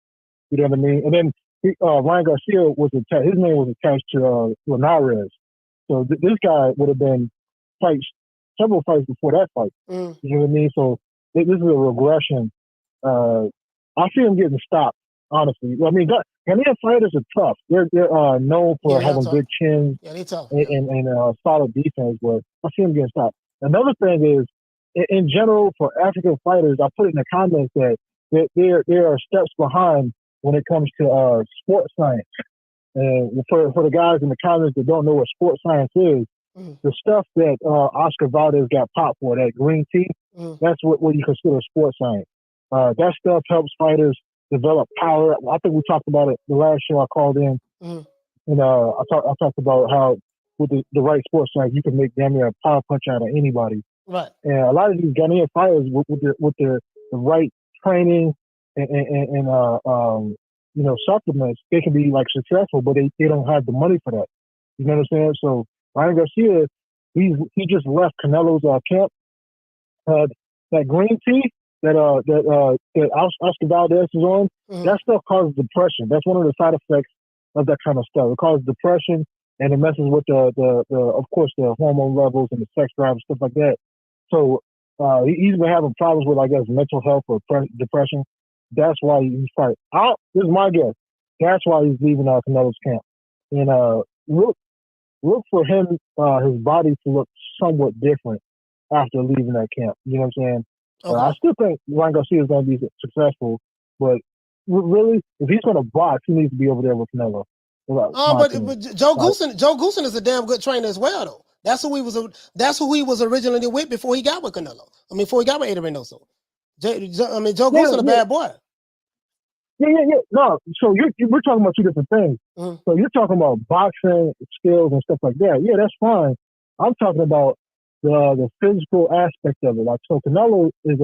You know what I mean? And then Ryan Garcia was attached. His name was attached to Alvarez. So this guy would have been several fights before that fight. You know what I mean? So this is a regression. I see him getting stopped. Honestly, I mean, Ghanaian fighters are tough. They're known for having good chins and solid defense. But I see them getting stopped. Another thing is, in general, for African fighters, I put it in the comments that they are steps behind when it comes to sports science. And for the guys in the comments that don't know what sports science is, the stuff that Oscar Valdez got popped for, that green tea, that's what you consider sports science. That stuff helps fighters develop power. I think we talked about it the last show I called in. And I talked about how with the right sports science, you can make damn near a power punch out of anybody. Right. And a lot of these Ghanaian fighters with the right training and supplements, they can be like successful, but they don't have the money for that. You know what I'm saying? So Ryan Garcia, he just left Canelo's camp. That green tea that Oscar Valdez is on, that stuff causes depression. That's one of the side effects of that kind of stuff. It causes depression and it messes with the of course the hormone levels and the sex drive and stuff like that. So he's been having problems with, I guess, mental health or depression. That's why he's fighting. This is my guess. That's why he's leaving Canelo's camp. And look for him, his body to look somewhat different after leaving that camp. You know what I'm saying? Okay. I still think Ryan Garcia is going to be successful, but really, if he's going to box, he needs to be over there with Canelo. But Joe Goosen is a damn good trainer as well, though. That's who he was originally with before he got with Canelo. I mean, before he got with Adrian Reynoso. Joe Goosen a bad boy. Yeah. No, so we're talking about two different things. So you're talking about boxing skills and stuff like that. Yeah, that's fine. I'm talking about the physical aspect of it. Like, so Canelo is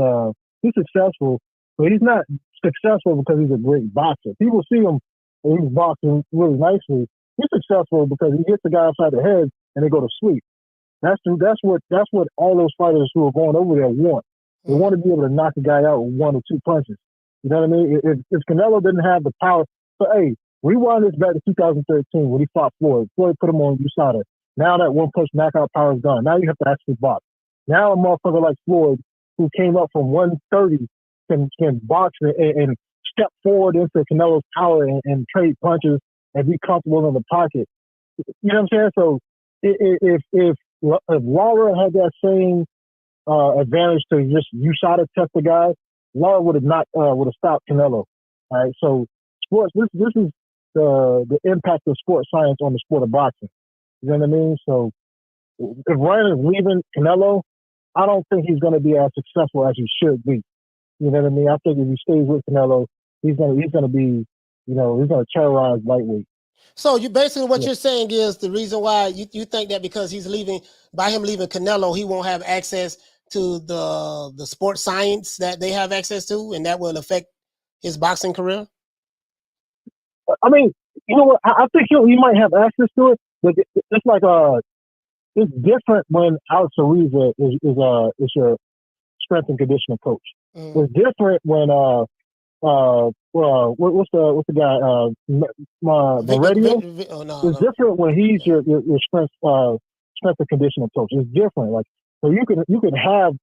he's successful, but he's not successful because he's a great boxer. People see him and he's boxing really nicely. He's successful because he hits the guy upside the head and they go to sleep. That's what all those fighters who are going over there want. They want to be able to knock a guy out with one or two punches. You know what I mean? If Canelo didn't have the power, so hey, rewind this back to 2013 when he fought Floyd. Floyd put him on USADA. Now that one punch knockout power is gone. Now you have to actually box. Now a motherfucker like Floyd, who came up from 130, can box and step forward into Canelo's power and trade punches and be comfortable in the pocket. You know what I'm saying? So if Laura had that same advantage to just USADA test the guy, Laura would have stopped Canelo. All right, so sports. This is the impact of sports science on the sport of boxing. You know what I mean? So if Ryan is leaving Canelo, I don't think he's going to be as successful as he should be. You know what I mean? I think if he stays with Canelo, he's going to be, he's going to terrorize lightweight. So you basically what you're saying is the reason why you think that because he's leaving, by him leaving Canelo, he won't have access to the sports science that they have access to, and that will affect his boxing career? I mean, you know what? I think he might have access to it, but it's like it's different when Alex Ariza is your strength and conditioning coach. It's different when what's the guy Moretti? It's different when he's your strength and conditioning coach. It's different. Like, so you can have,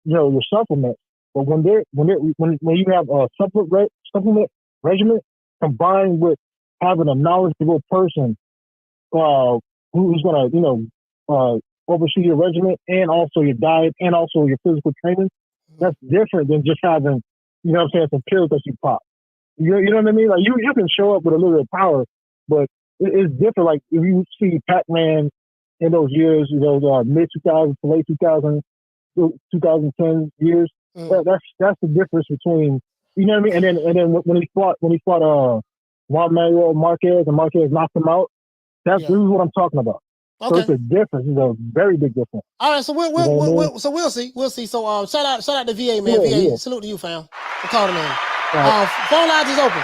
you know, your supplements, but when you have a supplement regimen combined with having a knowledgeable person who's gonna, you know, oversee your regimen and also your diet and also your physical training, that's different than just having, you know what I'm saying, some pills that you pop. You know what I mean? Like, you can show up with a little bit of power, but it's different. Like, if you see Pac-Man in those years, you know, mid-2000s to late 2010 years, that's the difference between, you know what I mean? And then when he fought Juan Manuel Marquez and Marquez knocked him out, this is what I'm talking about. Okay. So it's a difference. It's a very big difference. All right, so we'll see. So shout out to VA, man. VA, salute to you, fam. We're calling in. Phone lines is open.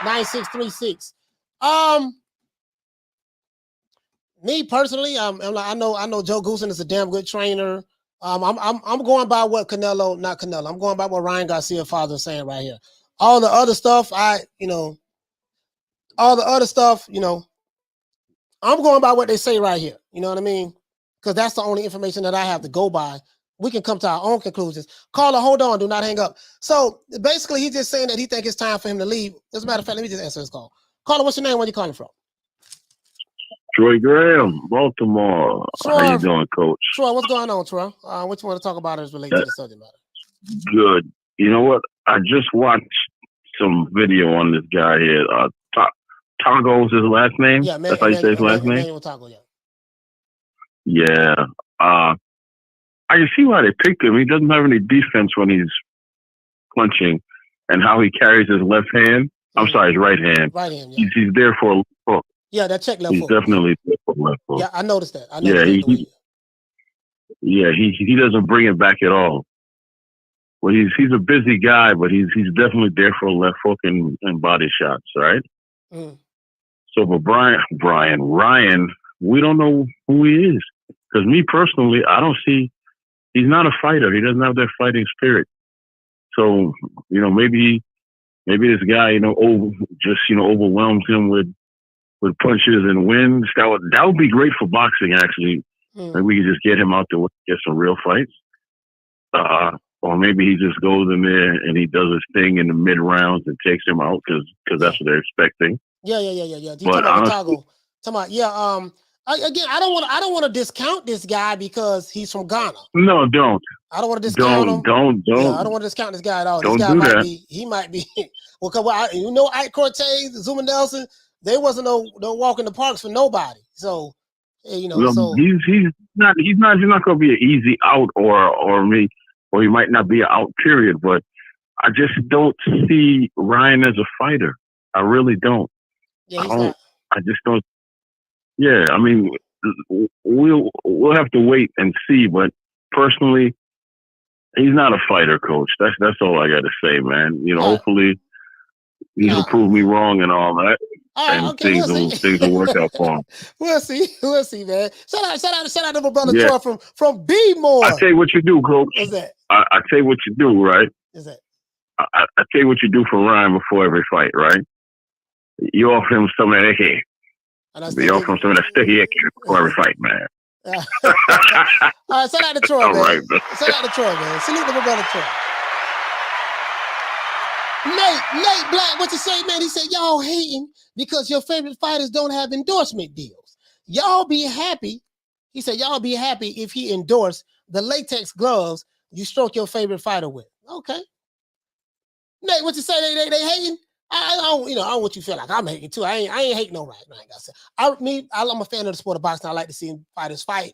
530-494-9636. Me personally, I know Joe Goosen is a damn good trainer. I'm going by what I'm going by what Ryan Garcia father is saying right here. All the other stuff, I'm going by what they say right here. You know what I mean? Because that's the only information that I have to go by. We can come to our own conclusions. Caller, hold on. Do not hang up. So basically, he's just saying that he thinks it's time for him to leave. As a matter of fact, let me just answer this call. Caller, what's your name? Where you calling from? Troy Graham, Baltimore. Troy, how you doing, Coach? Troy, what's going on, Troy? What you want to talk about as related to the subject matter? Good. You know what? I just watched some video on this guy here. Tagoe is his last name? Yeah, that's how you say his last name? Emmanuel Tagoe, yeah. I can see why they picked him. He doesn't have any defense when he's punching, and how he carries his left hand. I'm sorry, his right hand. Right hand, yeah. He's there for a left hook. Yeah, that check left hook. He's definitely there for a left hook. Yeah, I noticed that. He doesn't bring it back at all. Well, he's a busy guy, but he's definitely there for a left hook and body shots, right? So, but Ryan, we don't know who he is. Because me personally, I don't see. He's not a fighter. He doesn't have that fighting spirit. So, you know, maybe this guy, overwhelms him with punches and wins. That would be great for boxing, actually. Maybe we could just get him out there and get some real fights. Or maybe he just goes in there and he does his thing in the mid rounds and takes him out because that's what they're expecting. Yeah. But honestly, again, I don't want to discount this guy because he's from Ghana. No, don't. I don't want to discount him. Don't. Yeah, I don't want to discount this guy at all. Don't This guy do might that. be. He might be. Ike Cortez, Zuma Nelson. They wasn't no walk in the parks for nobody. So, he's not going to be an easy out or he might not be an out period. But I just don't see Ryan as a fighter. I really don't. Yeah, he's not. I just don't. Yeah, I mean, we'll have to wait and see. But personally, he's not a fighter, Coach. That's all I got to say, man. Hopefully he'll prove me wrong and all that, things will work out for him. We'll see, man. Shout out to my brother Troy from B-More. I tell you what you do, Coach. What's that? I tell you what you do, right? What's that? I tell you what you do for Ryan before every fight, right? You offer him some of that hair. You offer him some of that sticky hair before every fight, man. All right, shout out to Troy, all man. Right, man. Shout out to Troy, man. Salute to my brother Troy. Nate Black, what you say, man? He said, y'all hating because your favorite fighters don't have endorsement deals. Y'all be happy. He said, y'all be happy if he endorsed the latex gloves you stroke your favorite fighter with. Okay. Nate, what you say? They hating? I don't want you to feel like I'm hating too. I ain't hating no Ryan Garcia. I'm a fan of the sport of boxing. I like to see fighters fight.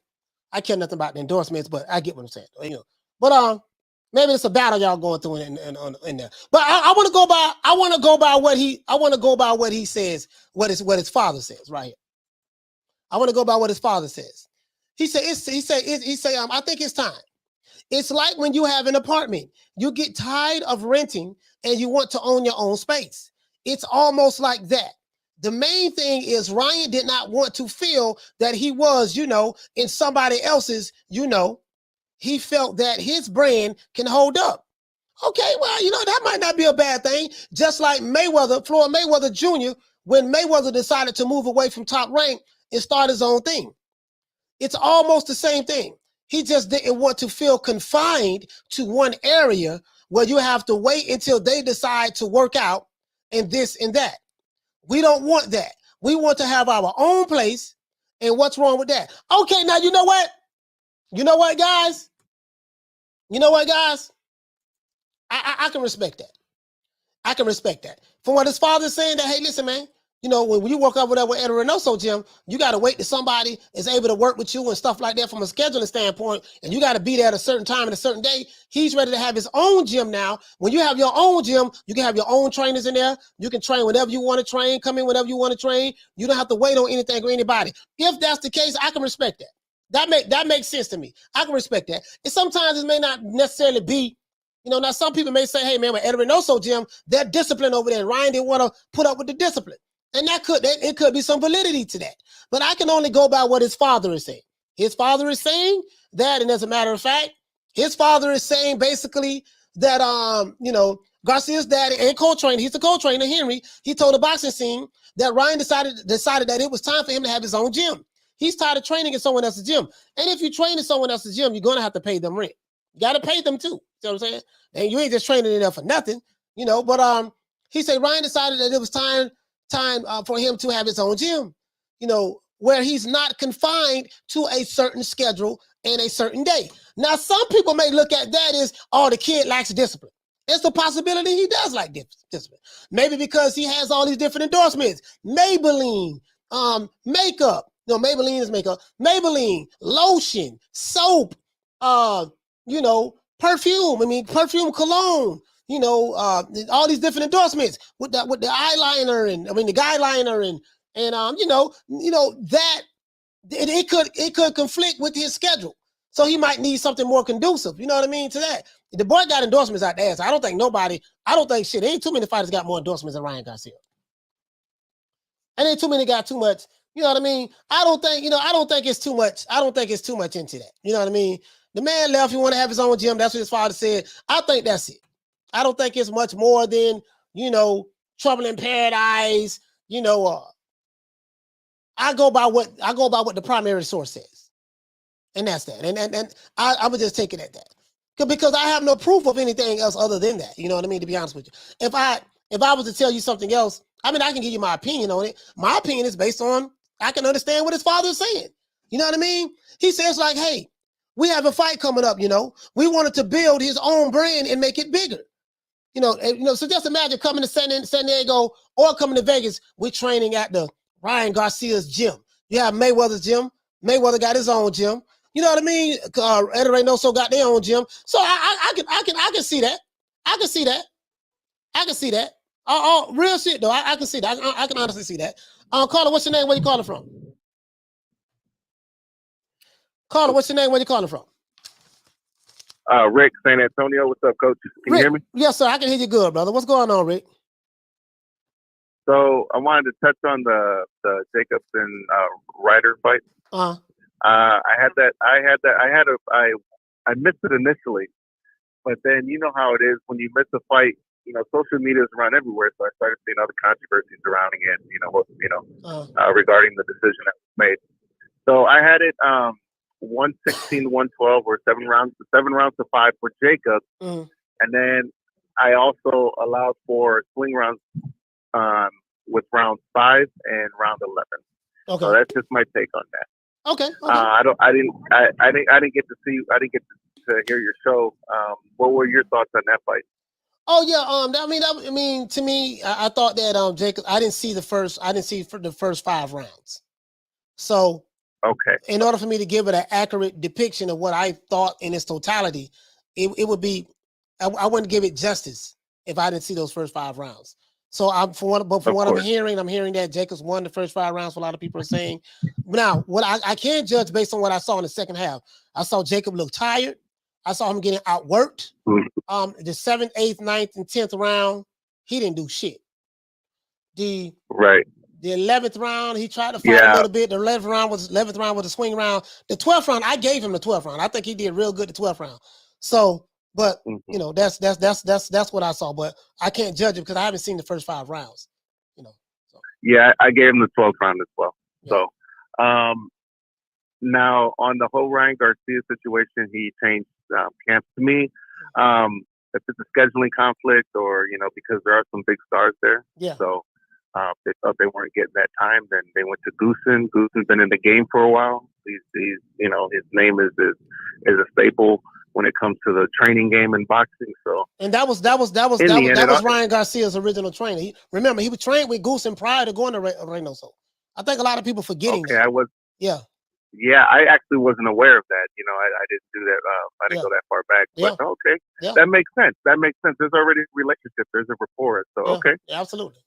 I care nothing about the endorsements, but I get what I'm saying. But maybe it's a battle y'all going through in there. But I want to go by what he says, what his father says right here. I want to go by what his father says. He said I think it's time. It's like when you have an apartment, you get tired of renting and you want to own your own space. It's almost like that. The main thing is Ryan did not want to feel that he was, in somebody else's, he felt that his brand can hold up. Okay, well, that might not be a bad thing. Just like Mayweather, Floyd Mayweather Jr., when Mayweather decided to move away from Top Rank and start his own thing. It's almost the same thing. He just didn't want to feel confined to one area where you have to wait until they decide to work out and this and that. We don't want that. We want to have our own place. And what's wrong with that? Okay, now you know what? You know what, guys? You know what, guys? I can respect that. I can respect that. From what his father's saying that, hey, listen, man, when you walk up with Eddie Reynoso gym, you got to wait till somebody is able to work with you and stuff like that from a scheduling standpoint, and you got to be there at a certain time and a certain day. He's ready to have his own gym now. When you have your own gym, you can have your own trainers in there. You can train whenever you want to train, come in whenever you want to train. You don't have to wait on anything or anybody. If that's the case, I can respect that. That makes sense to me. I can respect that. And sometimes it may not necessarily be, now some people may say, hey, man, with Eddie Reynoso gym, they're disciplined over there. Ryan didn't want to put up with the discipline. And it could be some validity to that. But I can only go by what his father is saying. His father is saying that, and as a matter of fact, his father is saying basically that, Garcia's daddy and co-trainer, he's the co-trainer, Henry, he told the boxing scene that Ryan decided that it was time for him to have his own gym. He's tired of training in someone else's gym. And if you train in someone else's gym, you're going to have to pay them rent. You got to pay them too. You know what I'm saying? And you ain't just training in there for nothing, but he said Ryan decided that it was time for him to have his own gym, where he's not confined to a certain schedule and a certain day. Now, some people may look at that as, the kid lacks discipline. It's a possibility he does like discipline. Maybe because he has all these different endorsements. Maybelline, makeup. No, Maybelline is makeup. Maybelline, lotion, soap, perfume. Perfume, cologne. All these different endorsements with the eyeliner and the guy liner and that it could conflict with his schedule. So he might need something more conducive. You know what I mean to that. The boy got endorsements out there. So I don't think shit. There ain't too many fighters got more endorsements than Ryan Garcia. And ain't too many got too much. You know what I mean? I don't think it's too much. I don't think it's too much into that. You know what I mean? The man left. He want to have his own gym. That's what his father said. I think that's it. I don't think it's much more than, Trouble in Paradise. I go by what the primary source says. And that's that. And I would just take it at that. Because I have no proof of anything else other than that. You know what I mean? To be honest with you. If I was to tell you something else, I can give you my opinion on it. My opinion is based on, I can understand what his father is saying. You know what I mean? He says like, hey, we have a fight coming up, We wanted to build his own brand and make it bigger. So just imagine coming to San Diego or coming to Vegas, we're training at the Ryan Garcia's gym. You have Mayweather's gym. Mayweather got his own gym. You know what I mean? Eddie Reynoso got their own gym. So I can see that. I can see that. I can see that. Real shit though. I can see that. I can honestly see that. Caller, what's your name? Where you calling from? Caller, what's your name? Where you calling from? Rick, San Antonio. What's up, Coach? Can you hear me? Yes, sir. I can hear you good, brother. What's going on, Rick? So I wanted to touch on the Jacobs and Ryder fight. I missed it initially, but then you know how it is when you miss a fight. Social media is around everywhere, so I started seeing other controversies surrounding it. Regarding the decision that was made. So I had it 116, 112, or 7 rounds to 5 for Jacobs, and then I also allowed for swing rounds with round 5 and round 11. Okay, so that's just my take on that. Okay. I didn't get to hear your show. What were your thoughts on that fight? Oh yeah. To me, I thought that Jacob. I didn't see the first 5 rounds. So okay, in order for me to give it an accurate depiction of what I thought in its totality, it would be I wouldn't give it justice if I didn't see those first 5 rounds. So I'm hearing that Jacobs won the first 5 rounds. What a lot of people are saying. Now, what I can't judge based on what I saw in the second half. I saw Jacob look tired. I saw him getting outworked. The 7th, 8th, 9th, and 10th round, he didn't do shit. The The 11th round, he tried to fight a little bit. The 11th round was a swing round. The 12th round, I gave him the 12th round. I think he did real good the 12th round. So, but you know, that's what I saw. But I can't judge it because I haven't seen the first 5 rounds. You know. So. Yeah, I gave him the 12th round as well. Yeah. So, now on the whole Ryan Garcia situation, he changed camps to me. If it's a scheduling conflict or, you know, because there are some big stars there. Yeah. So they thought they weren't getting that time. Then they went to Goosen. Goosen's been in the game for a while. He's you know, his name is a staple when it comes to the training game in boxing. So and that was Ryan Garcia's original trainer. Remember, he was trained with Goosen prior to going to Reynoso. I think a lot of people forgetting that. Yeah, I actually wasn't aware of that. You know, I didn't do that. I didn't go that far back. But okay, that makes sense. That makes sense. There's already a relationship. There's a rapport. So okay, absolutely.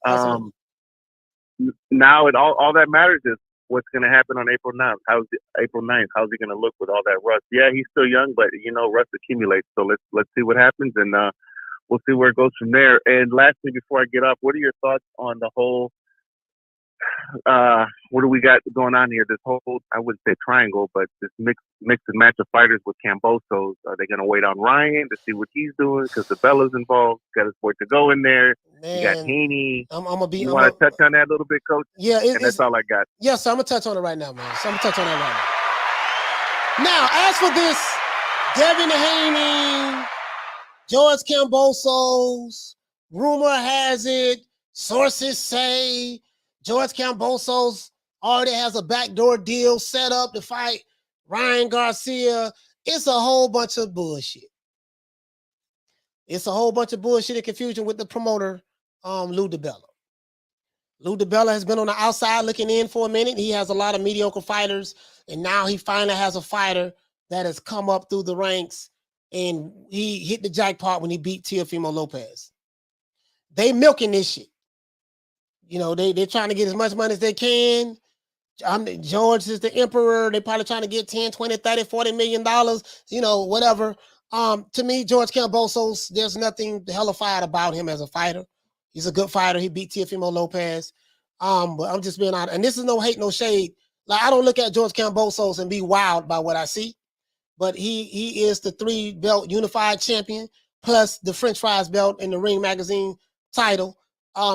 Now all that matters is what's going to happen on April 9th. How's he going to look with all that rust? Yeah, he's still young, but you know, rust accumulates. So let's see what happens, and we'll see where it goes from there. And lastly, before I get up, what are your thoughts on the whole? What do we got going on here? This whole, I wouldn't say triangle, but this mix and match of fighters with Kambosos. Are they going to wait on Ryan to see what he's doing? Because DiBella's involved. Got his boy Tagoe in there. Man, you got Haney. You want to touch on that a little bit, Coach? Yeah. That's all I got. Yes, so I'm going to touch on it right now, man. Now, as for this, Devin Haney, George Kambosos, rumor has it, sources say, George Kambosos already has a backdoor deal set up to fight Ryan Garcia. It's a whole bunch of bullshit. It's a whole bunch of bullshit and confusion with the promoter, Lou DiBella. Lou DiBella has been on the outside looking in for a minute. He has a lot of mediocre fighters, and now he finally has a fighter that has come up through the ranks, and he hit the jackpot when he beat Teofimo Lopez. They milking this shit. You know, they're trying to get as much money as they can. George is the emperor. They're probably trying to get 10, 20, 30, $40 million, you know, whatever. To me, George Kambosos, there's nothing hellified about him as a fighter. He's a good fighter. He beat Teofimo Lopez. But I'm just being honest. And this is no hate, no shade. Like, I don't look at George Kambosos and be wowed by what I see. But he is the 3-belt unified champion, plus the French fries belt in the Ring Magazine title.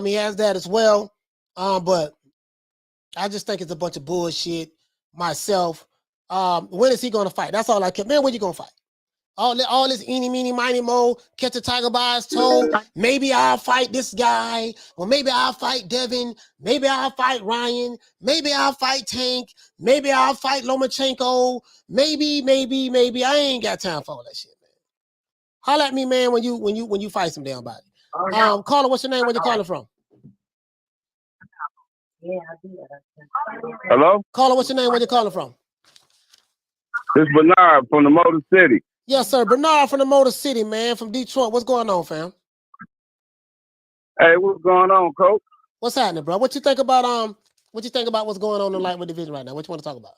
He has that as well. But I just think it's a bunch of bullshit myself. When is he going to fight? That's all I care. Man, when you going to fight? All this eeny, meeny, miny, mo, catch a tiger by his toe. Maybe I'll fight this guy. Or maybe I'll fight Devin. Maybe I'll fight Ryan. Maybe I'll fight Tank. Maybe I'll fight Lomachenko. Maybe. I ain't got time for all that shit, man. Holler at me, man, when you fight some damn body. Caller, what's your name? Where you calling from? Hello? Caller, what's your name? Where you calling from? This is Bernard from the Motor City. Yes, sir. Bernard from the Motor City, man, from Detroit. What's going on, fam? Hey, what's going on, Coach? What's happening, bro? What you think about what's going on in the lightweight division right now? What you want to talk about?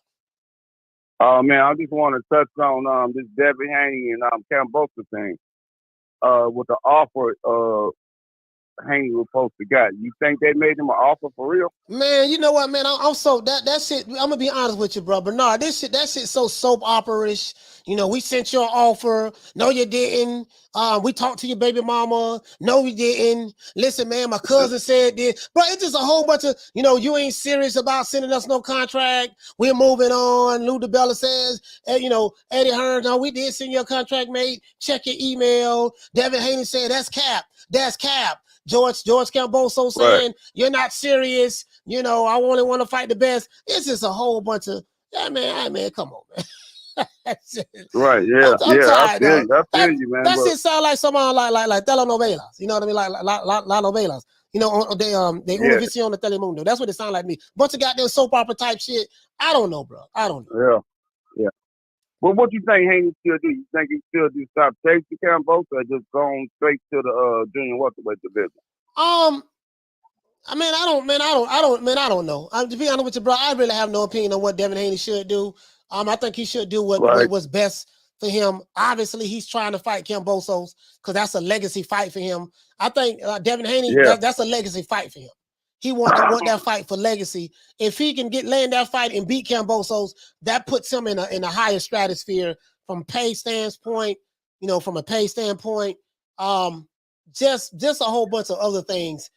Oh man, I just want to touch on this Devin Haney and Kambosos thing. With the offer Haney was supposed to got. You think they made him an offer for real? Man, you know what, man? I'm so that shit. I'm gonna be honest with you, bro. Bernard, that shit so soap opera-ish. You know, we sent you an offer. No, you didn't. We talked to your baby mama. No, we didn't. Listen, man, my cousin said this. But it's just a whole bunch of, you know, you ain't serious about sending us no contract. We're moving on. Lou DiBella says, you know, Eddie Hearns, no, we did send you a contract, mate. Check your email. Devin Haney said, that's cap. That's cap. George Kambosos saying, you're not serious. You know, I only want to fight the best. It's just a whole bunch of, man, come on, man. Right, yeah, I'm tired, I feel you, man. That shit sound like someone like telenovelas. You know what I mean? Like la novelas. You know, they Univision de Telemundo. That's what it sound like to me. Bunch of goddamn soap opera type shit. I don't know, bro. I don't know. Yeah. But what you think Haney still do? You think he still do stop chasing Kambosos or just going straight to the junior welterweight division? I don't know. To be honest with you, bro, I really have no opinion on what Devin Haney should do. I think he should do what was best for him. Obviously, he's trying to fight Kambosos because that's a legacy fight for him. I think Devin Haney, that's a legacy fight for him. He want that fight for legacy. If he can land that fight and beat Kambosos, that puts him in a higher stratosphere from pay standpoint, from a pay standpoint. Just a whole bunch of other things.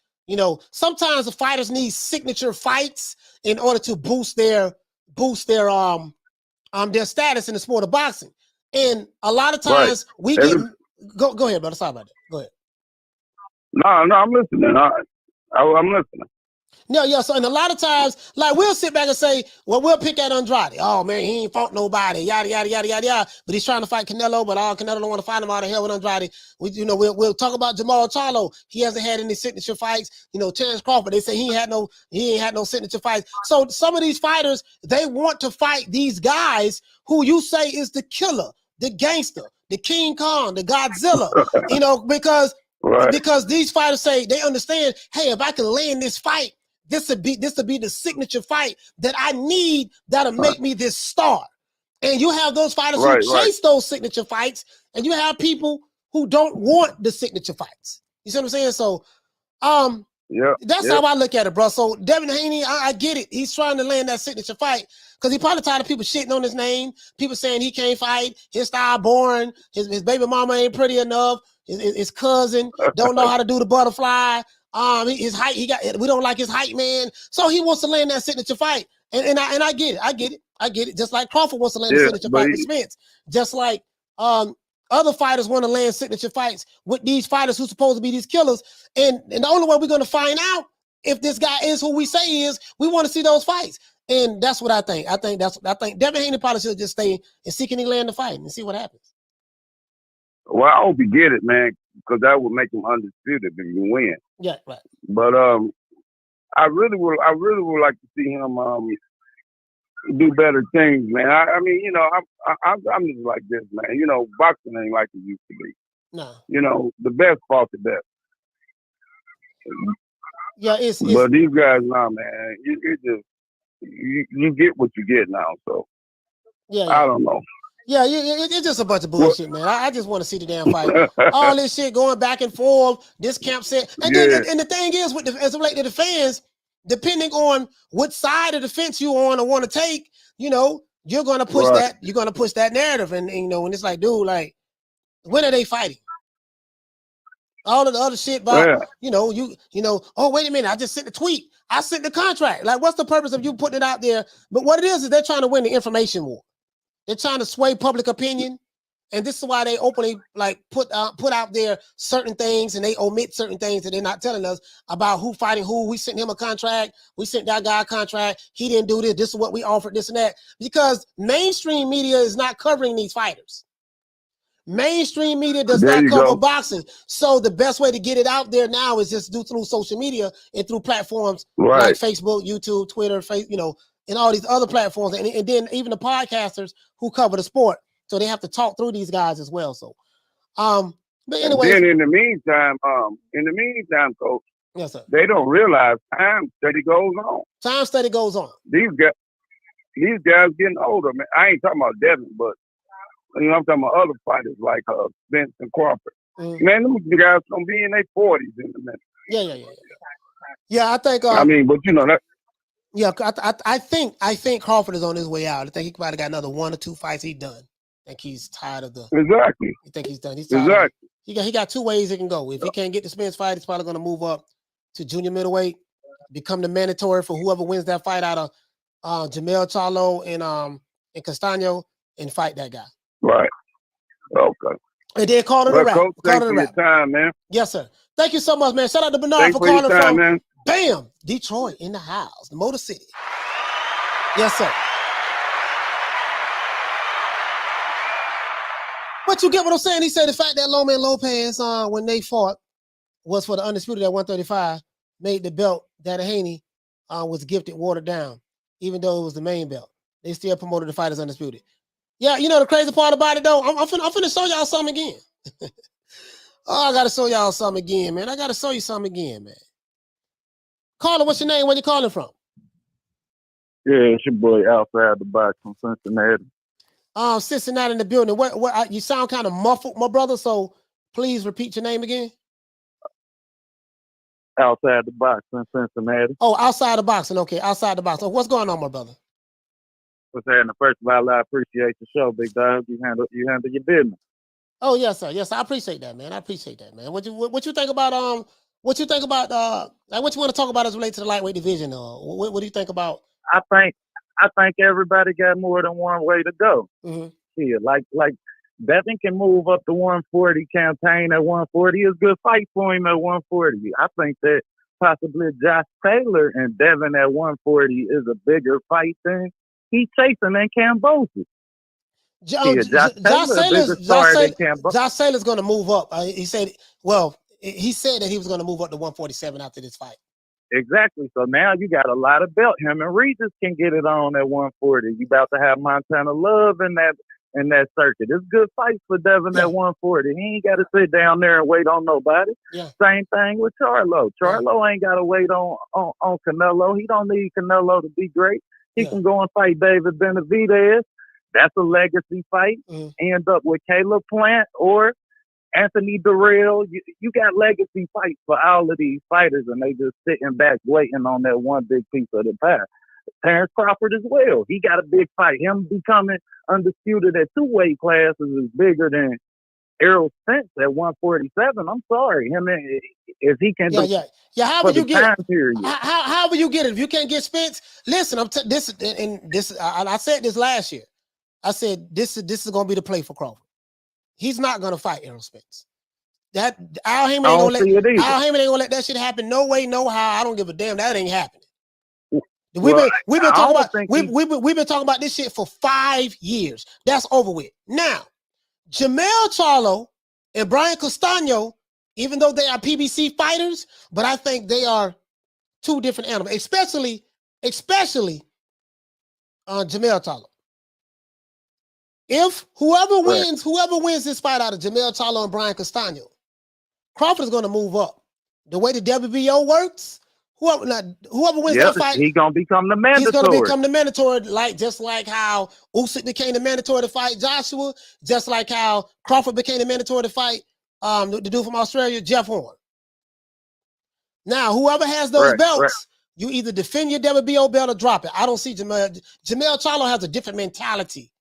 Sometimes the fighters need signature fights in order to boost their status in the sport of boxing. And a lot of times we get go ahead, brother. Sorry about that. Go ahead. No, I'm listening. I'm listening. No, yeah. So, and a lot of times, like we'll sit back and say, well, we'll pick at Andrade. Oh man, he ain't fought nobody. Yada yada yada yada yada. But he's trying to fight Canelo, but Canelo don't want to fight him out of hell with Andrade. We'll talk about Jamal Charlo. He hasn't had any signature fights. Terence Crawford. They say he ain't had no signature fights. So some of these fighters, they want to fight these guys who you say is the killer, the gangster, the King Kong, the Godzilla. Because these fighters say they understand. Hey, if I can land this fight. This would be the signature fight that I need that'll make me this star. And you have those fighters who chase those signature fights, and you have people who don't want the signature fights. You see what I'm saying? So that's how I look at it, bro. So Devin Haney, I get it. He's trying to land that signature fight because he probably tired of people shitting on his name, people saying he can't fight, his style boring, his baby mama ain't pretty enough, his cousin don't know how to do the butterfly. His height, we don't like his height, man. So he wants to land that signature fight, and I get it. Just like Crawford wants to land a signature fight with Spence. Just like other fighters want to land signature fights with these fighters who's supposed to be these killers. And the only way we're going to find out if this guy is who we say he is, we want to see those fights. And that's what I think. I think Devin Haney probably should just stay and see can he land the fight and see what happens. Well, I hope he get it, man, because that would make him undisputed if you win. Yeah, right. But I really would like to see him do better things, man. I mean, I'm just like this, man. Boxing ain't like it used to be. No. The best fought the best. Yeah, it's but these guys now, man, you get what you get now. So I don't know. Yeah, it's just a bunch of bullshit, man. I just want to see the damn fight. All this shit going back and forth. This camp said, and the thing is, as it relates to the fans, depending on what side of the fence you on or want to take, you're gonna push that. You're gonna push that narrative, and and it's like, dude, like, when are they fighting? All of the other shit about, oh, wait a minute, I just sent the tweet. I sent the contract. Like, what's the purpose of you putting it out there? But what it is they're trying to win the information war. They're trying to sway public opinion, and this is why they openly put out there certain things, and they omit certain things that they're not telling us about who fighting who. We sent him a contract. We sent that guy a contract. He didn't do this. This is what we offered. This and that, because mainstream media is not covering these fighters. Mainstream media does not cover boxing. So the best way to get it out there now is just through social media and through platforms like Facebook, YouTube, Twitter, and all these other platforms, and then even the podcasters who cover the sport. So they have to talk through these guys as well. So, but anyway. Then in the meantime, Coach. Yes, sir. They don't realize time study goes on. Time study goes on. These guys getting older, man. I ain't talking about Devin, but I'm talking about other fighters like Spence and Crawford. Man, them guys gonna be in their 40s in a minute. Yeah, I think. I mean, but that. Yeah, I think Crawford is on his way out. I think he probably got another 1 or 2 fights he's done. I think he's tired of the. Exactly. I think he's done. He's tired. He got 2 ways he can go. If he can't get the Spence fight, he's probably going to move up to junior middleweight, become the mandatory for whoever wins that fight out of Jamel Charlo and Castano, and fight that guy. Right. Okay. And then call it a wrap. Coach, thanks for your time, man. Yes, sir. Thank you so much, man. Shout out to Bernard for calling time, from man. Bam, Detroit in the house, the Motor City. Yes, sir. But you get what I'm saying? He said the fact that Loma and Lopez, when they fought, was for the undisputed at 135, made the belt that Haney was gifted watered down, even though it was the main belt. They still promoted the fight as undisputed. Yeah, the crazy part about it, though, I'm finna show y'all something again. I got to show y'all something again, man. I got to show you something again, man. Caller, what's your name? Where you calling from? Yeah, it's your boy outside the box from Cincinnati. Cincinnati in the building. What you sound kind of muffled, my brother, so please repeat your name again. outside the box in Cincinnati. Oh, outside the boxing. Okay, outside the box. So what's going on, my brother? What's happening? First of all, I appreciate the show, big dog. You handle your business. Oh yes, sir. Yes, I appreciate that, man. I appreciate that, man. What you think about what you think about like what you want to talk about as related to the lightweight division? What do you think about? I think everybody got more than one way to go. Mm-hmm. Yeah, like Devin can move up to 140. Campaign at 140 is a good fight for him at 140. I think that possibly Josh Taylor and Devin at 140 is a bigger fight than he's chasing than Cambosis. Josh Taylor's going to move up. He said that he was going to move up to 147 after this fight. Exactly. So now you got a lot of belt. Him and Regis can get it on at 140. You about to have Montana Love in that circuit. It's good fights for Devin at 140. He ain't got to sit down there and wait on nobody. Yeah. Same thing with Charlo. Charlo ain't got to wait on Canelo. He don't need Canelo to be great. He can go and fight David Benavidez. That's a legacy fight. End up with Caleb Plant or Anthony Durrell. You got legacy fights for all of these fighters, and they just sitting back waiting on that one big piece of the pie. Terrence Crawford as well. He got a big fight. Him becoming undisputed at 2 weight classes is bigger than Errol Spence at 147. I'm sorry. Him, if he can however you get it. However you get it. If you can't get Spence, listen, I said this last year. I said this is gonna be the play for Crawford. He's not gonna fight Errol Spence. Al Heyman ain't gonna let that shit happen. No way, no how. I don't give a damn. That ain't happening. We've been talking about this shit for 5 years. That's over with. Now, Jermell Charlo and Brian Castano, even though they are PBC fighters, but I think they are 2 different animals, especially Jermell Charlo. If whoever wins this fight out of Jermell Charlo and Brian Castano, Crawford is going to move up. The way the WBO works, whoever wins that fight, he's going to become the mandatory. He's going to become the mandatory, just like how Usyk became the mandatory to fight Joshua, just like how Crawford became the mandatory to fight the dude from Australia, Jeff Horn. Now, whoever has those belts, you either defend your WBO belt or drop it. I don't see Jermell Charlo has a different mentality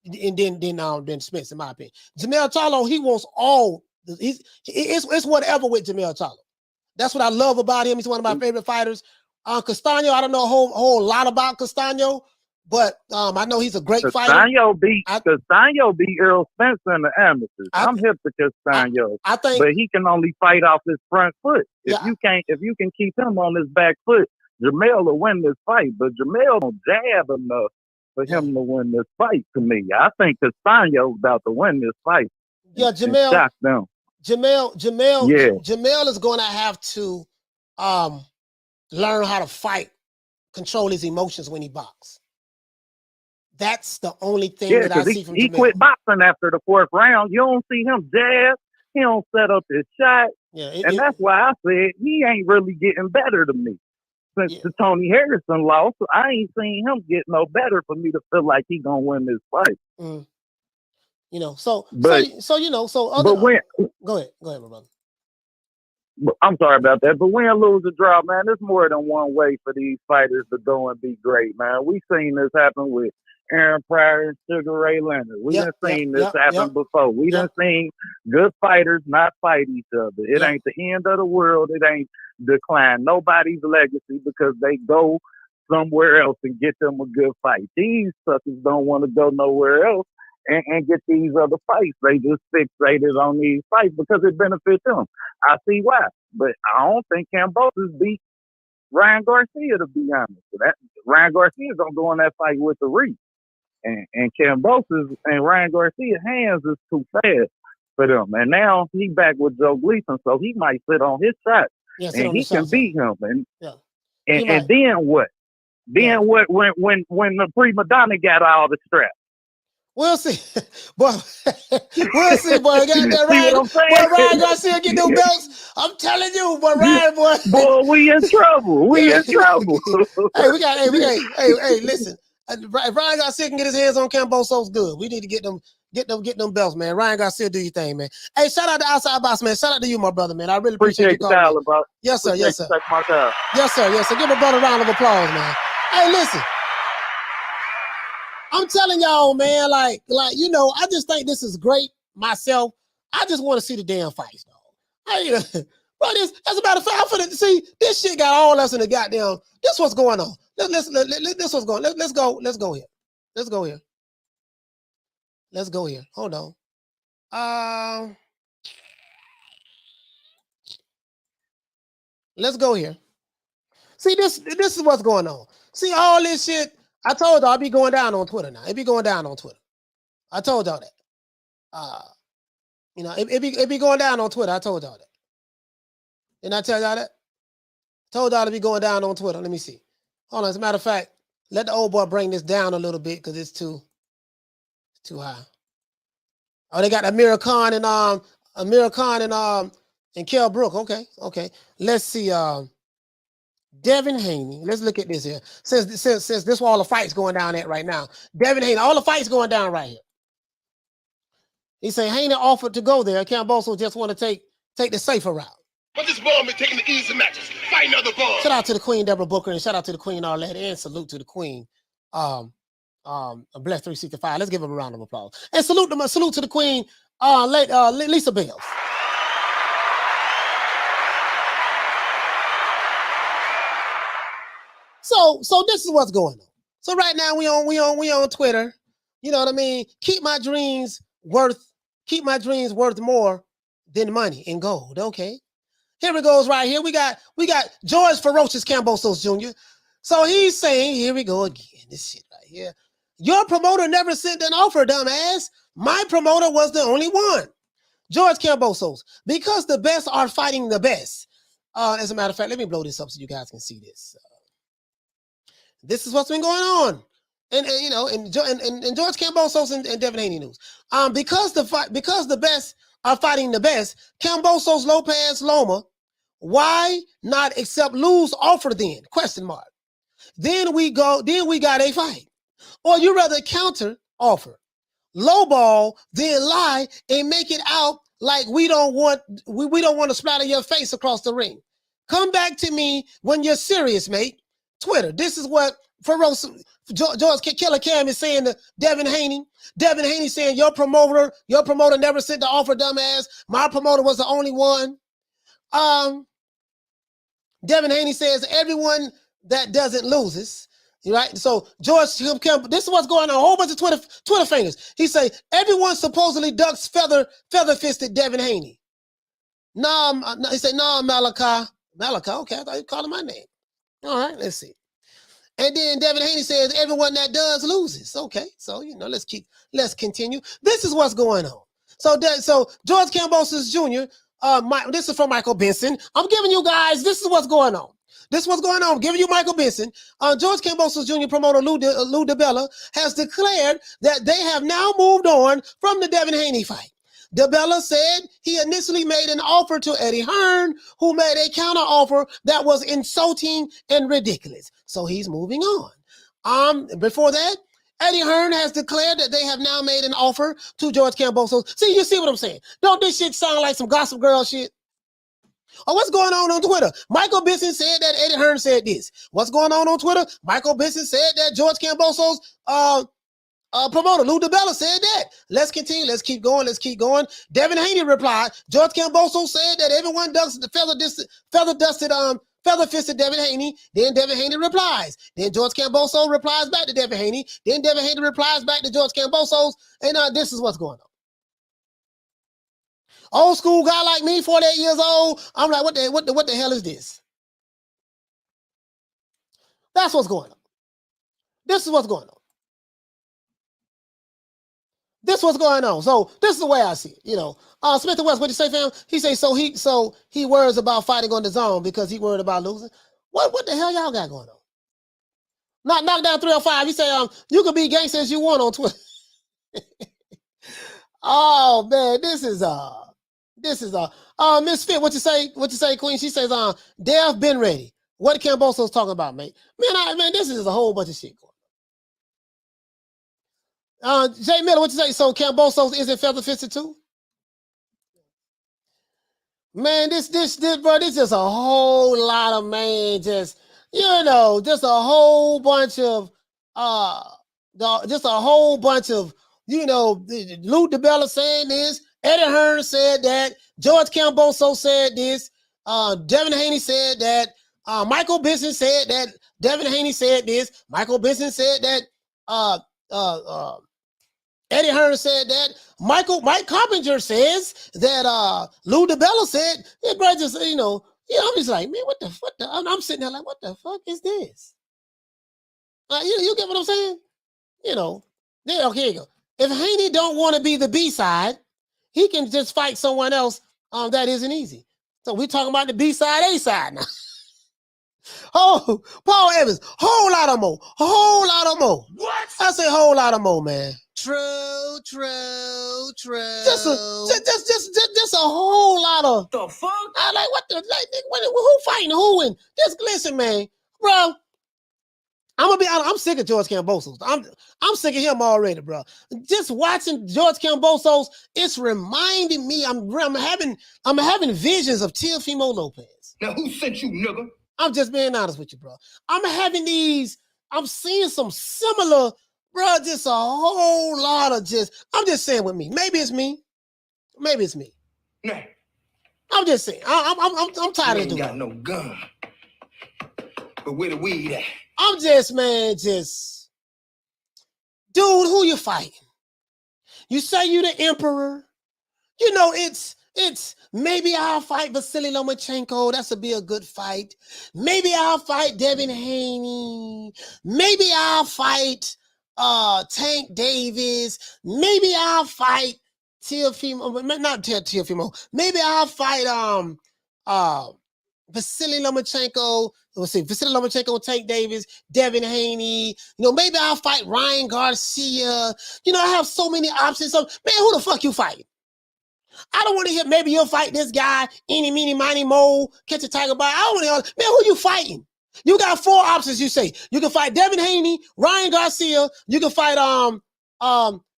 than Spence, in my opinion. Jermell Charlo, he wants all. It's whatever with Jermell Charlo. That's what I love about him. He's one of my favorite fighters. Castano, I don't know a whole lot about Castano, but I know he's a great fighter. Castano beat Errol Spence in the amateurs. I'm hip to Castano, but he can only fight off his front foot. If you can keep him on his back foot, Jermell will win this fight. But Jermell don't jab enough for him to win this fight. To me, I think Castano about to win this fight. Yeah, Jermell. Shock them. Jermell is going to have to learn how to fight, control his emotions when he boxes. That's the only thing that I see from Jermell. He quit boxing after the 4th round. You don't see him jab. He don't set up his shot. That's why I said he ain't really getting better to me. Since the Tony Harrison loss, I ain't seen him get no better for me to feel like he gonna win this fight. Go ahead, my brother. I'm sorry about that, but win, lose, or draw, man, there's more than one way for these fighters to go and be great, man. We've seen this happen with Aaron Pryor and Sugar Ray Leonard. We done seen this happen before. We done seen good fighters not fight each other. It ain't the end of the world. It ain't decline nobody's legacy because they go somewhere else and get them a good fight. These suckers don't want to go nowhere else and get these other fights. They just fixated on these fights because it benefits them. I see why, but I don't think Cambosis beat Ryan Garcia, to be honest. Ryan Garcia gonna go in that fight with the reach, and Cambosis and Ryan Garcia's hands is too fast for them. And now he back with Joe Gleason, so he might sit on his shot and he can beat him. And then what? Then what? When the prima donna got all the straps. We'll see, boy. We'll see, boy. Got that Ryan Garcia get no belts. I'm telling you, boy, Ryan, boy, we in trouble. We in trouble. Hey, listen. If Ryan Garcia can get his hands on Cambosos, good. We need to get them Get them belts, man. Ryan Garcia, do your thing, man. Hey, shout out to Outside Boss, man. Shout out to you, my brother, man. I really appreciate you calling me. Bro. Yes, sir. Yes, sir. My time. Yes, sir. Yes, sir. Give a brother a round of applause, man. Hey, listen. I'm telling y'all, man, like, you know, I just think this is great myself. I just want to see the damn fights, dog. Bro, as a matter of fact, I'm finna see this shit got all us in the goddamn. This what's going on. This what's going. Let's go here. Let's go here. Let's go here. Hold on. Let's go here. See, this is what's going on. See all this shit. I told y'all I'll be going down on Twitter now. It be going down on Twitter. I told y'all that. You know, it be going down on Twitter. I told y'all that. Didn't I tell y'all that? Told y'all to be going down on Twitter. Let me see. Hold on. As a matter of fact, let the old boy bring this down a little bit because it's too high. Oh, they got Amir Khan and Kell Brook. Okay. Let's see. Devin Haney. Let's look at this here. Since this where all the fights going down at right now. Devin Haney, all the fights going down right here. He say Haney offered to go there. Camboso just want to take the safer route. But this ball been taking the easy matches. Fight another ball. Shout out to the Queen Deborah Booker and shout out to the Queen Arlette and salute to the Queen. Bless 365. Let's give him a round of applause. And salute to the Queen, Lisa Bells. So this is what's going on. So right now we on Twitter. You know what I mean? Keep my dreams worth more than money and gold. Okay. Here it goes right here. We got George Ferocious Cambosos Jr. So he's saying, here we go again. This shit right here. Your promoter never sent an offer, dumbass. My promoter was the only one. George Cambosos, because the best are fighting the best. As a matter of fact, let me blow this up so you guys can see this. This is what's been going on. And you know, and George Cambosos and Devin Haney news. Because the best are fighting the best, Cambosos, Lopez, Loma, why not accept Lou's offer then? Question mark. Then we got a fight. Or you rather counter offer, lowball, then lie and make it out like we don't want to splatter your face across the ring. Come back to me when you're serious, mate. Twitter. This is what George Killer Cam is saying to Devin Haney. Devin Haney saying your promoter never sent the offer, dumbass. My promoter was the only one. Devin Haney says everyone that doesn't loses. Right? So George Campbell, this is what's going on. A whole bunch of Twitter fingers. He say everyone supposedly ducks feather-fisted Devin Haney. He said, no, Malachi. Malachi, okay, I thought you called him my name. All right, let's see. And then Devin Haney says everyone that does loses. Okay, so you know, let's continue. This is what's going on. So George Cambosos Jr. This is from Michael Benson. I'm giving you guys. This is what's going on. This is what's going on. I'm giving you Michael Benson. George Cambosos Jr. promoter Lou DiBella has declared that they have now moved on from the Devin Haney fight. DiBella said he initially made an offer to Eddie Hearn, who made a counter offer that was insulting and ridiculous. So he's moving on. Before that, Eddie Hearn has declared that they have now made an offer to George Cambosos. See, you see what I'm saying? Don't this shit sound like some Gossip Girl shit? Oh, what's going on Twitter? Michael Benson said that Eddie Hearn said this. What's going on Twitter? Michael Benson said that George Cambosos promoter Lou DiBella said that. Let's continue. Let's keep going. Devin Haney replied. George Cambosos said that everyone ducks the feather-fisted Devin Haney. Then Devin Haney replies. Then George Cambosos replies back to Devin Haney. Then Devin Haney replies back to George Cambosos. And this is what's going on. Old school guy like me, 48 years old. I'm like, what the hell is this? That's what's going on. This is what's going on. This is what's going on. So this is the way I see it. You know, Smith and West, what you say, fam? He say so he worries about fighting on the zone because he worried about losing. What the hell y'all got going on? Knock down 305. He say you can be gangster as you want on Twitter. Oh man, this is Miss Fit. What you say, Queen? She says Dev been ready. What Cambosos talking about, mate? Man, this is a whole bunch of shit going on. Jay Miller, what you say? So Kambosos isn't feather fisted too? Man, this bro, this is a whole lot of just a whole bunch of Lou DiBella saying this, Eddie Hearn said that, George Kambosos said this, Devin Haney said that, Michael Benson said that, Devin Haney said this, Michael Benson said that, Eddie Hearn said that, Mike Coppinger says that, Lou DiBella said, yeah, bro, just, I'm just like, man, what the fuck? I'm sitting there like, what the fuck is this? You get what I'm saying? Okay, here you go. If Haney don't want to be the B-side, he can just fight someone else that isn't easy. So we're talking about the B-side, A-side now. Oh, Paul Evans, whole lot of more. What? I say whole lot of more, man. True. Just a whole lot of the fuck. I like what the who fighting who and just listen, man, bro. I'm gonna be honest. I'm sick of George Kambosos. I'm sick of him already, bro. Just watching George Kambosos, it's reminding me. I'm having visions of Teofimo Lopez. Now who sent you, nigga? I'm just being honest with you, bro. I'm seeing some similar, bro, just a whole lot of I'm just saying with me. Maybe it's me. Nah. I'm just saying. I'm tired of doing got no gun. But where the weed at? I'm just, dude, who you fighting? You say you the emperor. It's maybe I'll fight Vasily Lomachenko. That'll be a good fight. Maybe I'll fight Devin Haney. Maybe I'll fight Tank Davis. Maybe I'll fight Teofimo. Not Teofimo. Maybe I'll fight Vasily Lomachenko. Let's see, Vasily Lomachenko, Tank Davis, Devin Haney. Maybe I'll fight Ryan Garcia. I have so many options. So, man, who the fuck you fighting? I don't want to hear maybe you'll fight this guy, eeny, meeny, miny, mo, catch a tiger by. I don't want to hear, man, who you fighting? You got 4 options, you say. You can fight Devin Haney, Ryan Garcia. You can fight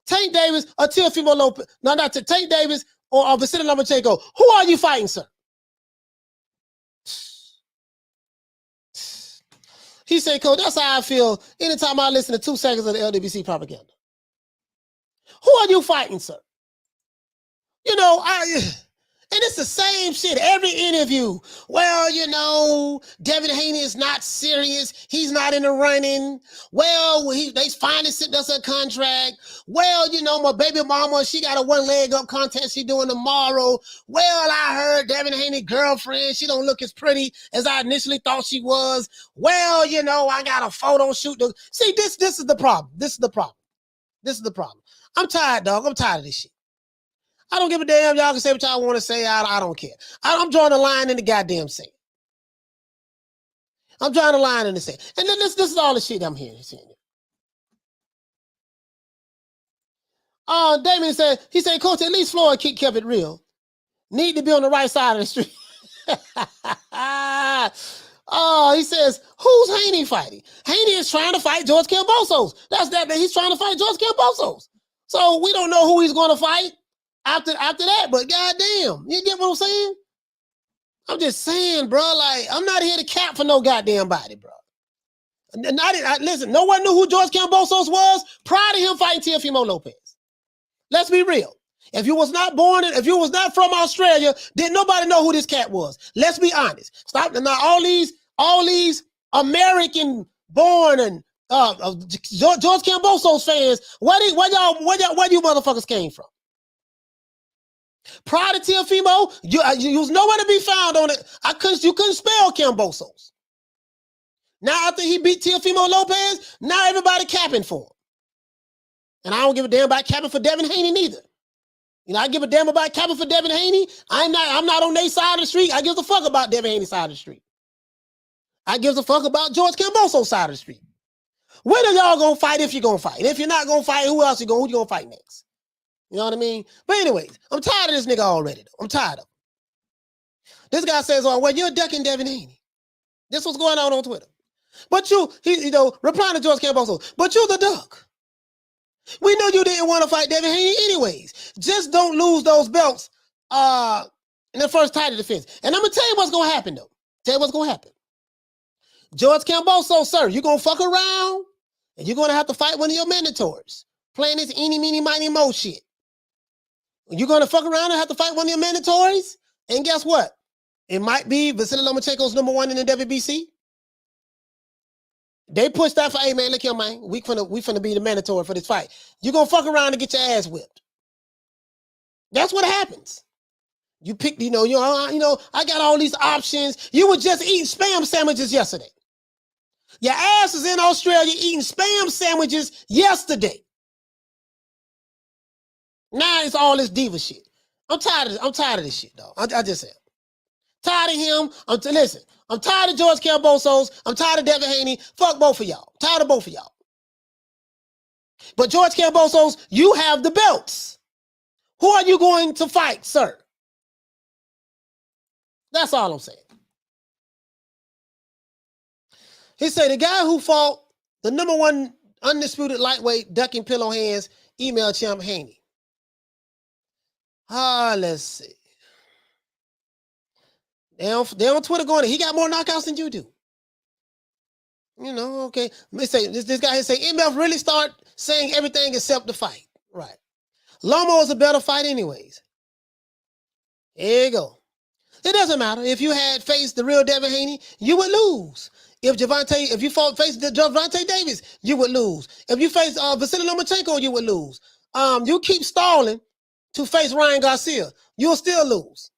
Tank Davis or Teofimo Lopez. No, not Tank Davis or Vasily Lomachenko. Who are you fighting, sir? He said, Coach, that's how I feel anytime I listen to 2 seconds of the LWC propaganda. Who are you fighting, sir? And it's the same shit every interview. Well, Devin Haney is not serious. He's not in the running. Well, they finally sent us a contract. Well, my baby mama, she got a 1 leg up contest she doing tomorrow. Well, I heard Devin Haney's girlfriend, she don't look as pretty as I initially thought she was. Well, I got a photo shoot. See, this is the problem. This is the problem. I'm tired, dog. I'm tired of this shit. I don't give a damn. Y'all can say what y'all want to say. I don't care. I'm drawing the line in the goddamn sand. I'm drawing the line in the sand. And then this is all the shit I'm hearing. Damien said, Coach, at least Floyd kept it real. Need to be on the right side of the street. He says, who's Haney fighting? Haney is trying to fight George Kambosos. He's trying to fight George Kambosos. So we don't know who he's going to fight after that, but goddamn, you get what I'm saying? I'm just saying, bro, like, I'm not here to cap for no goddamn body, bro. Listen, no one knew who George Kambosos was prior to him fighting Teofimo Lopez. Let's be real. If you was not from Australia, didn't nobody know who this cat was. Let's be honest. Stop. Now, all these American born and George Kambosos fans, where you motherfuckers came from? Prior to Teofimo, you was nowhere to be found on it. You couldn't spell Kambosos. Now after he beat Teofimo Lopez, now everybody capping for him. And I don't give a damn about capping for Devin Haney neither. I give a damn about capping for Devin Haney. I'm not on their side of the street. I give a fuck about Devin Haney's side of the street. I give a fuck about George Kambosos' side of the street. When are y'all gonna fight if you're gonna fight? If you're not gonna fight, who you gonna fight next? You know what I mean? But anyways, I'm tired of this nigga already, though. I'm tired of him. This guy says, well, you're ducking Devin Haney. This was going on Twitter. But replying to George Kambosos, but you're the duck. We knew you didn't want to fight Devin Haney anyways. Just don't lose those belts in the first title defense. And I'm going to tell you what's going to happen, though. Tell you what's going to happen. George Kambosos, sir, you're going to fuck around and you're going to have to fight one of your mandatories. Playing this eeny, meeny, miny, mo shit. You're going to fuck around and have to fight one of your mandatories. And guess what? It might be Vasily Lomachenko's #1 in the WBC. They pushed that for, hey, man, look here, man. We finna be the mandatory for this fight. You're going to fuck around and get your ass whipped. That's what happens. You pick, I got all these options. You were just eating Spam sandwiches yesterday. Your ass is in Australia eating Spam sandwiches yesterday. Now it's all this diva shit. I'm tired of this shit, dog. I just said. Tired of him. Listen, I'm tired of George Kambosos. I'm tired of Devin Haney. Fuck both of y'all. Tired of both of y'all. But George Kambosos, you have the belts. Who are you going to fight, sir? That's all I'm saying. He said the guy who fought the #1 undisputed lightweight ducking pillow hands email champ Haney. Let's see. They're on Twitter going, he got more knockouts than you do. Okay. They say this guy here say MF really start saying everything except the fight. Right. Lomo is a better fight anyways. There you go. It doesn't matter. If you had faced the real Devin Haney, you would lose. If you faced Gervonta Davis, you would lose. If you faced Vasily Lomachenko, you would lose. You keep stalling to face Ryan Garcia, you'll still lose.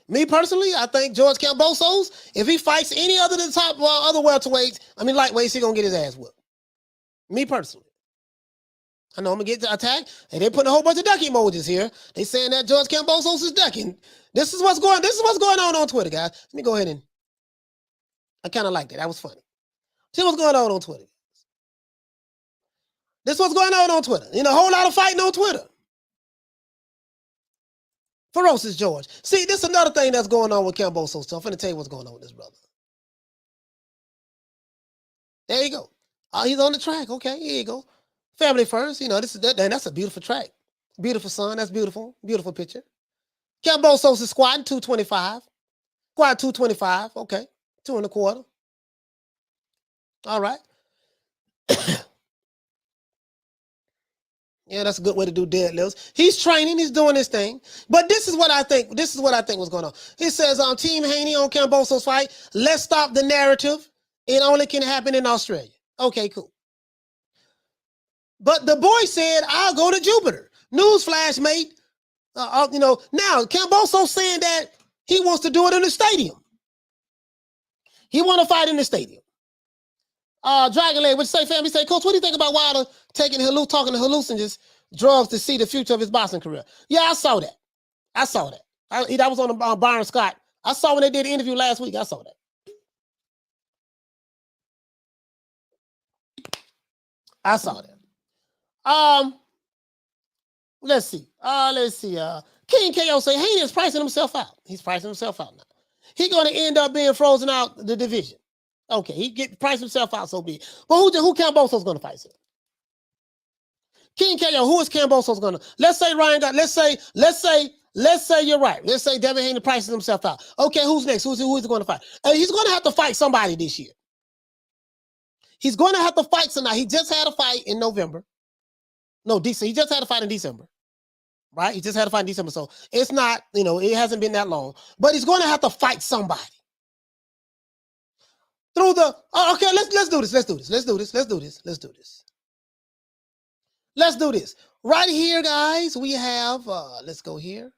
Me personally, I think George Kambosos, if he fights any other than top other welterweights, lightweights, he's gonna get his ass whooped. Me personally. I know I'm gonna get attacked, and they putting a whole bunch of duck emojis here. They saying that George Kambosos is ducking. This is what's going on Twitter, guys. Let me go ahead and I kind of liked it. That was funny. See what's going on Twitter. This is what's going on Twitter. A whole lot of fighting on Twitter. Ferocious George. See, this is another thing that's going on with Kambosos. So I'm finna tell you what's going on with this brother. There you go. He's on the track. Okay, here you go. Family first. That's a beautiful track. Beautiful son. That's beautiful. Beautiful picture. Kambosos is squatting 225. Squat 225. Okay. 2 1/4. All right. Yeah, that's a good way to do deadlifts. He's training. He's doing his thing. But this is what I think. This is what I think was going on. He says, Team Haney on Kambosos fight. Let's stop the narrative. It only can happen in Australia. Okay, cool. But the boy said, I'll go to Jupiter. Newsflash, mate. Now Kambosos saying that he wants to do it in the stadium. He want to fight in the stadium. Dragon Leg, what you say, fam? He say, Coach, what do you think about Wilder talking to hallucinogens drugs to see the future of his boxing career? Yeah, I saw that. That was on Byron Scott. I saw when they did the interview last week. I saw that. Let's see. King KO say Haney is pricing himself out. He's pricing himself out now. He's going to end up being frozen out the division. Okay, he priced himself out so big. But who Kambosos going to fight? Sir? King KO, who is Kambosos going to? Let's say Ryan got. Let's say you're right. Let's say Devin Haney prices himself out. Okay, who's next? Who is he going to fight? He's going to have to fight somebody this year. He's going to have to fight somebody. He just had a fight in November. No, December. He just had a fight in December. Right? He just had a fight in December. So it's not, it hasn't been that long. But he's going to have to fight somebody. Okay, let's do this. Right here, guys, we have, let's go here.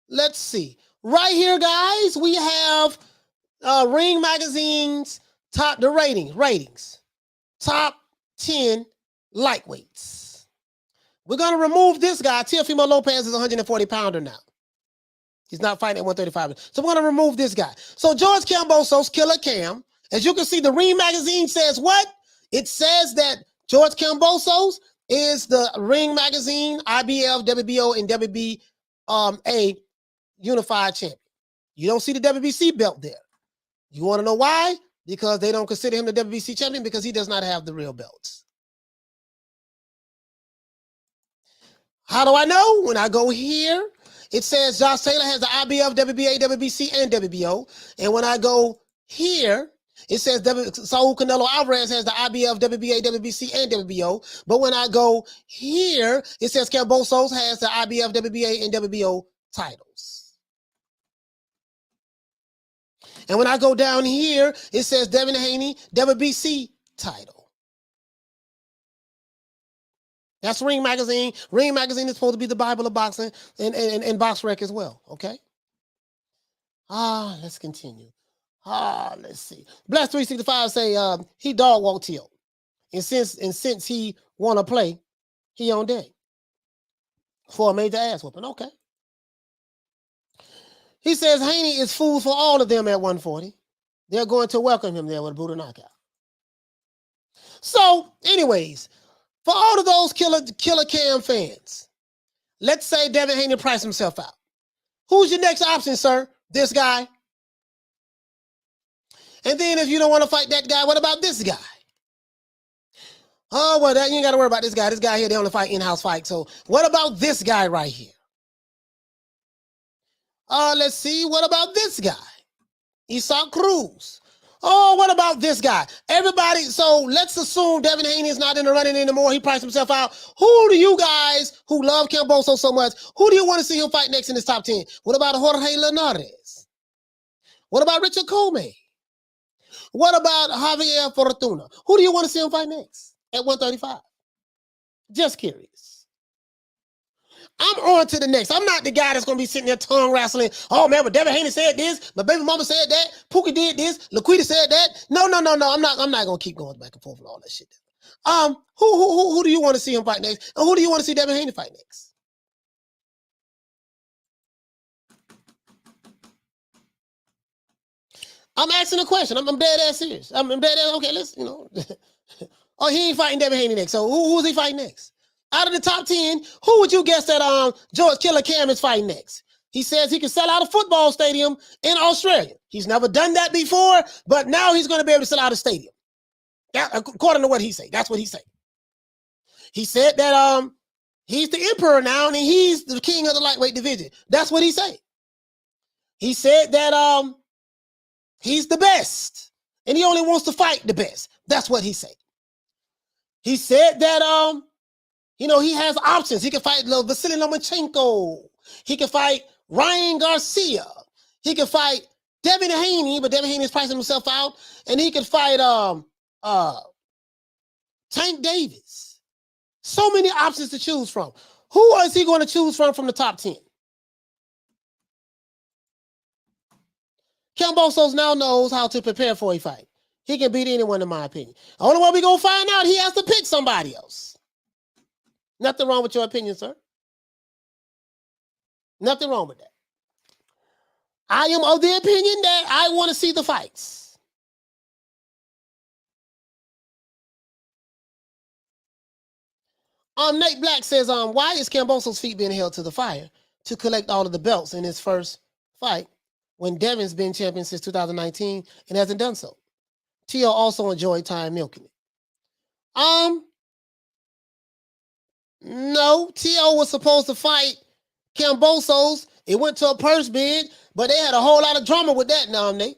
Let's see. Right here, guys, we have Ring Magazine's ratings. Top 10 lightweights. We're going to remove this guy. Teofimo Lopez is a 140-pounder now. He's not fighting at 135. So we're going to remove this guy. So George Kambosos, Killer Cam, as you can see, the Ring Magazine says what? It says that George Kambosos is the Ring Magazine, IBF, WBO, and WBA unified champion. You don't see the WBC belt there. You want to know why? Because they don't consider him the WBC champion because he does not have the real belts. How do I know? When I go here, it says Josh Taylor has the IBF, WBA, WBC, and WBO. And when I go here, it says Saul Canelo Alvarez has the IBF, WBA, WBC, and WBO. But when I go here, it says Kambosos has the IBF, WBA, and WBO titles. And when I go down here, it says Devin Haney, WBC title. That's Ring Magazine. Ring Magazine is supposed to be the Bible of boxing and Box Rec as well, okay? Let's continue. Let's see. Bless 365 say he dog walked T.O. And since he want to play, he on deck for a major ass whooping. Okay. He says Haney is food for all of them at 140. They're going to welcome him there with a brutal knockout. So, anyways, for all of those Killer Cam fans, let's say Devin Haney priced himself out. Who's your next option, sir? This guy. And then if you don't want to fight that guy, what about this guy? Oh, well, you ain't got to worry about this guy. This guy here, they only fight in-house fight. So what about this guy right here? Let's see. What about this guy? Isaac Cruz. Oh, what about this guy? Everybody, so let's assume Devin Haney is not in the running anymore. He priced himself out. Who do you guys who love Kambosos so much, who do you want to see him fight next in this top 10? What about Jorge Linares? What about Richard Coleman? What about Javier Fortuna? Who do you want to see him fight next at 135? Just curious. I'm on to the next. I'm not the guy that's going to be sitting there tongue wrestling. Oh, man, but Devin Haney said this. My baby mama said that. Pookie did this. Laquita said that. No. I'm not going to keep going back and forth and all that shit. Who do you want to see him fight next? And who do you want to see Devin Haney fight next? I'm asking a question. I'm dead ass serious. I'm dead ass. Okay, let's, Oh, he ain't fighting Devin Haney next. So who's he fighting next? Out of the top 10, who would you guess that George Killer Cam is fighting next? He says he can sell out a football stadium in Australia. He's never done that before, but now he's going to be able to sell out a stadium. Yeah, according to what he said. That's what he said. He said that he's the emperor now and he's the king of the lightweight division. That's what he said. He said that he's the best, and he only wants to fight the best. That's what he said. He said that, he has options. He can fight Vasily Lomachenko. He can fight Ryan Garcia. He can fight Devin Haney, but Devin Haney is pricing himself out. And he can fight Tank Davis. So many options to choose from. Who is he going to choose from the top 10? Kambosos now knows how to prepare for a fight. He can beat anyone, in my opinion. The only way we're going to find out, he has to pick somebody else. Nothing wrong with your opinion, sir. Nothing wrong with that. I am of the opinion that I want to see the fights. Nate Black says, why is Kambosos' feet being held to the fire to collect all of the belts in his first fight when Devin's been champion since 2019 and hasn't done so? T.O. also enjoyed time milking it. No, T.O. was supposed to fight Kambosos. It went to a purse bid, but they had a whole lot of drama with that now, Nate.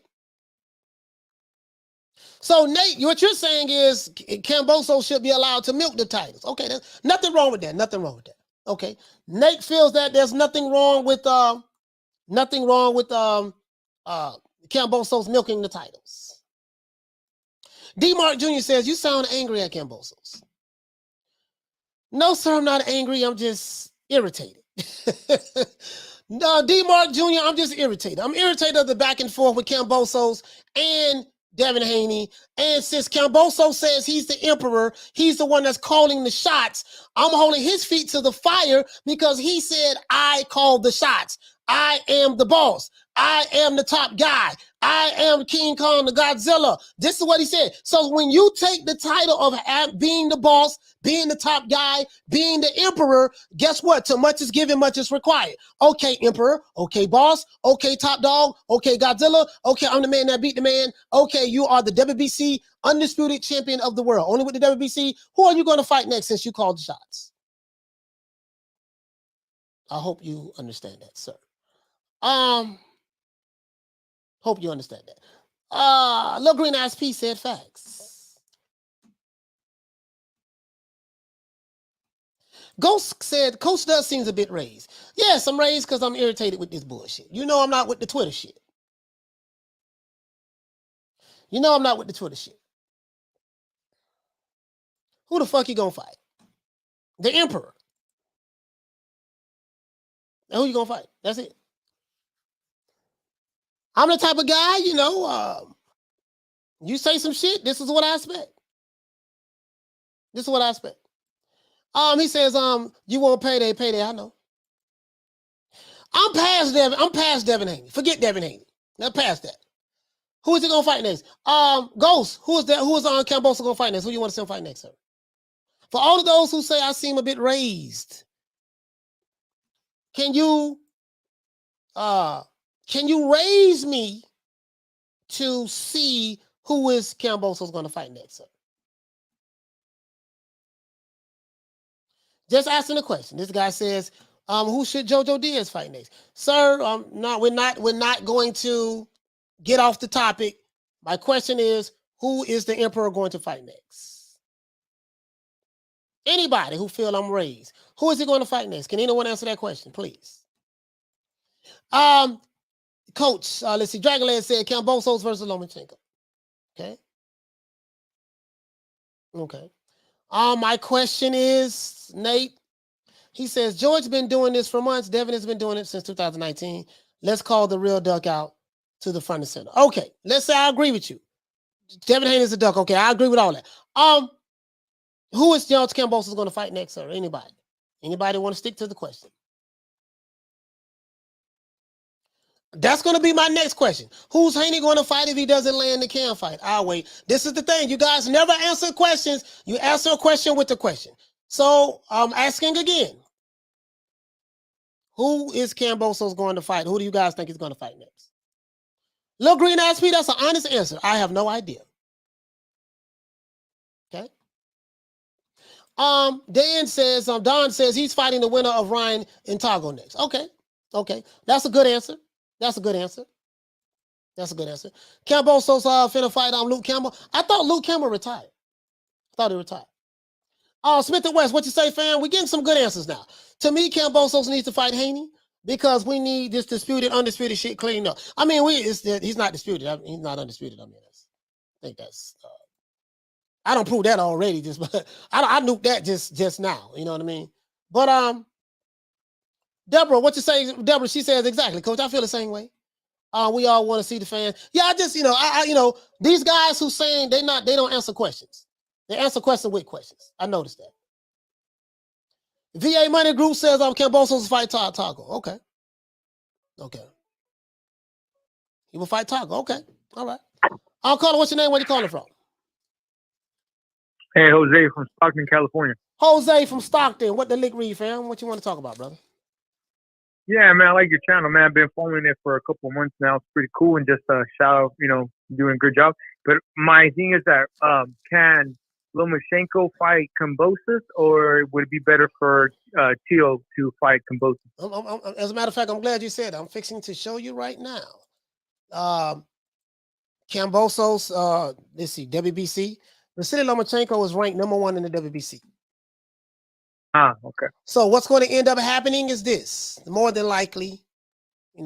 So, Nate, what you're saying is Kambosos should be allowed to milk the titles. Okay, there's nothing wrong with that. Nothing wrong with that. Okay. Nate feels that there's nothing wrong with Kambosos milking the titles. D. Mark Jr. says, you sound angry at Kambosos. No, sir, I'm not angry. I'm just irritated. No, D. Mark Jr., I'm just irritated. I'm irritated of the back and forth with Kambosos and Devin Haney. And since Kambosos says he's the emperor, he's the one that's calling the shots, I'm holding his feet to the fire because he said, I called the shots. I am the boss. I am the top guy. I am King Kong, the Godzilla. This is what he said. So when you take the title of being the boss, being the top guy, being the emperor, guess what? Too much is given, much is required. Okay, emperor. Okay, boss. Okay, top dog. Okay, Godzilla. Okay, I'm the man that beat the man. Okay, you are the WBC undisputed champion of the world. Only with the WBC. Who are you going to fight next since you called the shots? I hope you understand that, sir. Hope you understand that. Lil Green Ass P said facts. Ghost said, Coach does seems a bit raised. Yes, I'm raised because I'm irritated with this bullshit. You know I'm not with the Twitter shit. You know I'm not with the Twitter shit. Who the fuck you gonna fight? The Emperor. And who you gonna fight? That's it. I'm the type of guy, you know, you say some shit, this is what I expect. This is what I expect. He says, you want payday, I know. I'm past Devin Haney. Forget Devin Haney. Now past that. Who is he gonna fight next? Ghost, who is that? Who is Camboso gonna fight next? Who you want to see him fight next, sir? For all of those who say I seem a bit raised, can you raise me to see who is Camboso's going to fight next, sir? Just asking the question. This guy says, who should Jojo Diaz fight next? Sir, no, we're not going to get off the topic. My question is, who is the Emperor going to fight next? Anybody who feel I'm raised. Who is he going to fight next? Can anyone answer that question, please? Coach, let's see. Dragonland said Kambosos versus Lomachenko. Okay. Okay. My question is, Nate, he says, George been doing this for months. Devin has been doing it since 2019. Let's call the real duck out to the front and center. Okay. Let's say I agree with you. Devin Haney is a duck. Okay. I agree with all that. Who is George Kambosos going to fight next, sir? Anybody? Anybody want to stick to the question? That's going to be my next question. Who's Haney going to fight if he doesn't land the Cam fight? I'll wait. This is the thing. You guys never answer questions. You answer a question with the question. So I'm asking again. Who is Kambosos going to fight? Who do you guys think he's going to fight next? Lil Green asked me. That's an honest answer. I have no idea. Okay. Dan says, Don says he's fighting the winner of Ryan and Tagoe next. Okay. Okay. That's a good answer. That's a good answer. That's a good answer. Kambosos finna fight Luke Campbell. I thought Luke Campbell retired. I thought he retired. Smith and West, what you say, fam? We're getting some good answers now. To me, Kambosos needs to fight Haney because we need this disputed, undisputed shit cleaned up. I mean, he's not disputed. He's not undisputed. I think that's I don't prove that already, but I nuked that just now. You know what I mean? But Deborah, what you say? Deborah, she says exactly, Coach. I feel the same way. We all want to see the fans. Yeah, I just these guys who saying they don't answer questions. They answer questions with questions. I noticed that. VA Money Group says Kambosos fight Tagoe. Okay. Okay. He will fight Tagoe. Okay. All right. I'll call it. What's your name? Where you calling from? Hey, Jose from Stockton, California. Jose from Stockton. What the lick read, fam? What you want to talk about, brother? Yeah, man, I like your channel, man. I've been following it for a couple of months now. It's pretty cool, and just shout out, doing a good job. But my thing is that can Lomachenko fight Kambosos, or would it be better for Teal to fight Kambosos? As a matter of fact, I'm glad you said that. I'm fixing to show you right now. Kambosos, let's see, WBC. Vasily Lomachenko is ranked #1 in the WBC. Okay. So what's going to end up happening is this. More than likely,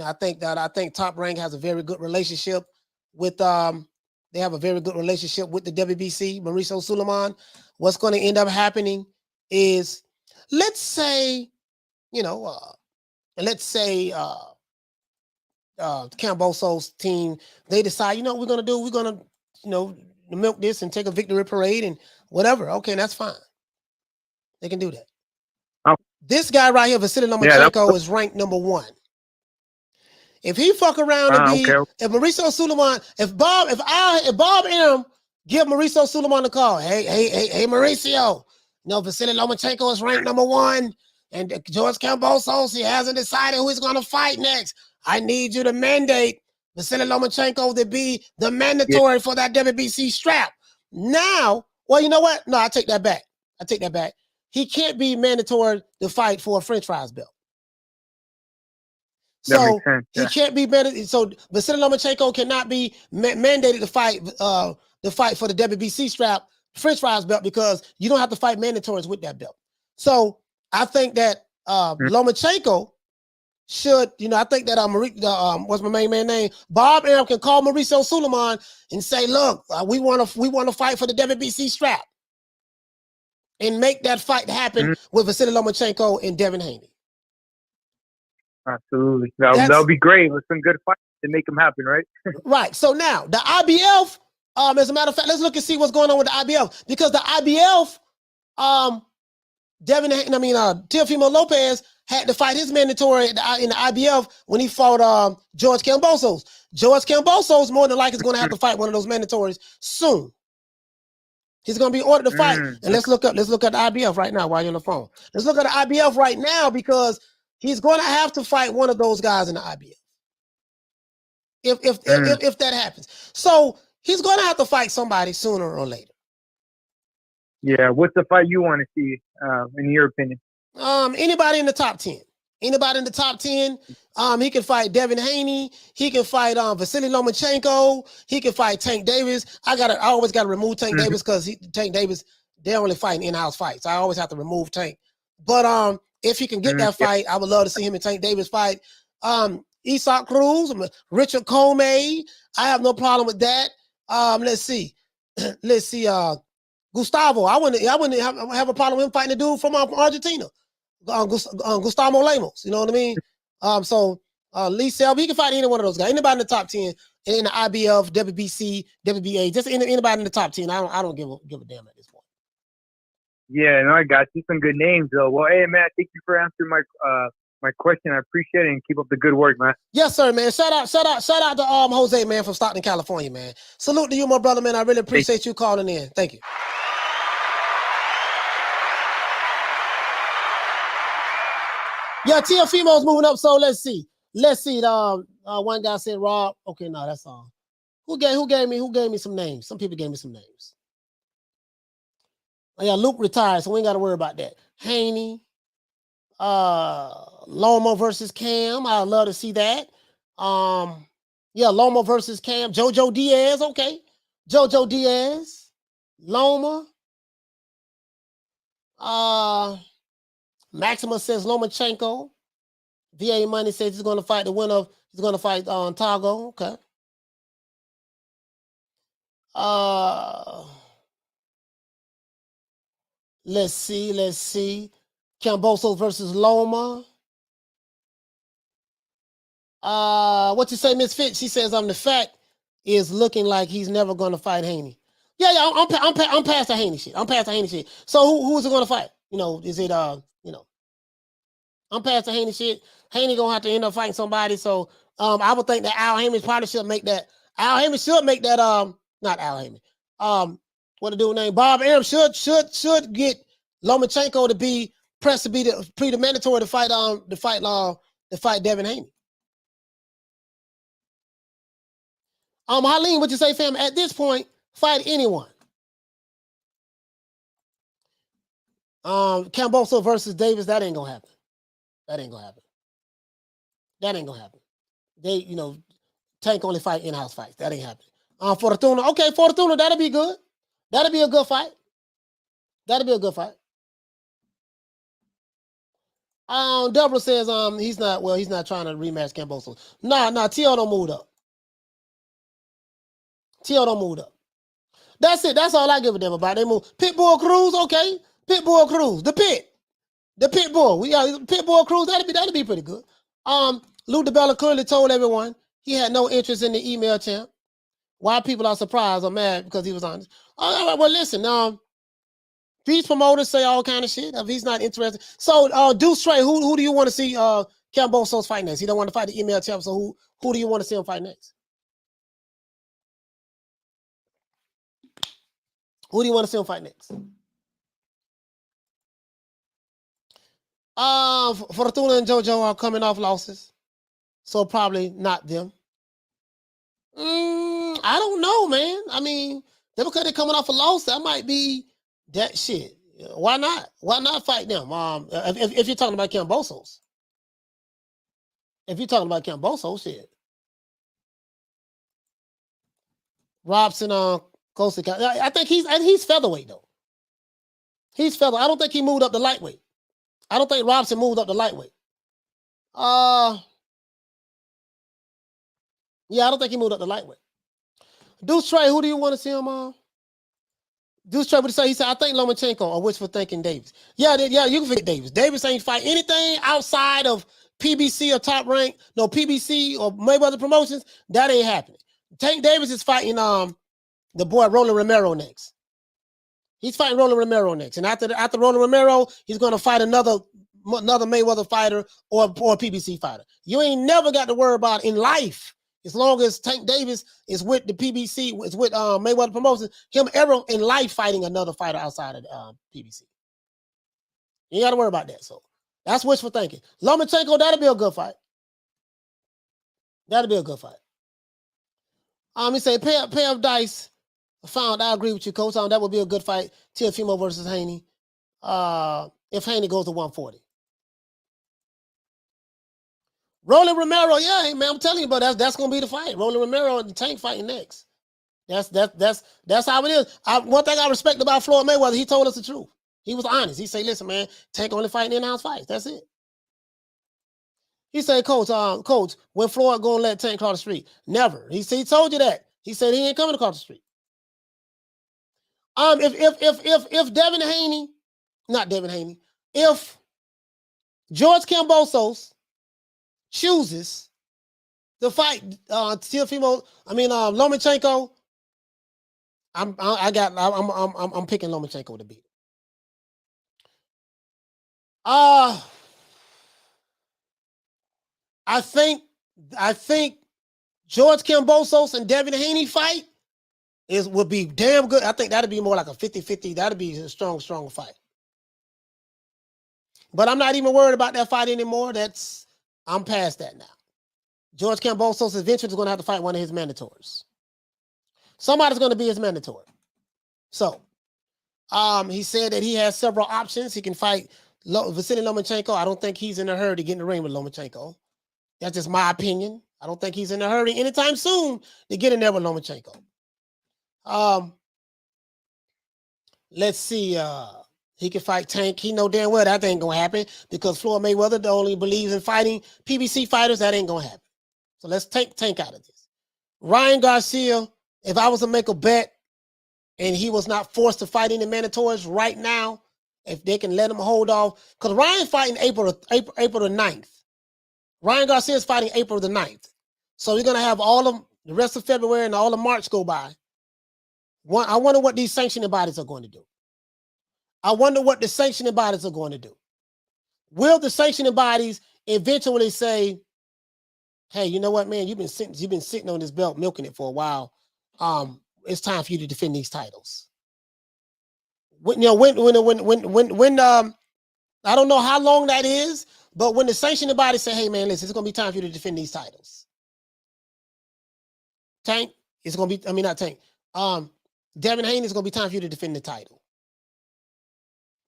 I think Top Rank has a very good relationship with they have a very good relationship with the WBC, Mauricio Suleiman. What's going to end up happening is, let's say Kambosos team, they decide, we're going to milk this and take a victory parade and whatever. Okay, that's fine. They can do that. This guy right here, Vasily Lomachenko, is ranked #1. If he fuck around and be, if Mauricio Sulaiman, if Bob Arum give Mauricio Sulaiman a call, hey, Mauricio, Vasily Lomachenko is ranked #1, and George Kambosos, he hasn't decided who he's going to fight next. I need you to mandate Vasily Lomachenko to be the mandatory for that WBC strap. Now, well, you know what? No, I take that back. He can't be mandatory to fight for a French fries belt. So he can't be mandated. So Vasily Lomachenko cannot be mandated to fight for the WBC strap, French fries belt, because you don't have to fight mandatories with that belt. So I think that Lomachenko should, I think that what's my main man name? Bob Arum can call Mauricio Sulaiman and say, look, we want to fight for the WBC strap, and make that fight happen with Vasily Lomachenko and Devin Haney. Absolutely. That would be great. With some good fights to make them happen, right? Right. So now the IBF, as a matter of fact, let's look and see what's going on with the IBF, because the IBF, Teofimo Lopez had to fight his mandatory in the IBF when he fought George Kambosos. George Kambosos more than likely is going to have to fight one of those mandatories soon. He's going to be ordered to fight. And let's look at the IBF right now while you're on the phone. Let's look at the IBF right now, because he's going to have to fight one of those guys in the IBF if that happens. So he's going to have to fight somebody sooner or later. Yeah, what's the fight you want to see, in your opinion? Anybody in the top 10. Anybody in the top 10. He can fight Devin Haney. He can fight Vasily Lomachenko. He can fight Tank Davis. I always got to remove Tank Davis, because Tank Davis, they're only fighting in-house fights. I always have to remove Tank. But if he can get that fight, I would love to see him and Tank Davis fight. Isak Cruz, Richard Comey. I have no problem with that. Let's see. Gustavo. I wouldn't have a problem with him fighting a dude from Argentina. Gustavo Lemos. You know what I mean? Lee Selby, he can fight any one of those guys. Anybody in the top 10 in the IBF, WBC, WBA, just anybody in the top 10. I don't give a damn at this point. Yeah, no, I got you. Some good names though. Well, hey Matt, thank you for answering my question. I appreciate it, and keep up the good work, man. Yes, sir, man. Shout out to Jose, man, from Stockton, California, man. Salute to you, my brother, man. I really appreciate you calling in. Thank you. Yeah, Teofimo's moving up, so let's see. One guy said Rob. Okay, no, that's all. Who gave me some names? Some people gave me some names. Oh, yeah, Luke retired, so we ain't got to worry about that. Haney, Loma versus Cam. I'd love to see that. Loma versus Cam. Jojo Diaz, okay. Jojo Diaz, Loma. Maxima says Lomachenko. VA Money says he's going to fight the winner. He's going to fight Tagoe. Okay. Let's see. Kambosos versus Loma. What you say, Miss Fitz? She says the fact is looking like he's never going to fight Haney. Yeah, I'm past the Haney shit. So who's it going to fight? Is it I'm past the Haney shit. Haney gonna have to end up fighting somebody. So I would think that Al Haymon probably should make that. Al Haymon should make that. Not Al Haymon. What the dude name? Bob Arum should get Lomachenko to be pressed to be the mandatory to fight Devin Haney. Harleen, what you say, fam? At this point, fight anyone. Kambosos versus Davis, that ain't gonna happen. They, Tank only fight in-house fights. That ain't happening. Fortuna, okay, Fortuna, that'll be good. That'll be a good fight. Deborah says he's not trying to rematch Kambosos. Nah, T.O. don't move up. That's it. That's all I give a damn about. They move. Pitbull Cruz, okay. Pitbull Cruz, the Pitbull. We got Pitbull Cruz. That'd be pretty good. Lou DiBella clearly told everyone he had no interest in the email champ. Why people are surprised or mad because he was honest. All right, well, listen. These promoters say all kind of shit if he's not interested. So, Deuce Trey, who do you want to see Kambosos fight next? He don't want to fight the email champ, so who do you want to see him fight next? Who do you want to see him fight next? Fortuna and JoJo are coming off losses, so probably not them. I don't know, man. I mean, because they're coming off a loss, that might be that shit. Why not? Why not fight them? If you're talking about Kambosos. If you're talking about Kambosos, shit. Robson, Kosik. I think he's featherweight though. He's featherweight. I don't think he moved up to lightweight. I don't think Robson moved up to lightweight. Yeah, I don't think he moved up to lightweight. Deuce Trey, who do you want to see him on? Deuce Trey, what he said, I think Lomachenko or wishful thinking Davis. Yeah, you can forget Davis. Davis ain't fight anything outside of PBC or Top Rank. No, PBC or Mayweather Promotions. That ain't happening. Tank Davis is fighting the boy Roland Romero next. He's fighting Roland Romero next. And after Roland Romero, he's going to fight another Mayweather fighter or a PBC fighter. You ain't never got to worry about in life. As long as Tank Davis is with the PBC, is with Mayweather Promotions, him ever in life fighting another fighter outside of the PBC. You ain't got to worry about that. So that's wishful thinking. Lomachenko, that'll be a good fight. That'll be a good fight. He said, pay up dice. I agree with you, Coach. That would be a good fight. Teofimo versus Haney. If Haney goes to 140. Roland Romero, yeah, man, I'm telling you, but that's gonna be the fight. Roland Romero and the Tank fighting next. That's how it is. One thing I respect about Floyd Mayweather, he told us the truth. He was honest. He said, "Listen, man, Tank only fighting in-house fights. That's it." He said, "Coach, when Floyd gonna let Tank cross the street?" Never. He told you that. He said he ain't coming across the street. If Devin Haney, not Devin Haney, if George Kambosos chooses to fight Lomachenko, I'm picking Lomachenko to beat. I think George Kambosos and Devin Haney fight would be damn good. I think that'd be more like a 50-50. That'd be a strong fight. But I'm not even worried about that fight anymore. I'm past that now. George Kambosos eventually is going to have to fight one of his mandatories. Somebody's going to be his mandatory. So, he said that he has several options. He can fight Vasily Lomachenko. I don't think he's in a hurry to get in the ring with Lomachenko. That's just my opinion. I don't think he's in a hurry anytime soon to get in there with Lomachenko. Let's see. He can fight Tank. He know damn well that ain't gonna happen because Floyd Mayweather only believes in fighting PBC fighters. That ain't gonna happen. So let's take Tank out of this. Ryan Garcia, if I was to make a bet and he was not forced to fight any mandatories right now, if they can let him hold off, because Ryan's fighting April the 9th. Ryan Garcia is fighting April the 9th. So we're gonna have all of the rest of February and all of March go by. I wonder what these sanctioning bodies are going to do. Will the sanctioning bodies eventually say, "Hey, you know what, man? You've been sitting on this belt, milking it for a while. It's time for you to defend these titles." When I don't know how long that is, but when the sanctioning bodies say, "Hey, man, listen, it's gonna be time for you to defend these titles." Tank, not Tank. Devin Haney, is gonna be time for you to defend the title.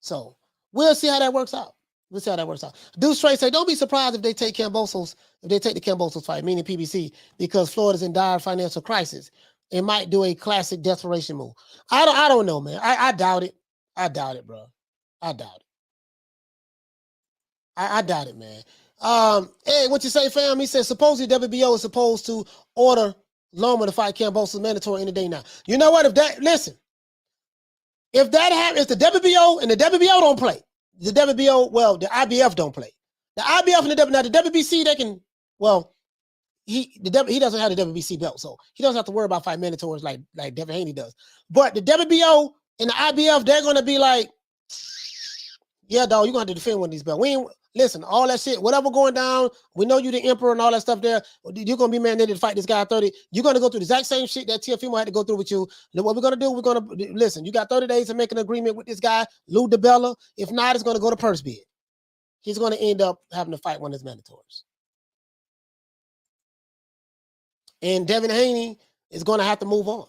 So we'll see how that works out. Deuce Trey say, don't be surprised if they take the Kambosos fight, meaning PBC, because Florida's in dire financial crisis. It might do a classic desperation move. I don't know, man. I doubt it. I doubt it, bro. I doubt it. I doubt it, man. Hey, what you say, fam? He said, supposedly WBO is supposed to order Loma to fight Kambosos mandatory any day now. You know what? If that happens, if the WBO and the WBO don't play, the IBF don't play. The IBF and the WBC, they can, he doesn't have the WBC belt, so he doesn't have to worry about fighting mandatories like Devin Haney does. But the WBO and the IBF, they're gonna be like, yeah, dog, you're gonna have to defend one of these belts. listen, all that shit, whatever going down, we know you the emperor and all that stuff there. You're going to be mandated to fight this guy at 30. You're going to go through the exact same shit that Teofimo had to go through with you. Then what we're going to do, we're going to, listen, you got 30 days to make an agreement with this guy, Lou DiBella. If not, it's going to go to purse bid. He's going to end up having to fight one of his mandatories. And Devin Haney is going to have to move on.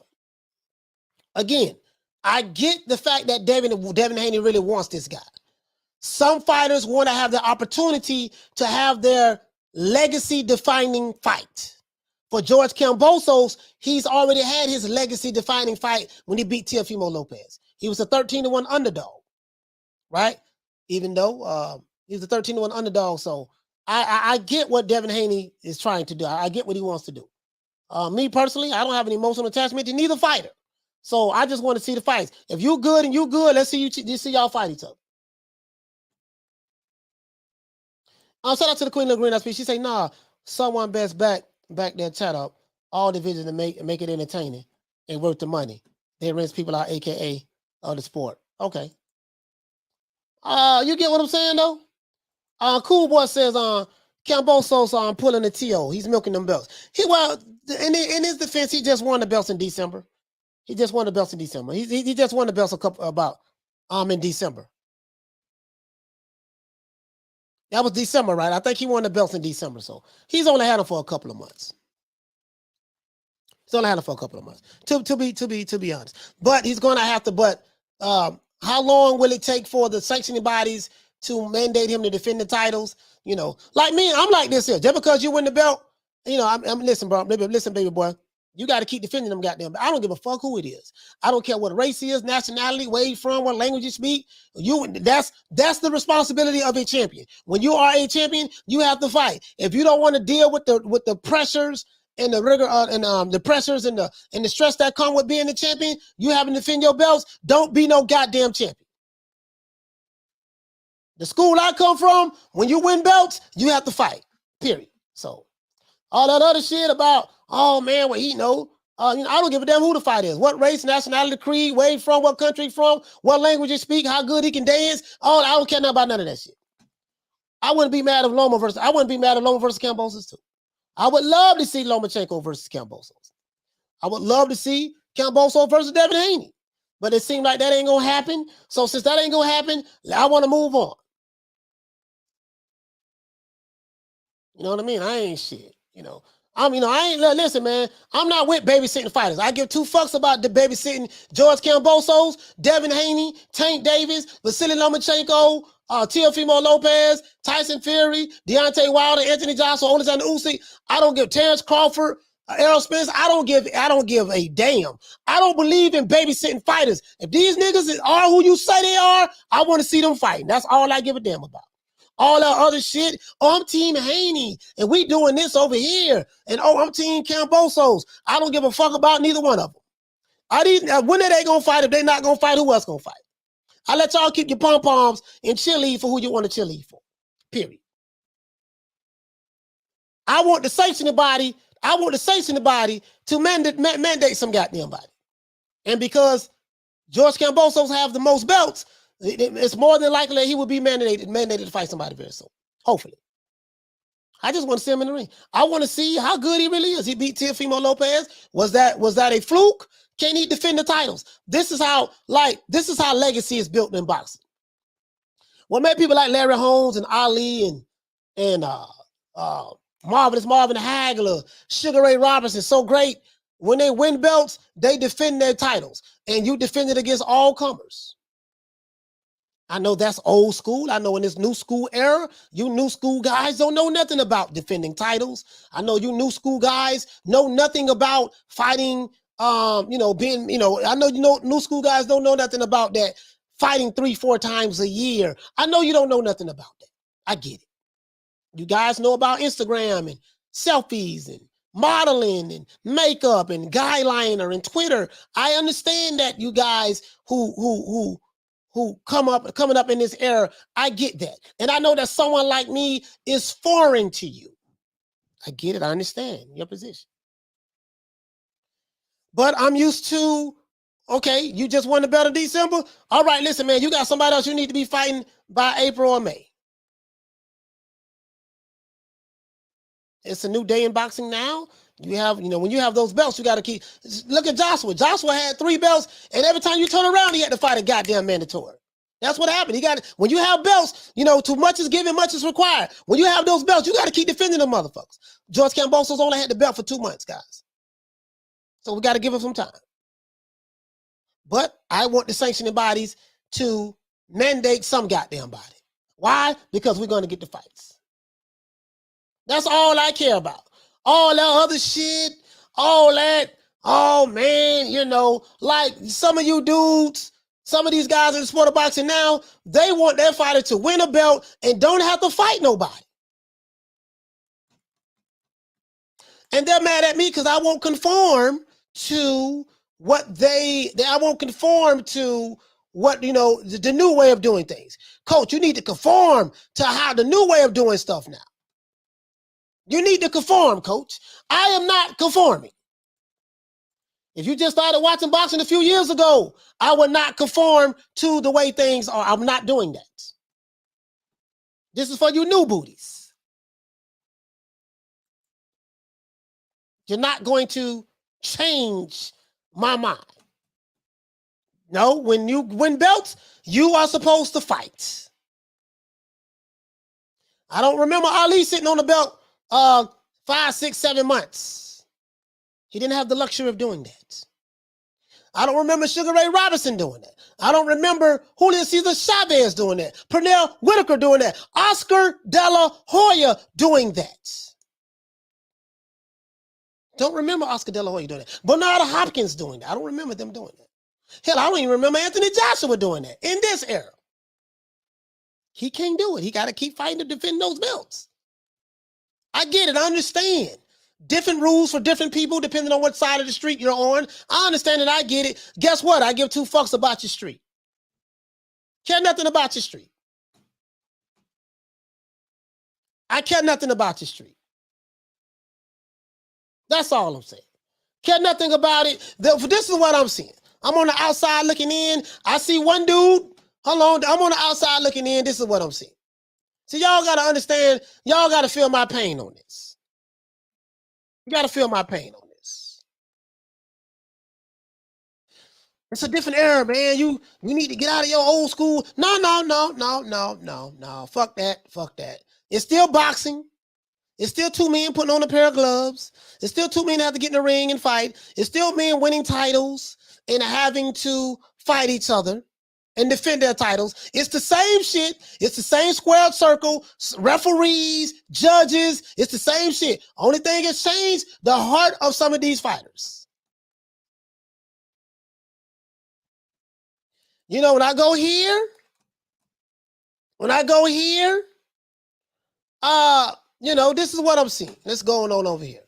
Again, I get the fact that Devin Haney really wants this guy. Some fighters want to have the opportunity to have their legacy-defining fight. For George Kambosos, he's already had his legacy-defining fight when he beat Teofimo Lopez. He was a 13-1 underdog, right? Even though he was a 13-1 underdog. So I get what Devin Haney is trying to do. I get what he wants to do. Me personally, I don't have an emotional attachment to neither fighter. So I just want to see the fights. If you good and you good, let's see y'all fight each other. Shout out to the Queen of the Green House. She say, nah, someone best back their chat up all divisions and make it entertaining and worth the money. They rinse people out, aka the sport. Okay. You get what I'm saying though? Cool Boy says Kambosos pulling the TO. He's milking them belts. In his defense, he just won the belts in December. He just won the belts in December. He just won the belts in December. That was December, right? I think he won the belts in December. So he's only had them for a couple of months. He's only had them for a couple of months. To be honest. But he's gonna have to, how long will it take for the sanctioning bodies to mandate him to defend the titles? You know, like me, I'm like this here. Just because you win the belt, you know, I'm listen, bro. Listen, baby boy. You got to keep defending them goddamn. I don't give a fuck who it is. I don't care what race he is, nationality, where he's from, what language you speak. That's the responsibility of a champion. When you are a champion, you have to fight. If you don't want to deal with the pressures and the rigor and the pressures and the stress that come with being a champion, you having to defend your belts. Don't be no goddamn champion. The school I come from, when you win belts, you have to fight. Period. So all that other shit about, oh man, well, you know, I don't give a damn who the fight is. What race, nationality, creed, where he from, what country he from, what language he speak, how good he can dance. I don't care nothing about none of that shit. I wouldn't be mad if Loma versus Kambosos too. I would love to see Lomachenko versus Kambosos. I would love to see Kambosos versus Devin Haney. But it seemed like that ain't gonna happen. So since that ain't gonna happen, I want to move on. You know what I mean? I ain't shit, you know. Listen, man, I'm not with babysitting fighters. I give two fucks about the babysitting George Kambosos, Devin Haney, Tank Davis, Vasily Lomachenko, Teofimo Lopez, Tyson Fury, Deontay Wilder, Anthony Joshua, Alexander Usyk. I don't give Terrence Crawford, Errol Spence. I don't give a damn. I don't believe in babysitting fighters. If these niggas are who you say they are, I want to see them fighting. That's all I give a damn about. All that other shit, I'm Team Haney, and we doing this over here. And I'm Team Kambosos. I don't give a fuck about neither one of them. When are they gonna fight? If they not gonna fight, who else gonna fight? I let y'all keep your pom-poms and cheerlead for who you want to cheerlead for. Period. I want the sanctioning body to mandate some goddamn body. And because George Kambosos have the most belts, it's more than likely that he will be mandated to fight somebody very soon. Hopefully. I just want to see him in the ring. I want to see how good he really is. He beat Teofimo Lopez. Was that a fluke? Can he defend the titles? This is how legacy is built in boxing. What made people like Larry Holmes and Ali and Marvelous Marvin Hagler, Sugar Ray Robinson so great? When they win belts, they defend their titles, and you defend it against all comers. I know that's old school. I know in this new school era, you new school guys don't know nothing about defending titles. I know you new school guys know nothing about fighting, I know new school guys don't know nothing about that, fighting 3-4 times a year. I know you don't know nothing about that. I get it. You guys know about Instagram and selfies and modeling and makeup and guyliner and Twitter. I understand that you guys who coming up in this era, I get that. And I know that someone like me is foreign to you. I get it. I understand your position. But I'm used to, okay, you just won the belt in December. All right, listen, man, you got somebody else you need to be fighting by April or May. It's a new day in boxing now. You have, when you have those belts, you got to keep. Look at Joshua. Joshua had 3 belts, and every time you turn around, he had to fight a goddamn mandatory. That's what happened. He got when you have belts, too much is given, much is required. When you have those belts, you got to keep defending them motherfuckers. George Kambosos only had the belt for 2 months, guys. So we got to give him some time. But I want the sanctioning bodies to mandate some goddamn body. Why? Because we're going to get the fights. That's all I care about. All that other shit, all that, oh man, like some of you dudes, some of these guys in the sport of boxing now, they want their fighter to win a belt and don't have to fight nobody. And they're mad at me because I won't conform to what I won't conform to what, the new way of doing things. Coach, you need to conform to how the new way of doing stuff now. You need to conform, coach. I am not conforming. If you just started watching boxing a few years ago, I would not conform to the way things are. I'm not doing that. This is for you new booties. You're not going to change my mind. No, when you win belts, you are supposed to fight. I don't remember Ali sitting on the belt 5, 6, 7 months. He didn't have the luxury of doing that. I don't remember Sugar Ray Robinson doing that. I don't remember Julio Cesar Chavez doing that. Pernell Whitaker doing that. Oscar Dela Hoya doing that. Don't remember Oscar De La Hoya doing that. Bernard Hopkins doing that. I don't remember them doing that. Hell, I don't even remember Anthony Joshua doing that in this era. He can't do it. He got to keep fighting to defend those belts. I get it. I understand. Different rules for different people depending on what side of the street you're on. I understand it. I get it. Guess what? I give 2 fucks about your street. Care nothing about your street. I care nothing about your street. That's all I'm saying. Care nothing about it. This is what I'm seeing. I'm on the outside looking in. I see one dude. Hold on. I'm on the outside looking in. This is what I'm seeing. So y'all got to understand. Y'all got to feel my pain on this. You got to feel my pain on this. It's a different era, man. You need to get out of your old school. No. Fuck that. Fuck that. It's still boxing. It's still 2 men putting on a pair of gloves. It's still 2 men that have to get in the ring and fight. It's still men winning titles and having to fight each other and defend their titles. It's the same shit. It's the same squared circle, referees, judges. It's the same shit. Only thing has changed, the heart of some of these fighters. When I go here, this is what I'm seeing. What's going on over here?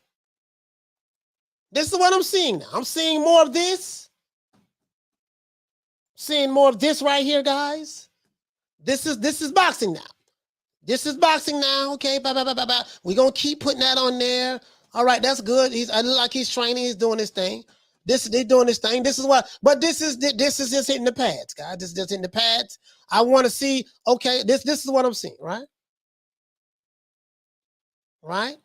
This is what I'm seeing now. I'm seeing more of this. Seeing more of this right here, guys. This is boxing now. This is boxing now. Okay, we're gonna keep putting that on there. All right, that's good. I look like he's training. He's doing his thing. They're doing this thing. This is what. But this is just hitting the pads, guys. This is just hitting the pads. I want to see. Okay, this is what I'm seeing, right? Right?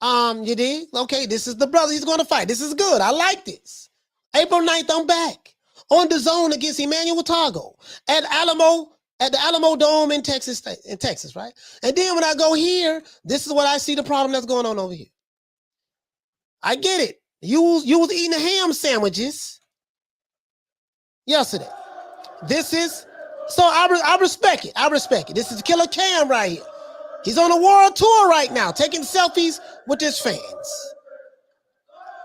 You dig? Okay, this is the brother he's going to fight. This is good. I like this. April 9th, I'm back on the zone against Emmanuel Tagoe at the Alamo Dome in Texas, right? And then when I go here, this is what I see the problem that's going on over here. I get it. You was eating ham sandwiches yesterday. This is so I respect it. I respect it. This is Killer Cam right here. He's on a world tour right now, taking selfies with his fans.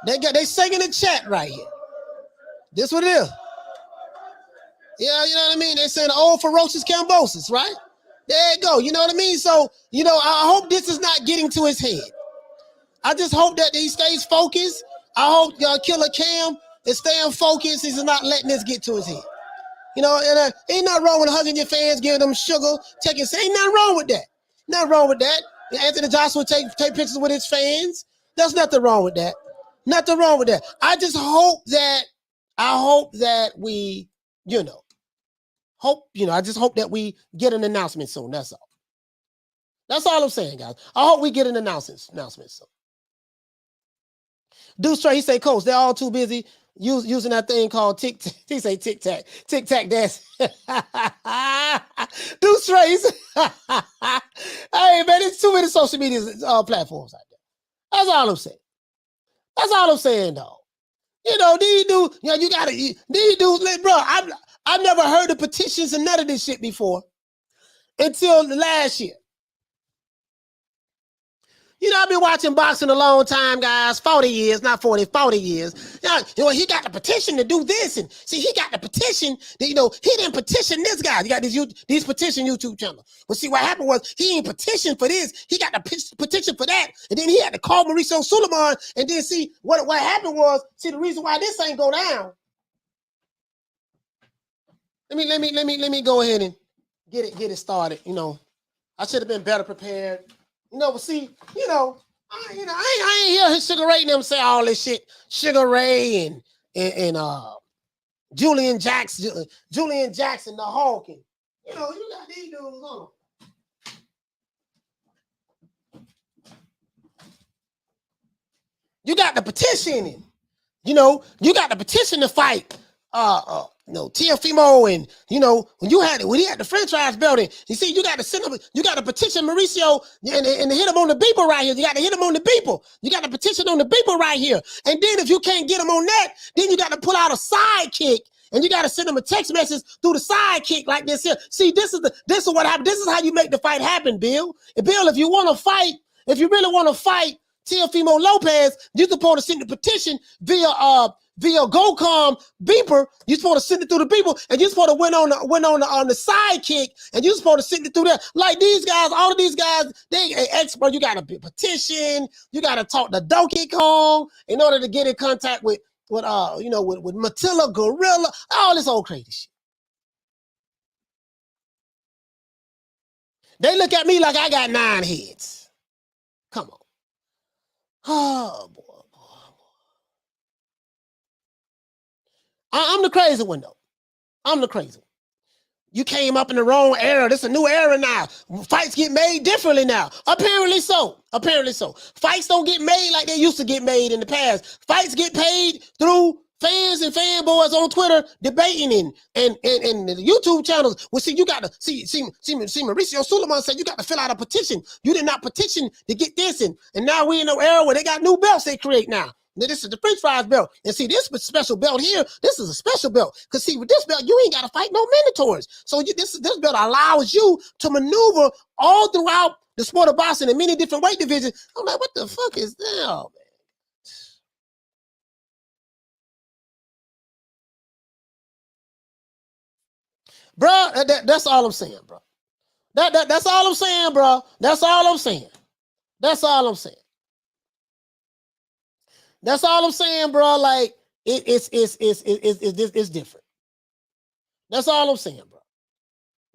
They singing in the chat right here. This what it is. Yeah, you know what I mean? They're saying old ferocious Kambosos, right? There you go. You know what I mean? So, I hope this is not getting to his head. I just hope that he stays focused. I hope Killer Cam is staying focused. He's not letting this get to his head. And ain't nothing wrong with hugging your fans, giving them sugar, ain't nothing wrong with that. Nothing wrong with that. Anthony Joshua take pictures with his fans. There's nothing wrong with that. Nothing wrong with that. I just hope that we, I just hope that we get an announcement soon. That's all. That's all I'm saying, guys. I hope we get an announcement. So. Dude straight, he say, Coach, they're all too busy using that thing called tic-tac. He say tic-tac. Tic-tac dance. Dude straight. Hey, man, there's too many social media platforms out there. That's all I'm saying. That's all I'm saying, though. You know, these dudes, you know, you gotta, these dudes, bro, I've never heard of petitions and none of this shit before until last year. You know, I've been watching boxing a long time, guys. 40 years, not 40, 40 years. You know, he got the petition to do this. And see, he got the petition that, you know, he didn't petition this guy. You got these petition YouTube channels. But see, what happened was he ain't petitioned for this. He got the petition for that. And then he had to call Mauricio Suleiman. And then see, what happened was, see, the reason why this ain't go down. Let me go ahead and get it started. You know, I should have been better prepared. You know, but see, you know, I ain't hear Sugar Ray and them say all this shit. Sugar Ray and Julian Jackson, the Hulk, and you know, you got these dudes on. You got the petition, you know, you got the petition to fight. You know, Teofimo, and you know, when he had the franchise belt, and you see, you got to send him, you got to petition Mauricio and hit him on the beeper right here. You got to hit him on the beeper. You got to petition on the beeper right here. And then if you can't get him on that, then you got to pull out a sidekick, and you got to send him a text message through the sidekick like this here. See, this is what happened. This is how you make the fight happen, Bill. And Bill, if you want to fight, if you really want to fight Teofimo Lopez, you're supposed to send the petition via GoCom beeper. You're supposed to send it through the beeper, and you're supposed to win on the sidekick, and you're supposed to send it through there. Like these guys, all of these guys, they expert. You got to petition. You got to talk to Donkey Kong in order to get in contact with Matilla Gorilla. All this old crazy shit. They look at me like I got 9 heads. Come on. Oh boy. I'm the crazy one, though. I'm the crazy one. You came up in the wrong era. This is a new era now. Fights get made differently now. Apparently so. Apparently so. Fights don't get made like they used to get made in the past. Fights get paid through fans and fanboys on Twitter debating and the YouTube channels. Well, see, you got to see Mauricio Suleiman said you got to fill out a petition. You did not petition to get this in. And now we're in an era where they got new belts they create now. Now, this is the French fries belt. And see, this special belt here, this is a special belt. Because see, with this belt, you ain't got to fight no mandatories. So this belt allows you to maneuver all throughout the sport of boxing in many different weight divisions. I'm like, what the fuck is that, man? Bro, that's all I'm saying, bro. That's all I'm saying, bro. That's all I'm saying. That's all I'm saying. That's all I'm saying, bro. Like it's different. That's all I'm saying, bro.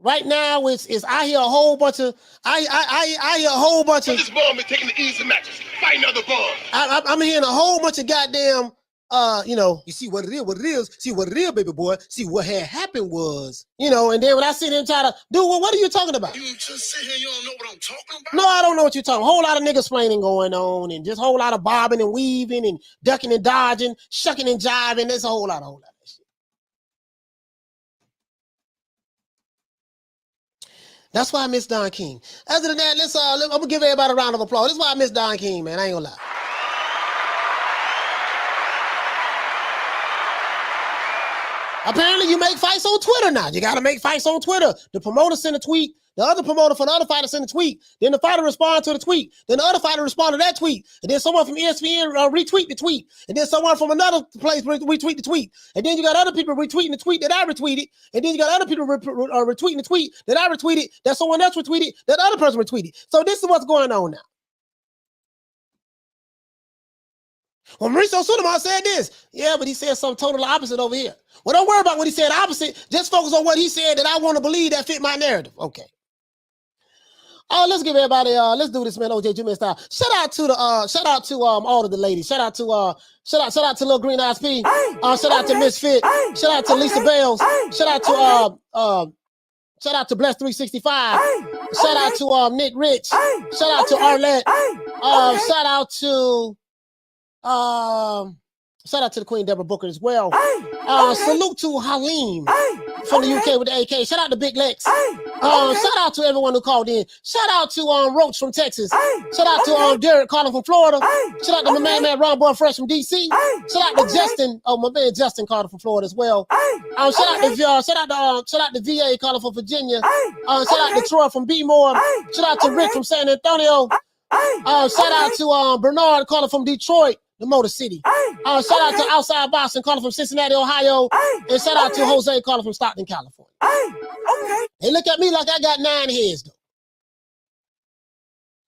Right now, it's I hear a whole bunch of I hear a whole bunch of. This bum is taking the easy matches, fighting other bums. I'm hearing a whole bunch of goddamn. You see what it is, see what it is, baby boy. See what had happened was, and then when I sit here and try to do, well, what are you talking about? You just sit here, you don't know what I'm talking about? No, I don't know what you're talking about. A whole lot of niggas explaining going on, and just a whole lot of bobbing and weaving and ducking and dodging, shucking and jiving. There's a whole lot of shit. That's why I miss Don King. Other than that, I'm gonna give everybody a round of applause. This is why I miss Don King, man. I ain't gonna lie. Apparently, you make fights on Twitter now. You got to make fights on Twitter. The promoter sent a tweet. The other promoter for the other fighter sent a tweet. Then the fighter responded to the tweet. Then the other fighter responded to that tweet. And then someone from ESPN retweet the tweet. And then someone from another place retweet the tweet. And then you got other people retweeting the tweet that I retweeted. And then you got other people retweeting the tweet that I retweeted, that someone else retweeted, that other person retweeted. So this is what's going on now. Well, Mauricio Suleiman said this. Yeah, but he said something totally opposite over here. Well, don't worry about what he said opposite. Just focus on what he said that I want to believe that fit my narrative. Okay. Oh, let's give everybody let's do this, man. OJ Junior style. Shout out to all of the ladies. Shout out to Lil Green Eyes P. Shout out to Miss Fit. Shout out to Lisa Bales. Shout out Shout out to Bless 365. Shout out to Nick Rich. Shout out to Arlette. Shout out to the Queen Deborah Booker as well. Salute to Halim from the UK with the AK. Shout out to Big Lex. Shout out to everyone who called in. Shout out to Roach from Texas. Shout out to Derek calling from Florida. Shout out to my man Ron Boy Fresh from DC. Shout out to Justin. Oh, my man Justin calling from Florida as well. Shout out to VA calling from Virginia. Shout out to Troy from B-More. Shout out to Rick from San Antonio. Shout out to Bernard calling from Detroit, the Motor City. Shout out to Outside Boston calling from Cincinnati, Ohio. And shout out to Jose calling from Stockton, California. They look at me like I got 9 heads, though.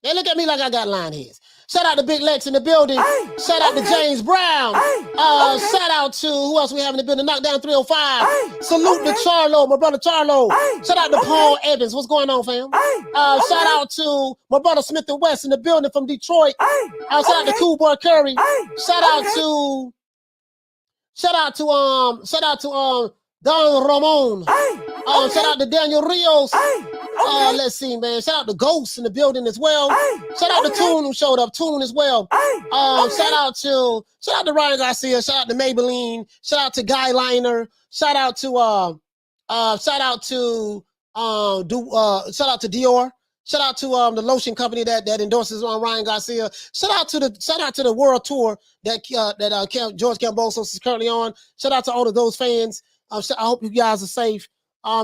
They look at me like I got 9 heads. Shout out to Big Lex in the building. Shout out to James Brown. Shout out to who else we have in the building? Knockdown 305. Salute to Charlo, my brother Charlo. Shout out to Paul Evans. What's going on, fam? Shout out to my brother Smith and West in the building from Detroit. Shout out to Cool Boy Curry. Shout out to Don Ramon. Shout out to Daniel Rios. Let's see, man. Shout out to Ghost in the building as well. Shout out to Toon who showed up. Toon as well. Shout out to Ryan Garcia. Shout out to Maybelline. Shout out to Guy Liner. Shout out to Dior. Shout out to the lotion company that endorses Ryan Garcia. Shout out to the world tour that George Cambosos is currently on. Shout out to all of those fans. I hope you guys are safe. I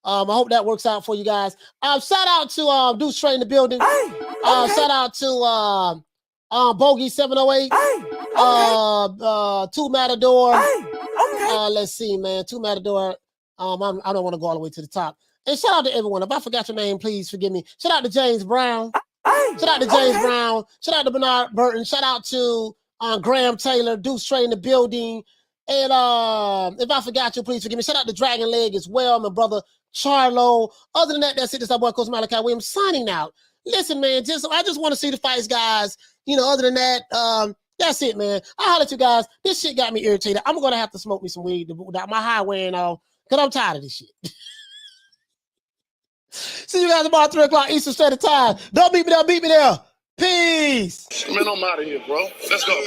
hope that works out for you guys. Shout out to Deuce Trey in the building. Shout out to Bogey 708. Two Matador. Let's see, man. Two Matador. I don't want to go all the way to the top. And shout out to everyone. If I forgot your name, please forgive me. Shout out to James Brown. Shout out to James Brown. Shout out to Bernard Burton. Shout out to Graham Taylor. Deuce Trey in the building. And if I forgot you, please forgive me. Shout out to Dragon Leg as well, my brother Charlo. Other than that, that's it. That's our boy Coach Malachi Williams signing out. Listen, man, I just want to see the fights, guys. Other than that, that's it, man. I'll holler at you guys. This shit got me irritated. I'm going to have to smoke me some weed without my high wearing off because I'm tired of this shit. See you guys about 3 o'clock Eastern Standard Time. Don't beat me there. Beat me there. Peace. Man, I'm out of here, bro. Let's go.